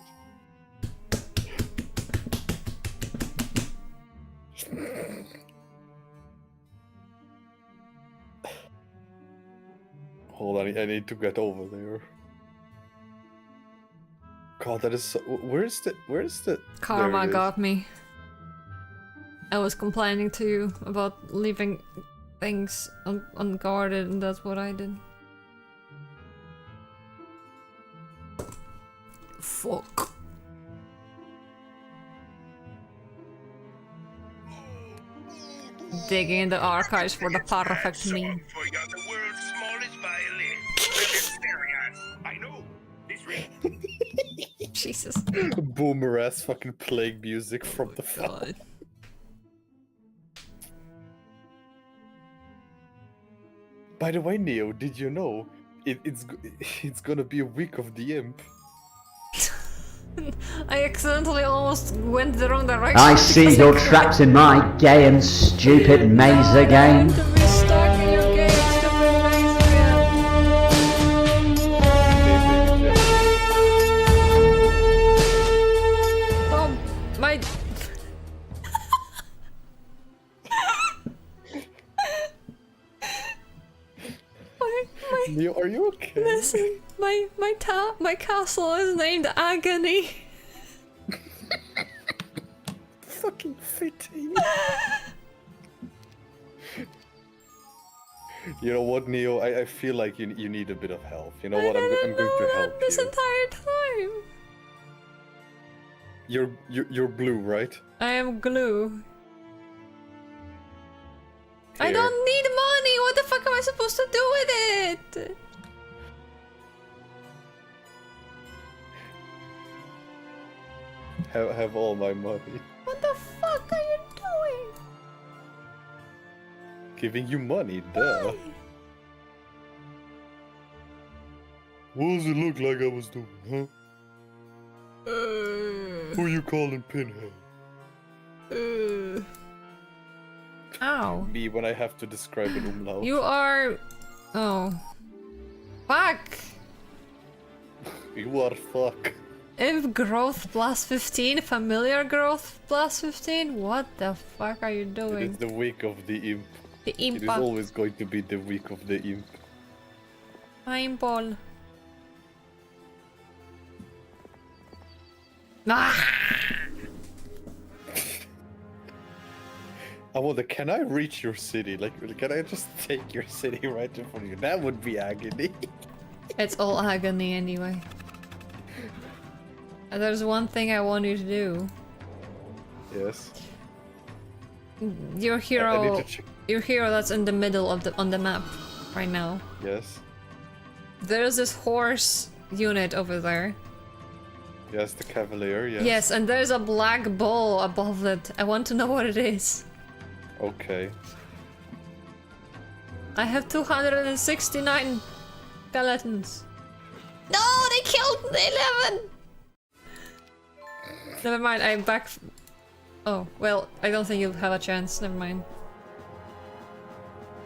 Hold on, I need to get over there. God, that is so... Where's the... Karma There it is. got me. I was complaining to you about leaving things unguarded, and that's what I did. Fuck. Digging in the archives for the perfect meme. For you're the world's smallest violin. Staring at us. I know. This ring. Jesus. Boomer ass fucking plague music from the phone. God. By the way, Neo, did you know it's gonna be a week of the imp? I accidentally almost went the wrong direction. I see because you're I trapped in my gay and stupid maze again. To be stuck in your gay and stupid maze again. Oh, my... Neo, are you okay? Listen, my castle is named Agony. Fucking fitting. You know what, Neo? I feel like you need a bit of help. You know what? I'm going to help this you. entire time. You're blue, right? I am glue. I Here. don't need money. What the fuck am I supposed to do with it? Have all my money. What the fuck are you doing? Giving you money, duh. Why? What does it look like I was doing, huh? Who you calling Pinhead? Ow. Me when I have to describe an umlaut. You are... Oh. Fuck! You are fuck. Imp growth plus 15, familiar growth plus 15? What the fuck are you It doing? is the week of the imp. The It is imp always going to be the week of the imp. ball. Ah! I wonder, can I reach your city? Like, can I just take your city right in front of you? That would be agony. It's all agony anyway. And there's one thing I want you to do. Yes. Your I need hero, to check. your hero that's in the middle of on the map right now. Yes. There's this horse unit over there. Yes, the cavalier, yes. Yes, and there's a black ball above it. I want to know what it is. Okay. I have 269 skeletons. No, they killed the 11! Never mind, I'm back. Oh, well, I don't think you'll have a chance. Never mind.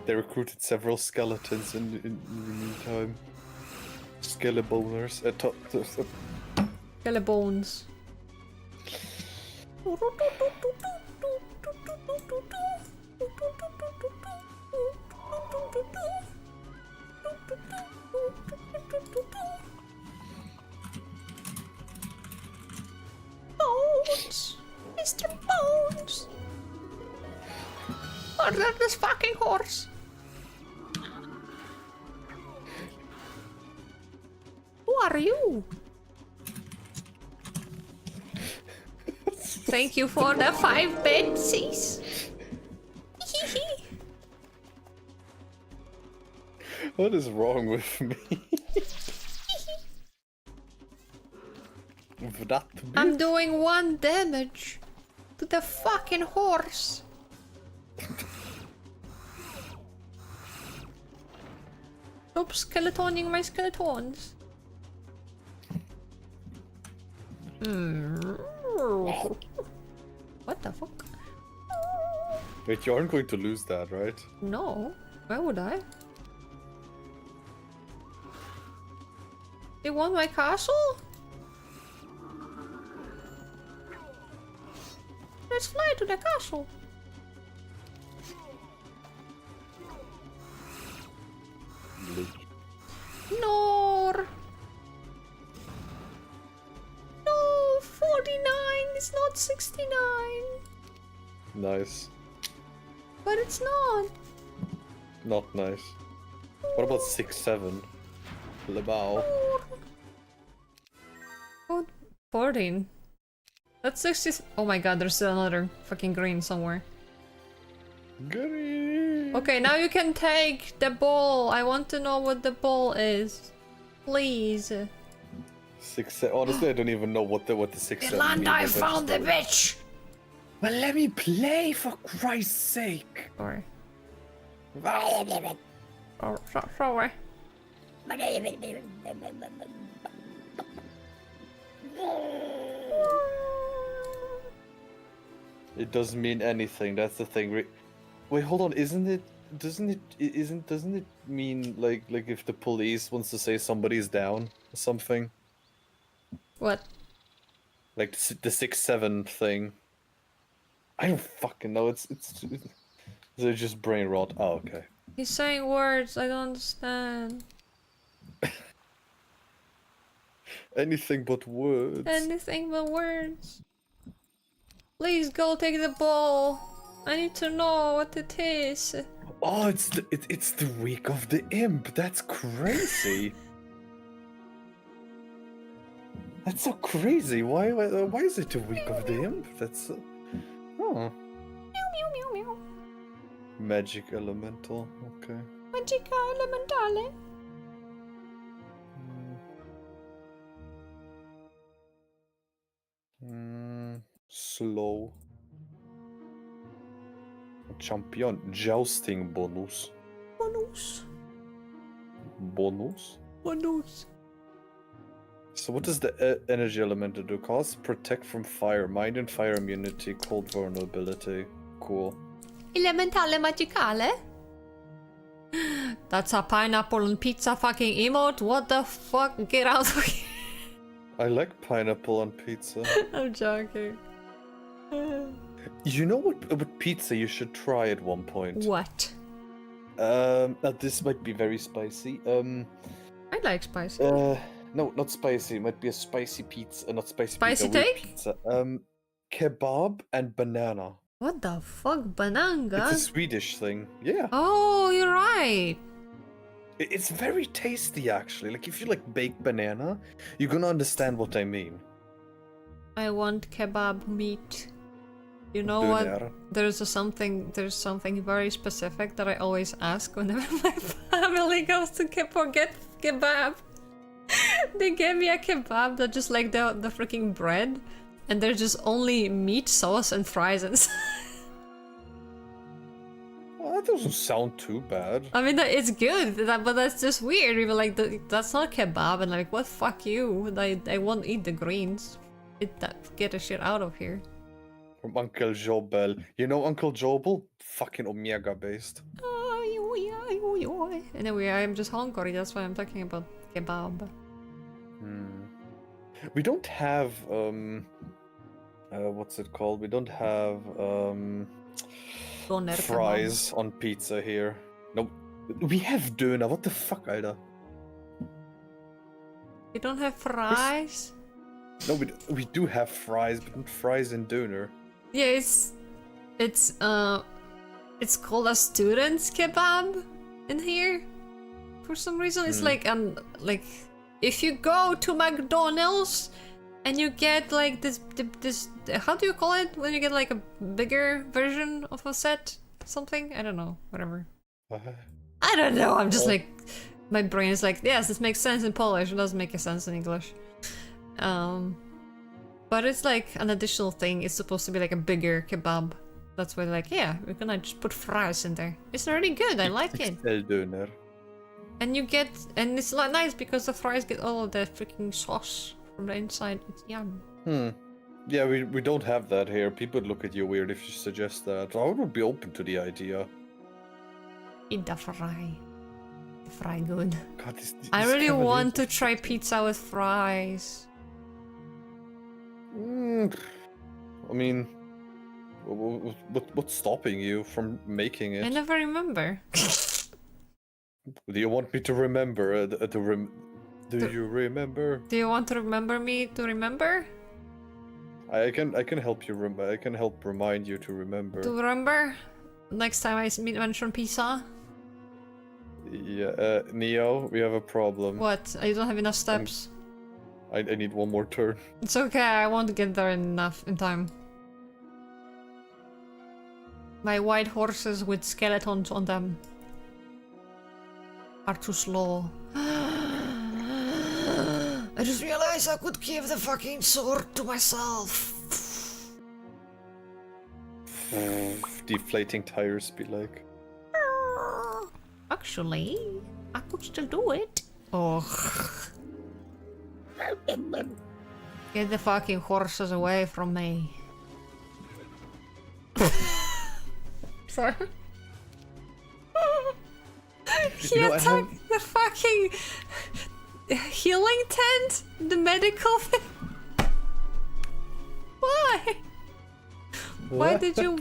They recruited several skeletons in the meantime. Skeleboners. Skelebones. Bones! Mr. Bones! Order this fucking horse! Who are you? Thank you for the 5 bensies. What is wrong with me? With that I'm doing 1 damage to the fucking horse. Stop skeletoning my skeletons. What the fuck? Wait, you aren't going to lose that, right? No. Why would I? They want my castle? Let's fly to the castle. No. No, 49 is not 69. Nice. But it's not. Not nice. What about 6-7? Lebao. Oh, 14. That's 60. Oh my god, there's still another fucking green somewhere. Goody. Okay, now you can take the ball. I want to know what the ball is. Please. 6-7. Honestly, I don't even know what the 6-7 Yolanda, I means. found the bitch! Well, let me play, for Christ's sake. Sorry. Oh, sorry. It doesn't mean anything. That's the thing. Wait, hold on. Doesn't it mean like if the police wants to say somebody's down or something? What? Like the 6-7 thing. I don't fucking know. It's just brain rot. Oh, okay. He's saying words, I don't understand. Anything but words. Anything but words. Please go take the ball. I need to know what it is. Oh, it's the week of the imp. That's crazy. That's so crazy. Why is it the week of the imp? That's oh. Meow meow meow meow. Magic elemental. Okay. Magica elementale. Slow. Champion. Jousting bonus. Bonus. Bonus? Bonus. So what does the energy elemental do? Cause protect from fire, mind and fire immunity, cold vulnerability. Cool. Elementale magicale? That's a pineapple and pizza fucking emote? What the fuck? Get out of here. I like pineapple on pizza. I'm joking. You know what pizza you should try at one point? What? Now this might be very spicy. I like spicy. No, not spicy. It might be a spicy pizza, not spicy. Spicy pizza, weird take? pizza. Kebab and banana. What the fuck? Bananga? It's a Swedish thing. Yeah. Oh, you're right. It's very tasty, actually. Like, if you like baked banana, you're gonna understand what I mean. I want kebab meat. You know what? There's something very specific that I always ask whenever my family goes to forget kebab. They gave me a kebab that just like the freaking bread, and there's just only meat, sauce, and fries inside. Oh, doesn't sound too bad. I mean, it's good, but that's just weird. We were like, that's not kebab, and like, what? Fuck you! I won't eat the greens. Get the shit out of here. From Uncle Jobel. You know Uncle Jobel? Fucking Omega based. Anyway, I'm just hungry. That's why I'm talking about kebab. We don't have what's it called? We don't have Doner fries on pizza here. No, we have döner. What the fuck, Alter? You don't have fries? No, we do have fries, but not fries and döner. Yeah, it's called a student's kebab in here. For some reason, it's like if you go to McDonald's and you get like this how do you call it when you get like a bigger version of a set? Something? I don't know. Whatever. I don't know. I'm just like, my brain is like, yes, this makes sense in Polish. It doesn't make sense in English. But it's like an additional thing. It's supposed to be like a bigger kebab. That's why, like, yeah, we're gonna just put fries in there. It's really good. I like it. Döner. And it's like nice because the fries get all of the freaking sauce from the inside. It's yum. Yeah, we don't have that here. People look at you weird if you suggest that. I would be open to the idea. Eat the fry. The fry good. God, this I really Scandinavian- want to try pizza with fries. I mean, what's stopping you from making it? I never remember. Do you want me to remember? Do you remember? Do you want to remember me to remember? I can help you remember. I can help remind you to remember. To remember? Next time I mention pizza? Yeah, Neo, we have a problem. What? I don't have enough steps. I need one more turn. It's okay, I won't get there in time. My white horses with skeletons on them are too slow. I just realized I could give the fucking sword to myself. Deflating tires be like. Actually, I could still do it. Oh. Get the fucking horses away from me. Sorry. He attacked the fucking healing tent? The medical thing? Why? Why did you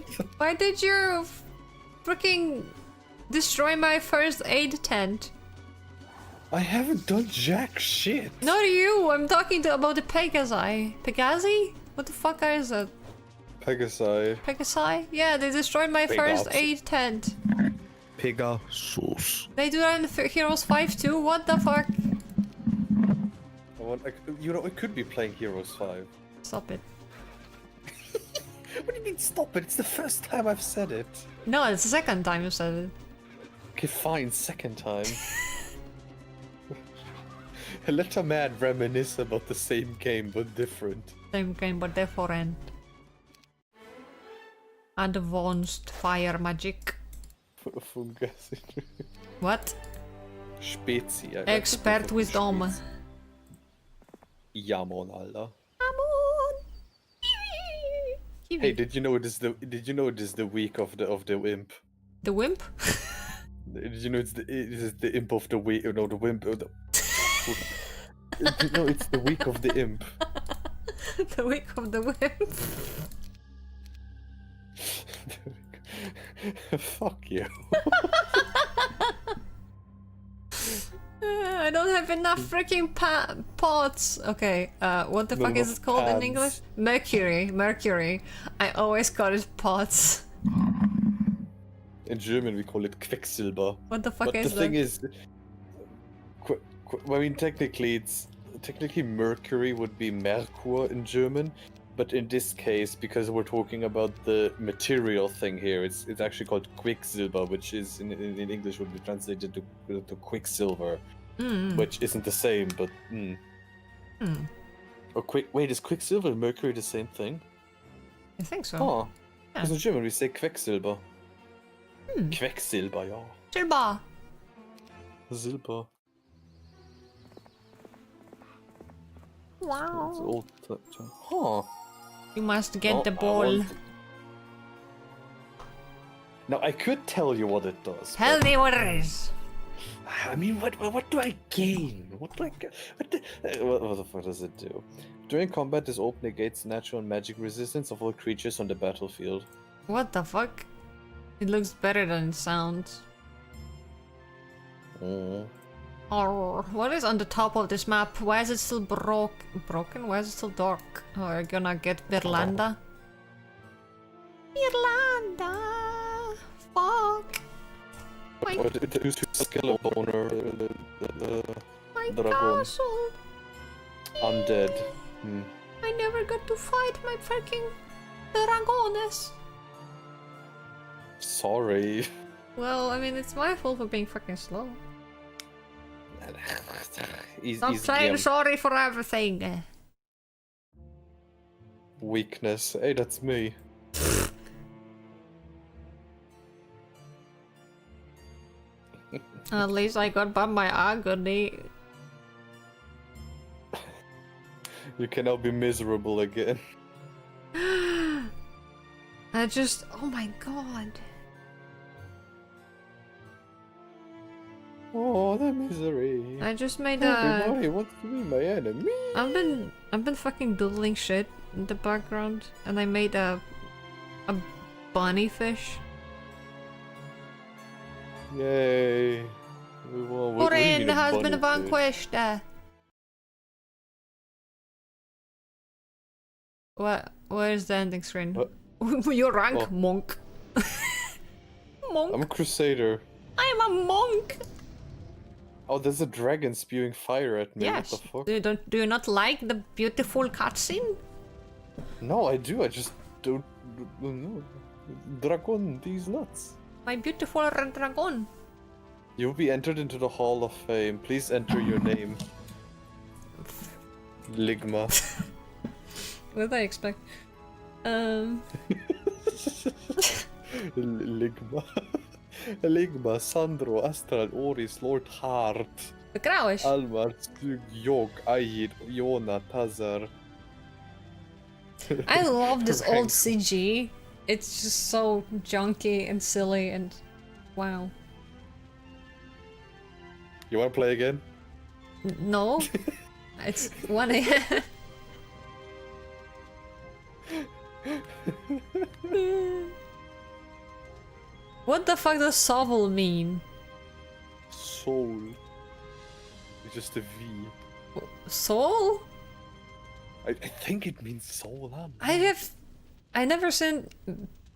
freaking destroy my first aid tent? I haven't done jack shit. Not you, I'm talking about the Pegasi. Pegasi? What the fuck is that? Pegasi. Pegasi? Yeah, they destroyed my first aid tent. Pegasus. They do that in Heroes 5 too? What the fuck? You know, I could be playing Heroes 5. Stop it. What do you mean stop it? It's the first time I've said it. No, it's the second time you said it. Okay, fine, second time. Let a man reminisce about the same game but different. Same game but different. Advanced fire magic. What? Spezi. Expert wisdom. Jamon, Alter. Kiwi. Hey, did you know it is the week of the imp? The wimp? Did you know it is the imp of the week? No, the wimp. No, it's the week of the imp. The week of the wimp. Fuck you. I don't have enough freaking pots. Okay, what the Not fuck is enough it called in pads. English? Mercury. I always call it pots. In German, we call it Quecksilber. What the fuck But is the thing that? is, I mean, technically Mercury would be Merkur in German, but in this case, because we're talking about the material thing here, it's actually called Quicksilver, which is in English would be translated to Quicksilver, which isn't the same, but Or wait, is Quicksilver and Mercury the same thing? I think so. Oh, Yeah. because in German we say Quecksilber. Quecksilber, ja. Silber. Silber. It's Wow. old. Huh. You must get Oh, the I ball. want- Now I could tell you what it does. Tell but- me what it is. I mean, what do I gain? What do I get? What the fuck does it do? During combat, this open negates natural and magic resistance of all creatures on the battlefield. What the fuck? It looks better than it sounds. Oh. Oh, what is on the top of this map? Why is it still broken? Why is it still dark? Oh, are you gonna get Virlanda? Virlanda! Fuck! My, It used to skill owner, my dragon. castle! Undead. Hmm. I never got to fight my freaking dragones! Sorry. Well, I mean, it's my fault for being fucking slow. Stop He's saying DM sorry for everything. weakness. Hey, that's me. At least I got by my agony. You can now be miserable again. I just... Oh my god. Oh, the misery. I just made Everybody wants to be my enemy. I've been fucking doodling shit in the background, and I made a bunny fish. Yay. We won. What do you Corinne mean a has been bunny fish? vanquished. Where's the ending screen? What? Your rank, Oh. monk. Monk. I'm a crusader. I'm a monk. Oh, there's a dragon spewing fire at me. Yes. What the fuck? Do you not like the beautiful cutscene? No, I do. I just don't know. Dragon, these nuts. My beautiful red dragon. You'll be entered into the Hall of Fame. Please enter your name. Ligma. What did I expect? Ligma. Ligma, Sandro, Astral, Oris, Lord Hart, Grałeś. Almar, Stug, Jog, Ayid, Yona, Tazar. I love this old Rank. CG. It's just so junky and silly and wow. You wanna play again? No, it's 1 a.m. What the fuck does Sovel mean? Soul. It's just a V. Soul? I think it means soul. I never seen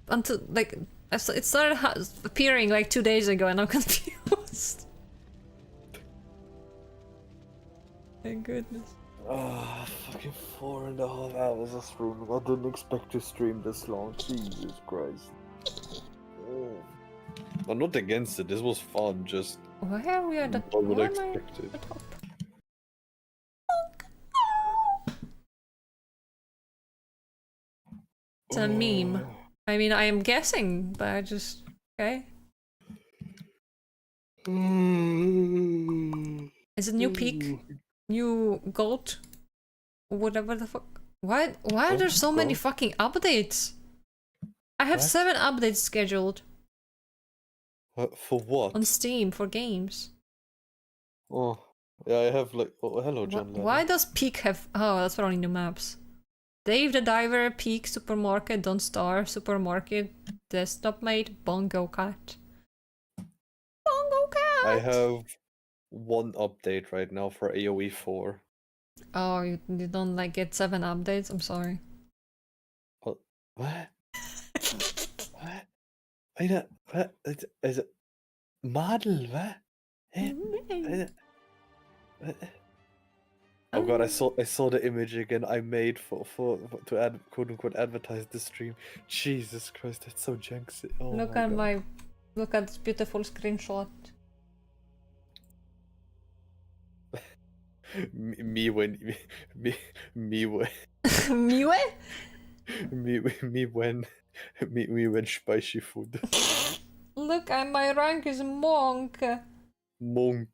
until like it started appearing like 2 days ago, and I'm confused. Thank goodness. Ah, fucking 4.5 hours of streaming. I didn't expect to stream this long. Jesus Christ. Oh. I'm not against it. This was fun. Just Why are we at the I would why am I expect it. at the top? It's a meme. I mean, I am guessing, but I just okay. Is it new peak? New gold? Whatever the fuck. Why are there so many fucking updates? I have What? 7 updates scheduled For what? on Steam for games. Oh, yeah, I have like. Oh, hello, John. Why does Peak have? Oh, that's for only new maps. Dave the Diver, Peak, Supermarket, Don't Star, Supermarket, Desktop Mate, Bongo Cat. Bongo Cat! I have one update right now for AoE 4. Oh, you don't like get 7 updates? I'm sorry. What? What? What? Wait a, what? Is it model? What? Eh? What? Oh god, I saw the image again I made for to quote unquote advertise the stream. Jesus Christ, that's so janky. Oh Look my at god. look at this beautiful screenshot. Me when me when Miue? me when spicy food. look, my rank is monk. Monk.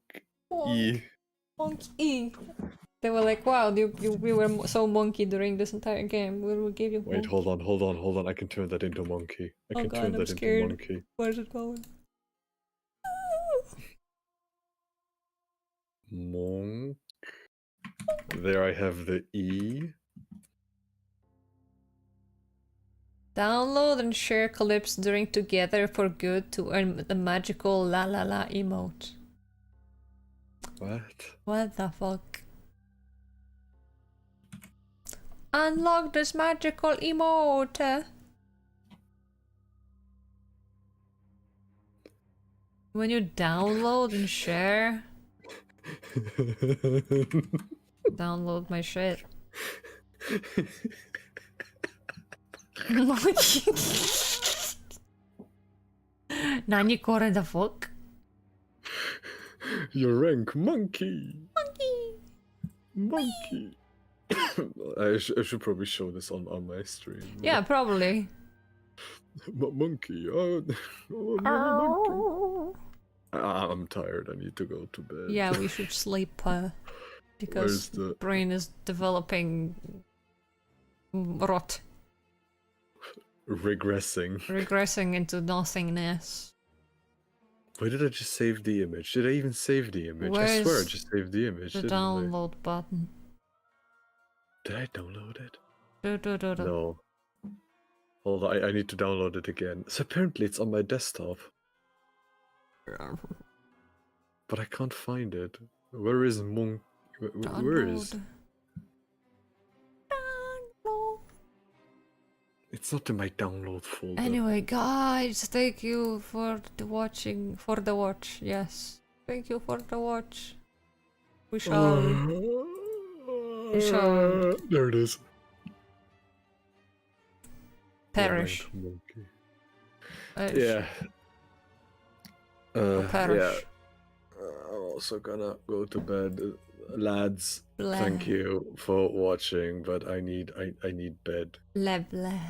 Monk. Monk E. They were like, wow, we were so monkey during this entire game. We will give you. Wait, monkey. hold on. I can turn that into monkey. I Oh can god, turn I'm that scared. into monkey. Where's it going? Monk. There I have the E. Download and share clips during Together for Good to earn the magical la la la emote. What? What the fuck? Unlock this magical emote. When you download and share, download my shit. Nani kore the fuck? Your rank, monkey. Monkey. I should probably show this on my stream. Yeah, probably. Monkey. Oh, monkey. I'm tired. I need to go to bed. Yeah, we should sleep because Where's the brain is developing rot, regressing into nothingness. Why did I just save the image? Did I even save the image? I swear I Where's just saved the image. The didn't I? download button. Did I download it? Do. No. Hold on, I need to download it again. So apparently it's on my desktop. But I can't find it. Where is Monk? Where is? Download. It's not in my download folder. Anyway, guys, thank you for the watching. For the watch, yes. Thank you for the watch. We shall. There it is. Perish. Monkey. Yeah. Perish. Yeah. I'm also gonna go to bed, lads. Blah. Thank you for watching, but I need bed. Blah blah.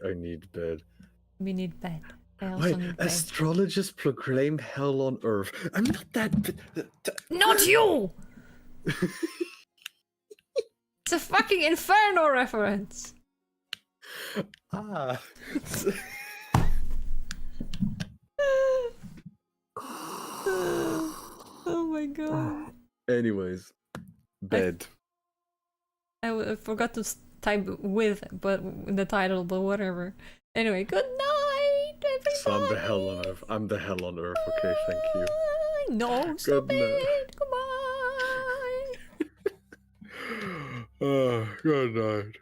I need bed. We need bed. I also Wait, need bed. astrologers proclaim hell on earth. I'm not that. Not you! It's a fucking Inferno reference. Ah. Oh my god. Anyways, bed. I forgot to type with but in the title, but whatever. Anyway, good night, everybody. So I'm the hell on earth. I'm the hell on earth. Okay, thank you. No, stop Good night. it. Goodbye. Good night.